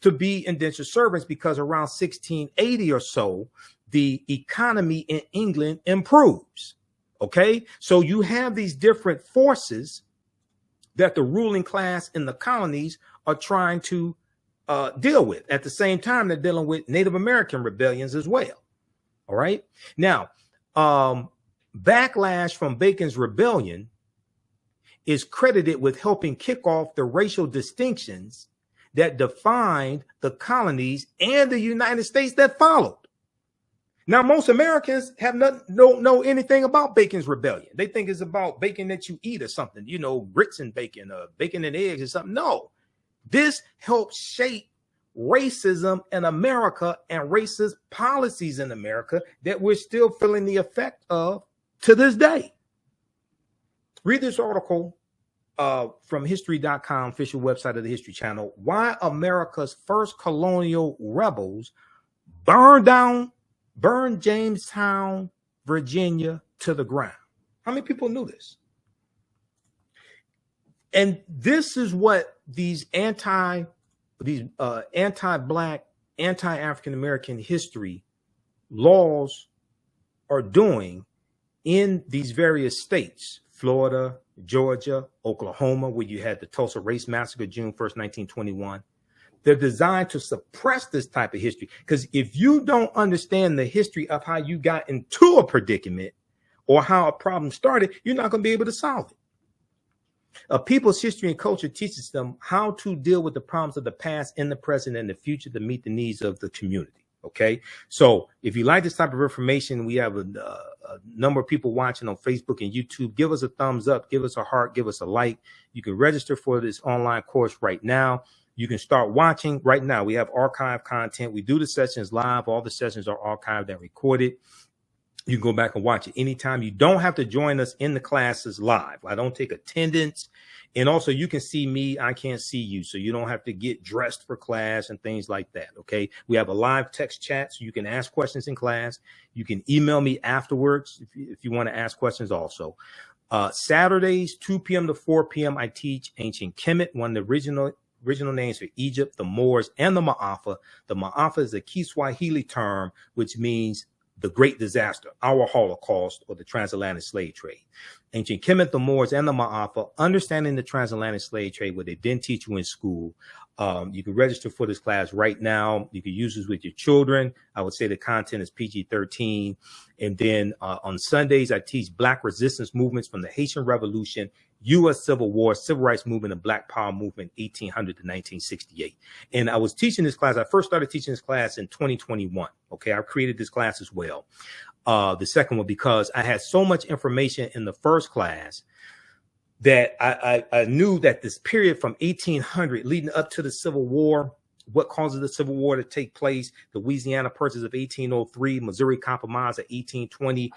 A: to be indentured servants, because around 1680 or so, the economy in England improves. Okay, so you have these different forces that the ruling class in the colonies are trying to deal with. At the same time, they're dealing with Native American rebellions as well. All right. Now, backlash from Bacon's Rebellion is credited with helping kick off the racial distinctions that defined the colonies and the United States that followed. Now, most Americans don't know anything about Bacon's Rebellion. They think it's about bacon that you eat or something, grits and bacon, bacon and eggs or something. No, this helps shape racism in America and racist policies in America that we're still feeling the effect of to this day. Read this article from history.com, official website of the History Channel. Why America's first colonial rebels burned Jamestown, Virginia to the ground. How many people knew this? And this is what these anti-Black, anti-African-American history laws are doing in these various states, Florida, Georgia, Oklahoma, where you had the Tulsa Race Massacre, June 1st, 1921. They're designed to suppress this type of history, because if you don't understand the history of how you got into a predicament or how a problem started, you're not going to be able to solve it. A people's history and culture teaches them how to deal with the problems of the past, in the present, and the future to meet the needs of the community. Okay, so if you like this type of information, we have a number of people watching on Facebook and YouTube. Give us a thumbs up, give us a heart, give us a like. You can register for this online course right now. You can start watching right now. We have archive content. We do the sessions live. All the sessions are archived and recorded. You can go back and watch it anytime. You don't have to join us in the classes live. I don't take attendance. And also, you can see me. I can't see you. So you don't have to get dressed for class and things like that. Okay. We have a live text chat, so you can ask questions in class. You can email me afterwards if you want to ask questions also. Saturdays, 2 p.m. to 4 p.m., I teach ancient Kemet, one of the original names for Egypt, the Moors, and the Ma'afa. The Ma'afa is a Kiswahili term, which means the Great Disaster, our Holocaust, or the transatlantic slave trade. Ancient Kemet, the Moors, and the Ma'afa, understanding the transatlantic slave trade, what they didn't teach you in school. You can register for this class right now. You can use this with your children. I would say the content is PG-13. And then on Sundays, I teach Black resistance movements from the Haitian Revolution, U.S. Civil War, Civil Rights Movement, and Black Power Movement, 1800 to 1968. And I was teaching this class. I first started teaching this class in 2021. Okay, I created this class as well. The second one, because I had so much information in the first class that I knew that this period from 1800 leading up to the Civil War, what causes the Civil War to take place, the Louisiana Purchase of 1803, Missouri Compromise of 1820,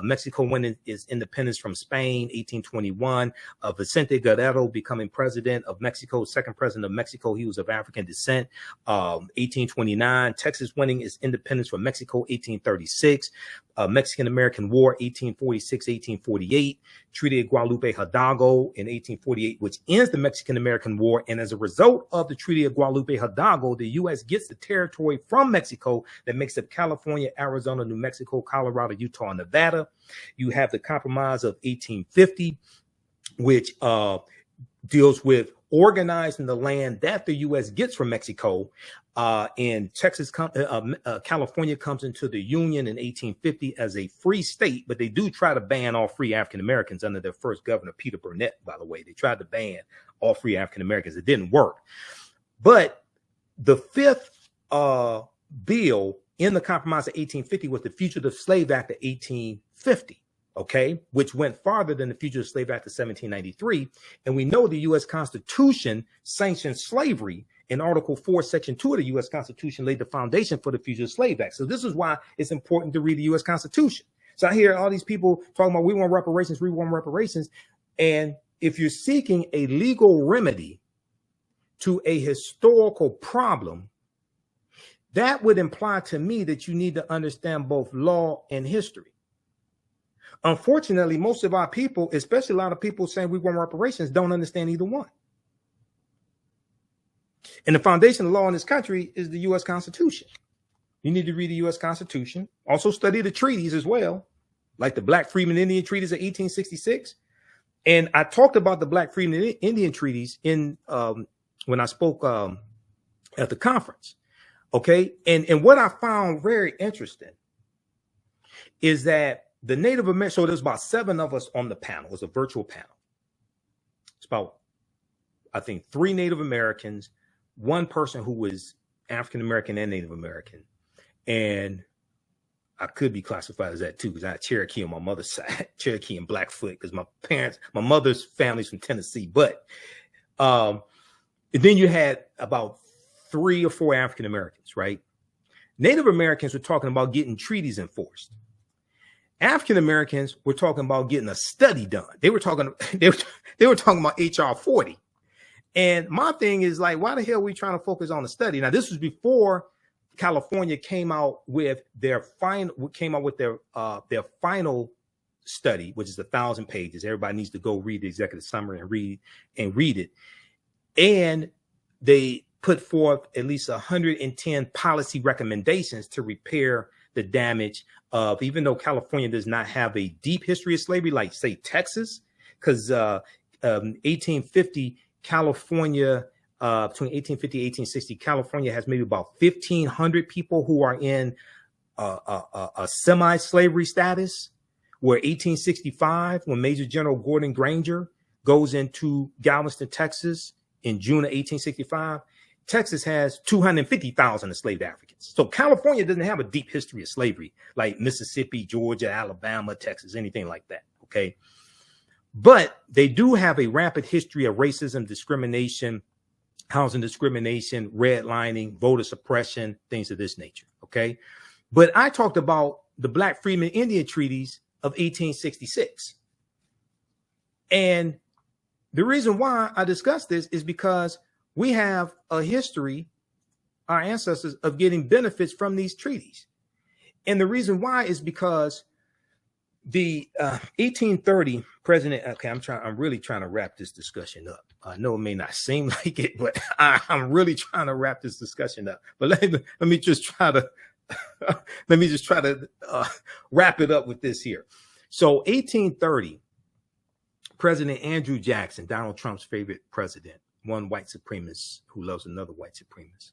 A: Mexico winning its independence from Spain, 1821, Vicente Guerrero becoming president of Mexico, second president of Mexico. He was of African descent, 1829, Texas winning its independence from Mexico, 1836, Mexican-American War, 1846, 1848, Treaty of Guadalupe Hidalgo in 1848, which ends the Mexican-American War. And as a result of the Treaty of Guadalupe Hidalgo, the U.S. gets the territory from Mexico that makes up California, Arizona, New Mexico, Colorado, Utah, and Nevada. You have the Compromise of 1850, which deals with organizing the land that the U.S. gets from Mexico. And California comes into the Union in 1850 as a free state, but they do try to ban all free African Americans under their first governor, Peter Burnett, by the way. They tried to ban all free African Americans. It didn't work. But the fifth bill in the Compromise of 1850 was the Fugitive Slave Act of 1850. Okay, which went farther than the Fugitive Slave Act of 1793. And we know the U.S. Constitution sanctioned slavery. In Article 4, Section 2 of the U.S. Constitution laid the foundation for the Fugitive Slave Act. So this is why it's important to read the U.S. Constitution. So I hear all these people talking about we want reparations, we want reparations. And if you're seeking a legal remedy to a historical problem, that would imply to me that you need to understand both law and history. Unfortunately, most of our people, especially a lot of people saying we want reparations, don't understand either one. And the foundation of law in this country is the U.S. Constitution. You need to read the U.S. Constitution. Also study the treaties as well, like the Black Freedmen Indian Treaties of 1866. And I talked about the Black Freedmen Indian Treaties in when I spoke at the conference. Okay, and what I found very interesting is that the Native American, so there's about 7 of us on the panel. It was a virtual panel. It's about, I think, 3 Native Americans, 1 person who was African American and Native American. And I could be classified as that too, because I had Cherokee on my mother's side, Cherokee and Blackfoot, because my mother's family's from Tennessee. But then you had about 3 or 4 African Americans, right? Native Americans were talking about getting treaties enforced. African Americans were talking about getting a study done. They were talking about HR 40. And my thing is like, why the hell are we trying to focus on the study? Now, this was before California came out with their final study, which is 1,000 pages. Everybody needs to go read the executive summary and read it. And they put forth at least 110 policy recommendations to repair the damage of, even though California does not have a deep history of slavery, like say Texas, because 1850 California, between 1850 and 1860, California has maybe about 1,500 people who are in a semi-slavery status, where 1865, when Major General Gordon Granger goes into Galveston, Texas in June of 1865, Texas has 250,000 enslaved Africans. So California doesn't have a deep history of slavery like Mississippi, Georgia, Alabama, Texas, anything like that. Okay. But they do have a rampant history of racism, discrimination, housing discrimination, redlining, voter suppression, things of this nature. Okay. But I talked about the Black Freedmen Indian Treaties of 1866. And the reason why I discussed this is because we have a history, our ancestors, of getting benefits from these treaties. And the reason why is because The 1830 president. Okay, I'm really trying to wrap this discussion up. I know it may not seem like it, but I'm really trying to wrap this discussion up. But let me just try to wrap it up with this here. So 1830, President Andrew Jackson, Donald Trump's favorite president, one white supremacist who loves another white supremacist.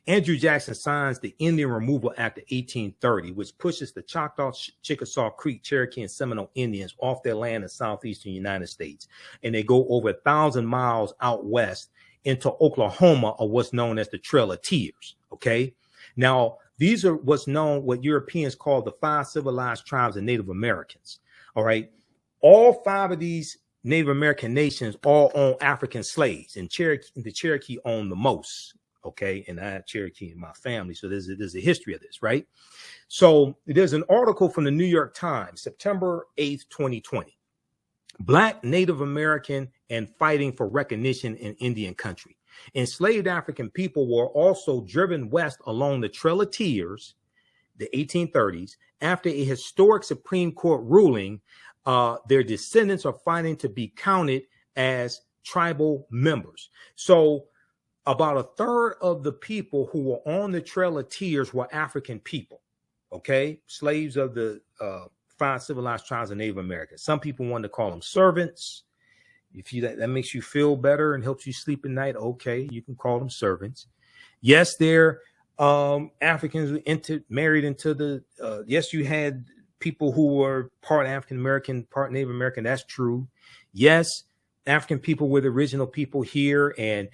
A: Andrew Jackson signs the Indian Removal Act of 1830, which pushes the Choctaw, Chickasaw, Creek, Cherokee, and Seminole Indians off their land in southeastern United States. And they go over 1,000 miles out west into Oklahoma, or what's known as the Trail of Tears. Okay. Now, these are what Europeans call the 5 civilized tribes of Native Americans. All right. All 5 of these Native American nations all own African slaves, and the Cherokee own the most. Okay, and I have Cherokee in my family, so there's a history of this, right? So there's an article from the New York Times, September 8th, 2020. Black Native American and fighting for recognition in Indian country. Enslaved African people were also driven west along the Trail of Tears, the 1830s, after a historic Supreme Court ruling. Their descendants are fighting to be counted as tribal members. So about a third of the people who were on the Trail of Tears were African people, okay? Slaves of the 5 civilized tribes of Native America. Some people wanted to call them servants. If that makes you feel better and helps you sleep at night, okay, you can call them servants. Yes, they're Africans married into the, yes, you had people who were part African-American, part Native American. That's true. Yes, African people were the original people here. And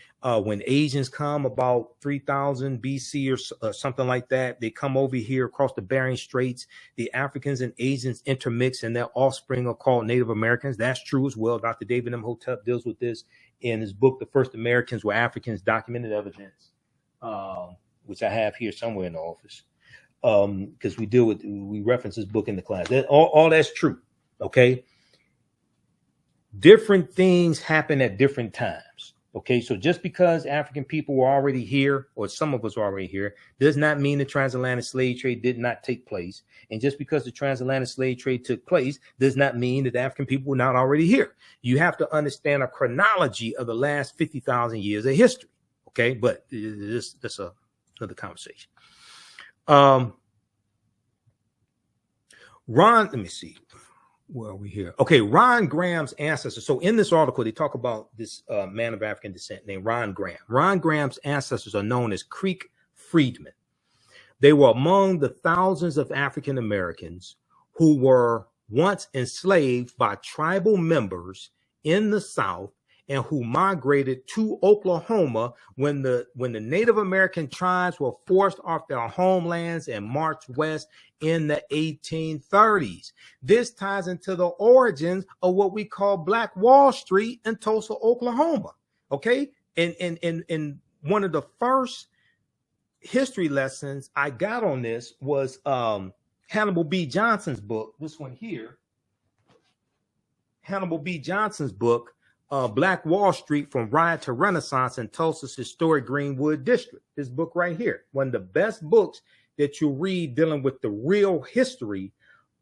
A: when Asians come about 3000 BC or something like that, they come over here across the Bering Straits. The Africans and Asians intermix, and their offspring are called Native Americans. That's true as well. Dr. David Imhotep deals with this in his book, The First Americans Were Africans, Documented Evidence, which I have here somewhere in the office. Because we reference this book in the class. All that's true. Okay. Different things happen at different times. Okay. So just because African people were already here, or some of us were already here, does not mean the transatlantic slave trade did not take place. And just because the transatlantic slave trade took place does not mean that the African people were not already here. You have to understand a chronology of the last 50,000 years of history. Okay. But that's another conversation. Let me see. Where are we here? Okay, Ron Graham's ancestors. So in this article, they talk about this man of African descent named Ron Graham. Ron Graham's ancestors are known as Creek freedmen. They were among the thousands of African Americans who were once enslaved by tribal members in the South and who migrated to Oklahoma when the Native American tribes were forced off their homelands and marched west in the 1830s. This ties into the origins of what we call Black Wall Street in Tulsa, Oklahoma. Okay, and one of the first history lessons I got on this was Hannibal B. Johnson's book. This one here, Hannibal B. Johnson's book. Black Wall Street from Riot to Renaissance in Tulsa's historic Greenwood district. This book right here, one of the best books that you read dealing with the real history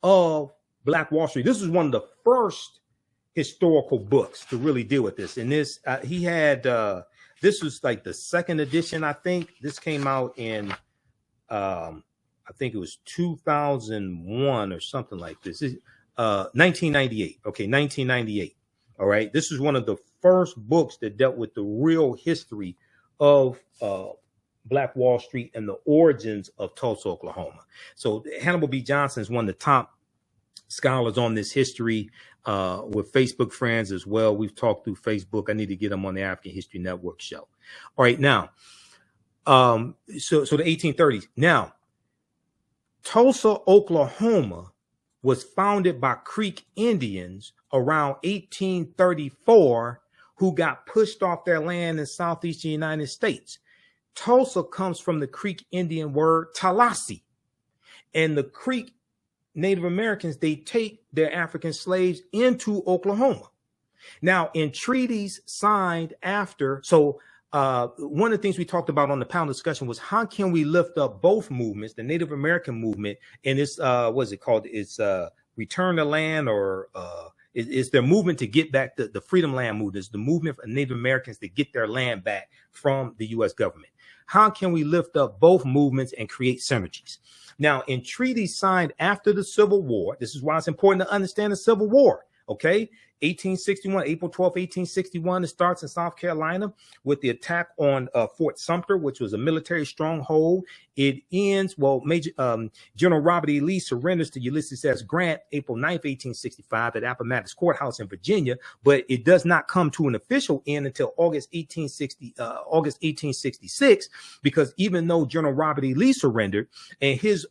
A: of Black Wall Street. This is one of the first historical books to really deal with this. And this, he had, this was like the second edition, I think. This came out in, I think it was 2001 or something like this. 1998. Okay, 1998. All right. This is one of the first books that dealt with the real history of Black Wall Street and the origins of Tulsa, Oklahoma. So Hannibal B. Johnson is one of the top scholars on this history with Facebook friends as well. We've talked through Facebook. I need to get him on the African History Network show. All right. Now, so the 1830s. Now, Tulsa, Oklahoma was founded by Creek Indians around 1834 who got pushed off their land in southeastern United States. Tulsa comes from the Creek Indian word Tallahassee. And the Creek Native Americans, they take their African slaves into Oklahoma. Now, in treaties signed after, so one of the things we talked about on the panel discussion was how can we lift up both movements, the Native American movement and this, what's it called? It's return the land, or is their movement to get back the Freedom Land movement, is the movement of Native Americans to get their land back from the U.S. government. How can we lift up both movements and create synergies? Now, in treaties signed after the Civil War, this is why it's important to understand the Civil War, okay? 1861, April 12, 1861, it starts in South Carolina with the attack on Fort Sumter, which was a military stronghold. It ends, well, General Robert E. Lee surrenders to Ulysses S. Grant April 9th, 1865 at Appomattox Courthouse in Virginia, but it does not come to an official end until August 1866, because even though General Robert E. Lee surrendered and his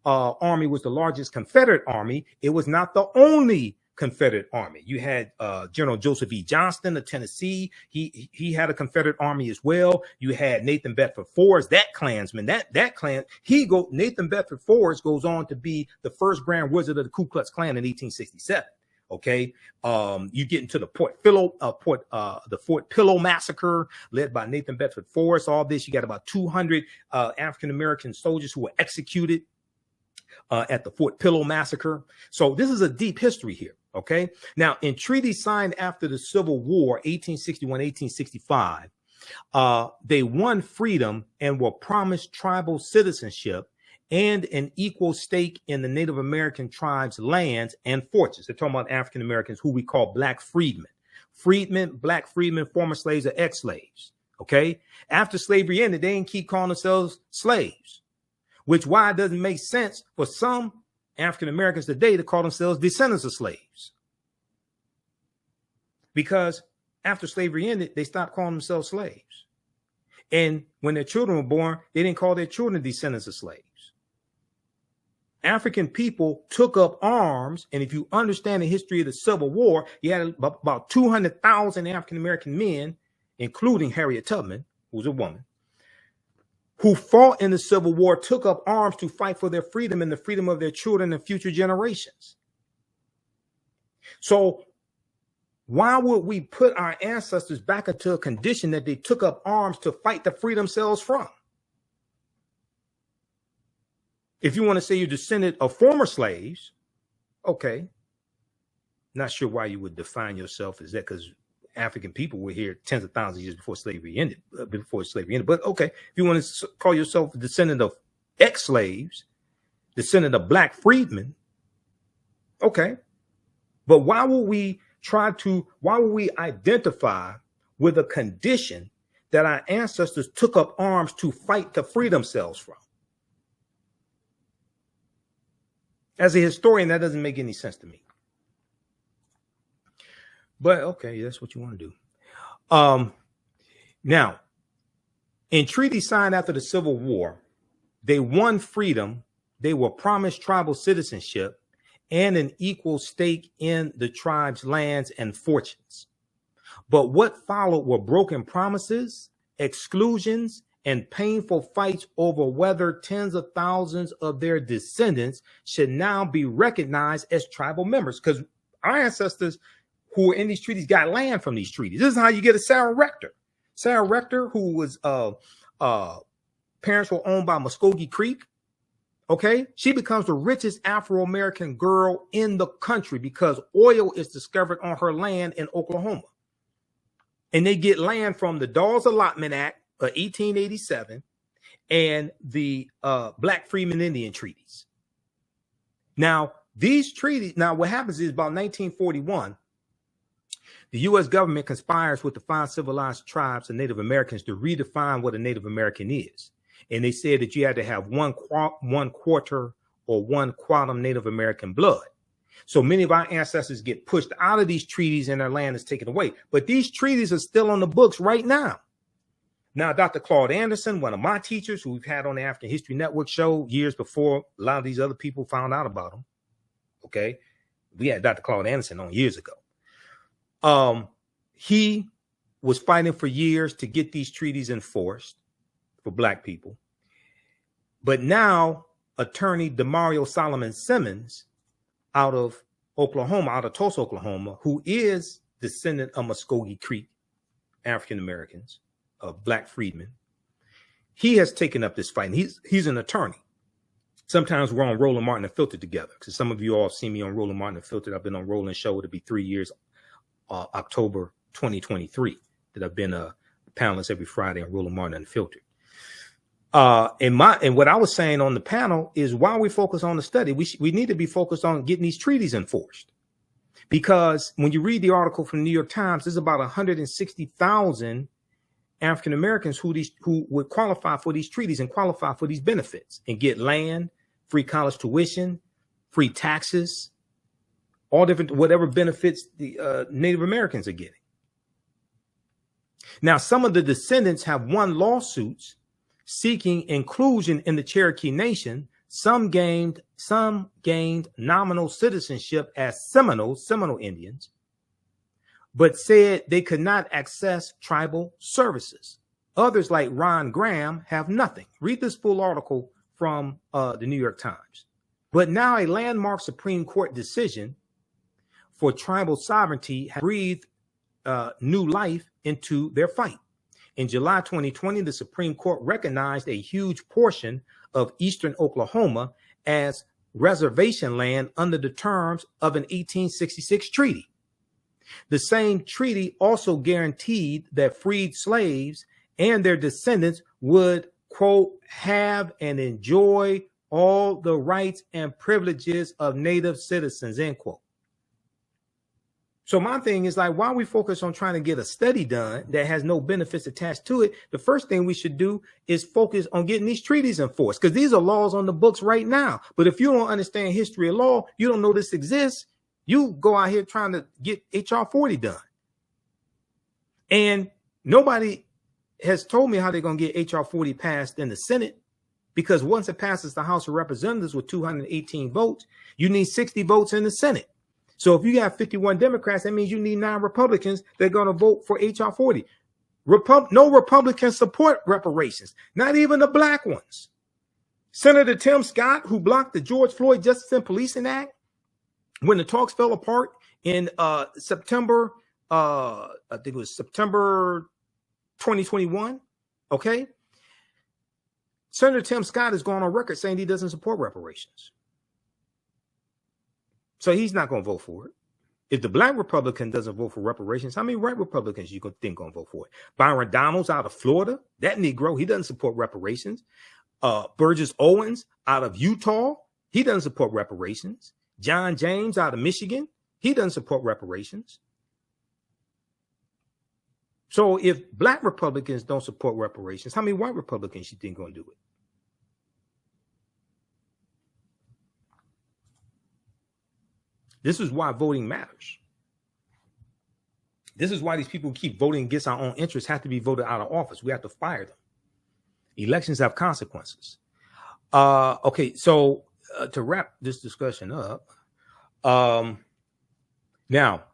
A: army was the largest Confederate army, it was not the only Confederate army. You had General Joseph E. Johnston of Tennessee. He had a Confederate army as well. You had Nathan Bedford Forrest, that Klansman, that clan. Nathan Bedford Forrest goes on to be the first Grand Wizard of the Ku Klux Klan in 1867. Okay, you get into the Fort Pillow massacre led by Nathan Bedford Forrest. All this, you got about 200 African American soldiers who were executed at the Fort Pillow massacre. So this is a deep history here. Okay. Now, in treaties signed after the Civil War, 1861, 1865, they won freedom and were promised tribal citizenship and an equal stake in the Native American tribes' lands and fortunes. They're talking about African Americans who we call black freedmen. Black freedmen, former slaves, or ex-slaves. Okay. After slavery ended, they didn't keep calling themselves slaves, which why it doesn't make sense for some African Americans today to call themselves descendants of slaves. Because after slavery ended, they stopped calling themselves slaves. And when their children were born, they didn't call their children descendants of slaves. African people took up arms, and if you understand the history of the Civil War, you had about 200,000 African American men, including Harriet Tubman, who was a woman, who fought in the Civil War, took up arms to fight for their freedom and the freedom of their children and future generations. So why would we put our ancestors back into a condition that they took up arms to fight to free themselves from? If you want to say you're descendant of former slaves, okay. Not sure why you would define yourself as that, because African people were here tens of thousands of years before slavery ended. But okay, if you want to call yourself a descendant of ex-slaves, descendant of black freedmen, okay. But why would we identify with a condition that our ancestors took up arms to fight to free themselves from? As a historian, that doesn't make any sense to me. But okay, that's what you want to do. Now, in treaties signed after the Civil War, they won freedom. They were promised tribal citizenship and an equal stake in the tribe's lands and fortunes. But what followed were broken promises, exclusions, and painful fights over whether tens of thousands of their descendants should now be recognized as tribal members, because our ancestors who were in these treaties got land from these treaties. This is how you get a Sarah Rector. Sarah Rector, who was parents were owned by Muskogee Creek. Okay, she becomes the richest Afro-American girl in the country because oil is discovered on her land in Oklahoma. And they get land from the Dawes Allotment Act of 1887 and the Black Freedmen Indian treaties. Now, these treaties, what happens is about 1941, the U.S. government conspires with the 5 civilized tribes of Native Americans to redefine what a Native American is. And they said that you had to have one quarter or one quantum Native American blood. So many of our ancestors get pushed out of these treaties and their land is taken away. But these treaties are still on the books right now. Now, Dr. Claude Anderson, one of my teachers who we've had on the African History Network show years before a lot of these other people found out about him. Okay. We had Dr. Claude Anderson on years ago. He was fighting for years to get these treaties enforced for Black people. But now attorney Demario Solomon Simmons out of Oklahoma, out of Tulsa, Oklahoma, who is descendant of Muskogee Creek African Americans, Black freedmen, he has taken up this fight. And he's an attorney. Sometimes we're on Roland Martin Unfiltered together, because some of you all see me on Roland Martin Unfiltered. I've been on Roland Show. It'll be 3 years, October 2023, that I've been a panelist every Friday on Roland Martin Unfiltered. And what I was saying on the panel is, while we focus on the study, we need to be focused on getting these treaties enforced. Because when you read the article from the New York Times, there's about 160,000 African Americans who would qualify for these treaties and qualify for these benefits and get land, free college tuition, free taxes, all different, whatever benefits the Native Americans are getting. Now, some of the descendants have won lawsuits seeking inclusion in the Cherokee Nation. Some gained nominal citizenship as Seminole Indians, but said they could not access tribal services. Others, like Ron Graham, have nothing. Read this full article from the New York Times. But now a landmark Supreme Court decision for tribal sovereignty has breathed new life into their fight. In July 2020, the Supreme Court recognized a huge portion of eastern Oklahoma as reservation land under the terms of an 1866 treaty. The same treaty also guaranteed that freed slaves and their descendants would, quote, have and enjoy all the rights and privileges of Native citizens, end quote. So my thing is, like, while we focus on trying to get a study done that has no benefits attached to it, the first thing we should do is focus on getting these treaties enforced, because these are laws on the books right now. But if you don't understand history of law, you don't know this exists, you go out here trying to get HR 40 done. And nobody has told me how they're going to get HR 40 passed in the Senate, because once it passes the House of Representatives with 218 votes, you need 60 votes in the Senate. So if you got 51 Democrats, that means you need 9 Republicans that are going to vote for HR 40. No Republicans support reparations, not even the black ones. Senator Tim Scott, who blocked the George Floyd Justice and Policing Act when the talks fell apart in September, I think it was September 2021. Okay. Senator Tim Scott has gone on record saying he doesn't support reparations. So he's not going to vote for it. If the black Republican doesn't vote for reparations, how many white Republicans you think going to vote for it? Byron Donalds out of Florida, that Negro, he doesn't support reparations. Burgess Owens out of Utah, he doesn't support reparations. John James out of Michigan, he doesn't support reparations. So if black Republicans don't support reparations, how many white Republicans you think going to do it? This is why voting matters. This is why these people who keep voting against our own interests have to be voted out of office. We have to fire them. Elections have consequences. Okay, so to wrap this discussion up, now,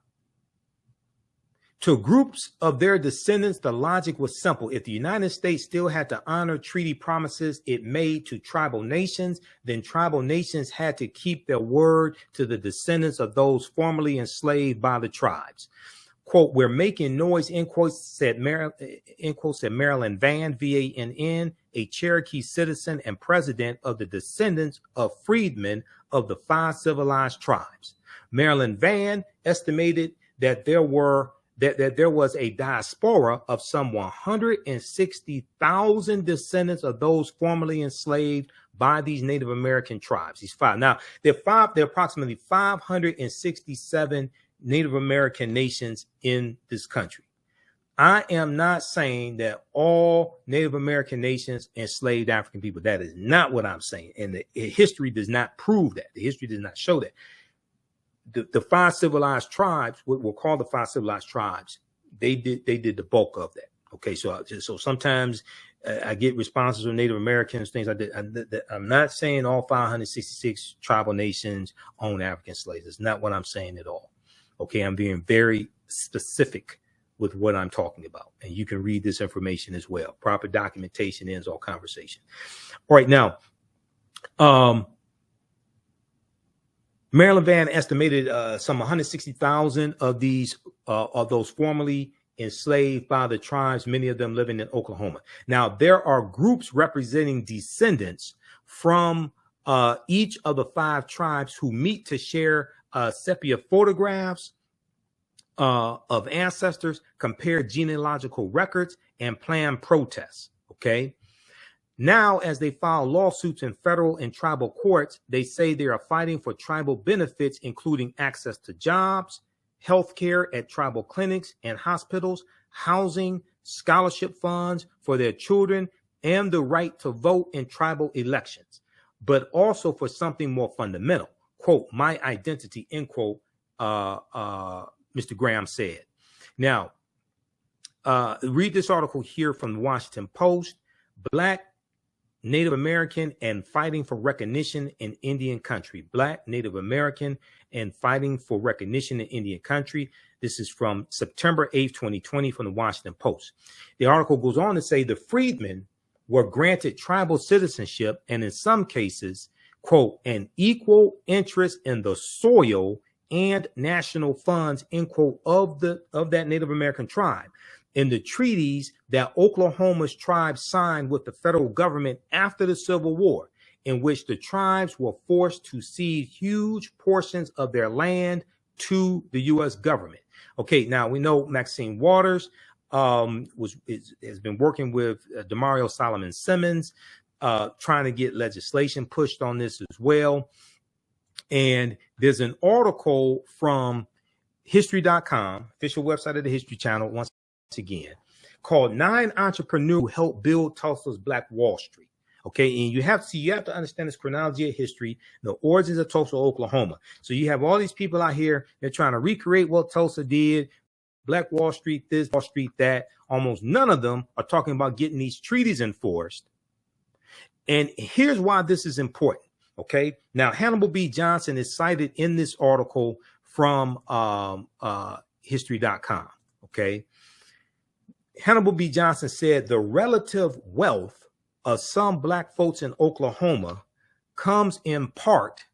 A: to groups of their descendants, the logic was simple. If the United States still had to honor treaty promises it made to tribal nations, then tribal nations had to keep their word to the descendants of those formerly enslaved by the tribes. Quote, we're making noise, end quote, said Marilyn Vann, V-A-N-N, a Cherokee citizen and president of the descendants of freedmen of the 5 civilized tribes. Marilyn Vann estimated that there was a diaspora of some 160,000 descendants of those formerly enslaved by these Native American tribes. These 5. Now, there are approximately 567 Native American nations in this country. I am not saying that all Native American nations enslaved African people. That is not what I'm saying. And the history does not prove that. The history does not show that. The 5 civilized tribes, what we'll call the 5 civilized tribes, they did the bulk of that. Okay, so sometimes I get responses from Native Americans, things like that. I'm not saying all 566 tribal nations own African slaves. That's not what I'm saying at all. Okay, I'm being very specific with what I'm talking about, and you can read this information as well. Proper documentation ends all conversation. All right, now, Marilyn Vann estimated some 160,000 of these of those formerly enslaved by the tribes, many of them living in Oklahoma. Now, there are groups representing descendants from each of the 5 tribes who meet to share sepia photographs of ancestors, compare genealogical records, and plan protests. Okay. Now, as they file lawsuits in federal and tribal courts, they say they are fighting for tribal benefits, including access to jobs, health care at tribal clinics and hospitals, housing, scholarship funds for their children, and the right to vote in tribal elections, but also for something more fundamental. Quote, my identity, end quote, Mr. Graham said. Now, read this article here from the Washington Post. Black, Native American, and fighting for recognition in Indian country. Black, Native American, and fighting for recognition in Indian country. This is from September 8th, 2020 from the Washington Post. The article goes on to say the freedmen were granted tribal citizenship and in some cases, quote, an equal interest in the soil and national funds, end quote, of that Native American tribe. In the treaties that Oklahoma's tribes signed with the federal government after the Civil War, in which the tribes were forced to cede huge portions of their land to the U.S. government. Okay, now we know Maxine Waters has been working with Demario Solomon Simmons, trying to get legislation pushed on this as well. And there's an article from history.com, official website of the History Channel, once again, called 9 Entrepreneurs Who Helped Build Tulsa's Black Wall Street. Okay, and you have to understand this chronology of history, the origins of Tulsa, Oklahoma. So you have all these people out here, they're trying to recreate what Tulsa did, Black Wall Street, this, Wall Street, that. Almost none of them are talking about getting these treaties enforced. And here's why this is important. Okay, now Hannibal B. Johnson is cited in this article from history.com. Okay, Hannibal B. Johnson said the relative wealth of some Black folks in Oklahoma comes in part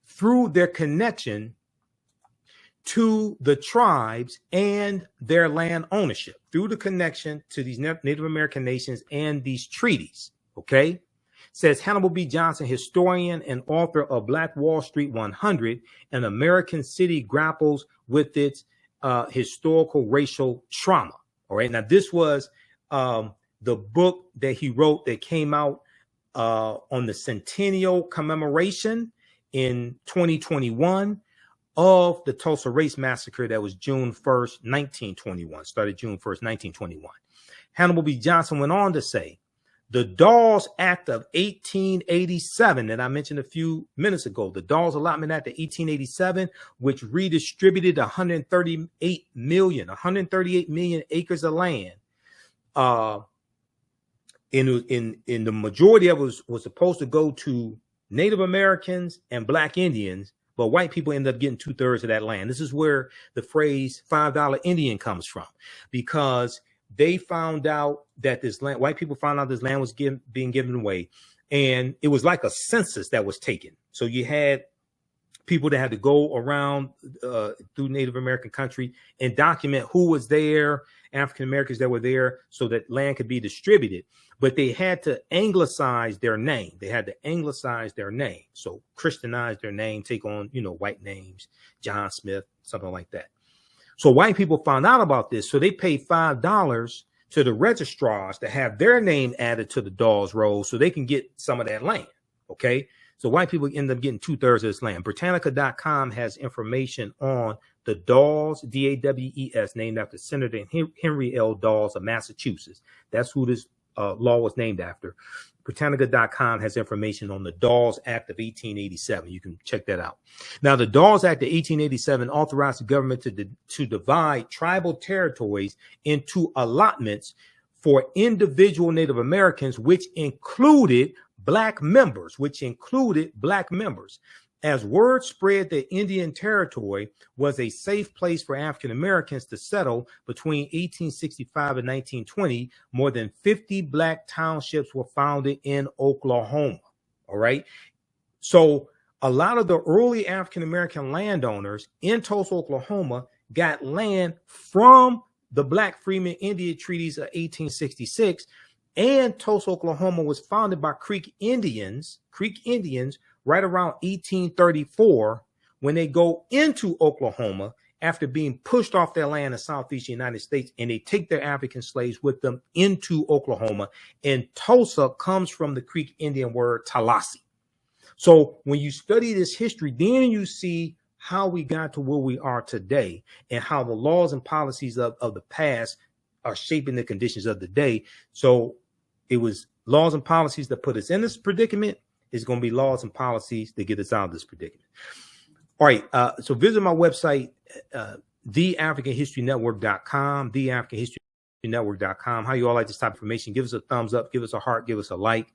A: through their connection to the tribes and their land ownership, through the connection to these Native American nations and these treaties. Okay, says Hannibal B. Johnson, historian and author of Black Wall Street 100, an American city grapples with its historical racial trauma. All right, now this was the book that he wrote that came out on the centennial commemoration in 2021 of the Tulsa Race Massacre that was June 1st, 1921, started June 1st, 1921. Hannibal B. Johnson went on to say, the Dawes Act of 1887 that I mentioned a few minutes ago, the Dawes Allotment Act of 1887, which redistributed 138 million acres of land. In the majority of it was supposed to go to Native Americans and Black Indians, but white people ended up getting 2/3 of that land. This is where the phrase $5 Indian comes from, because they found out that this land, white people found out this land was being given away, and it was like a census that was taken. So you had people that had to go around through Native American country and document who was there, African Americans that were there, so that land could be distributed. But they had to anglicize their name. So Christianize their name, take on, white names, John Smith, something like that. So white people found out about this. So they paid $5 to the registrars to have their name added to the Dawes Roll so they can get some of that land. Okay. So white people end up getting 2/3 of this land. Britannica.com has information on the Dawes, D-A-W-E-S, named after Senator Henry L. Dawes of Massachusetts. That's who this law was named after. Britannica.com has information on the Dawes Act of 1887. You can check that out. Now, the Dawes Act of 1887 authorized the government to divide tribal territories into allotments for individual Native Americans, which included Black members. As word spread that Indian Territory was a safe place for African Americans to settle between 1865 and 1920, more than 50 Black townships were founded in Oklahoma. All right. So a lot of the early African American landowners in Tulsa, Oklahoma, got land from the Black Freeman Indian treaties of 1866. And Tulsa, Oklahoma was founded by Creek Indians right around 1834 when they go into Oklahoma after being pushed off their land in southeastern United States, and they take their African slaves with them into Oklahoma. And Tulsa comes from the Creek Indian word Tallahassee. So when you study this history, then you see how we got to where we are today and how the laws and policies of the past are shaping the conditions of the day. So it was laws and policies that put us in this predicament. It's going to be laws and policies that get us out of this predicament. All right. So visit my website, TheAfricanHistoryNetwork.com, TheAfricanHistoryNetwork.com. How you all like this type of information? Give us a thumbs up, give us a heart, give us a like.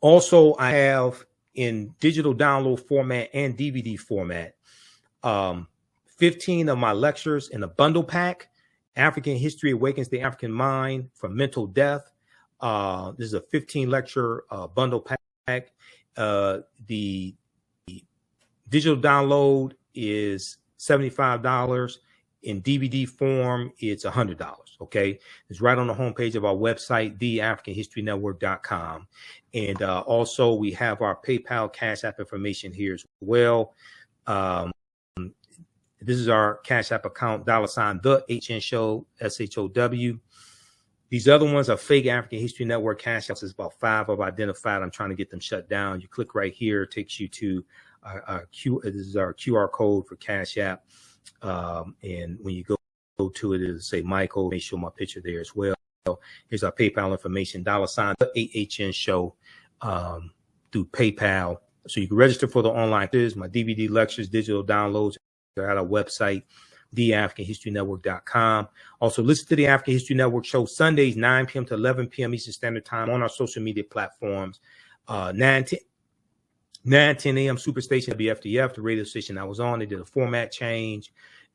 A: Also, I have in digital download format and DVD format, 15 of my lectures in a bundle pack. African History Awakens the African Mind from Mental Death. This is a 15 lecture bundle pack. The digital download is $75. In DVD form, it's $100. Okay, it's right on the homepage of our website, TheAfricanHistoryNetwork.com. And also, we have our PayPal Cash App information here as well. This is our Cash App account, $ TheAHNShow, SHOW. These other ones are fake African History Network Cash Apps. There's about 5 I've identified. I'm trying to get them shut down. You click right here, it takes you to this is our QR code for Cash App. And when you go to it, it'll say Michael. Make sure my picture there as well. Here's our PayPal information, $ TheAHNShow through PayPal. So you can register for the online quiz, my DVD lectures, digital downloads. They're at our website, TheAfricanHistoryNetwork.com. Also, listen to the African History Network show Sundays, 9 p.m. to 11 p.m. Eastern Standard Time on our social media platforms. 9, 10 a.m. Superstation WFDF, the radio station I was on. They did a format change.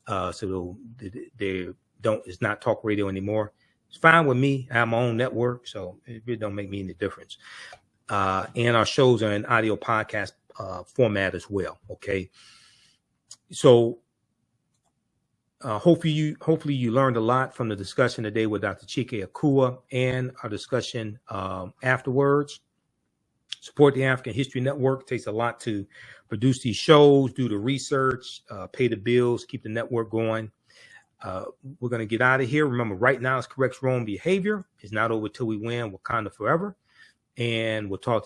A: So it's not talk radio anymore. It's fine with me. I have my own network, so it really don't make me any difference. And our shows are in audio podcast format as well. Okay. So hopefully you learned a lot from the discussion today with Dr. Chike Akua and our discussion afterwards. Support the African History Network. It takes a lot to produce these shows, do the research, pay the bills, keep the network going. We're going to get out of here. Remember, right now it's correct wrong behavior. It's not over till we win. Wakanda forever. And we'll talk to you.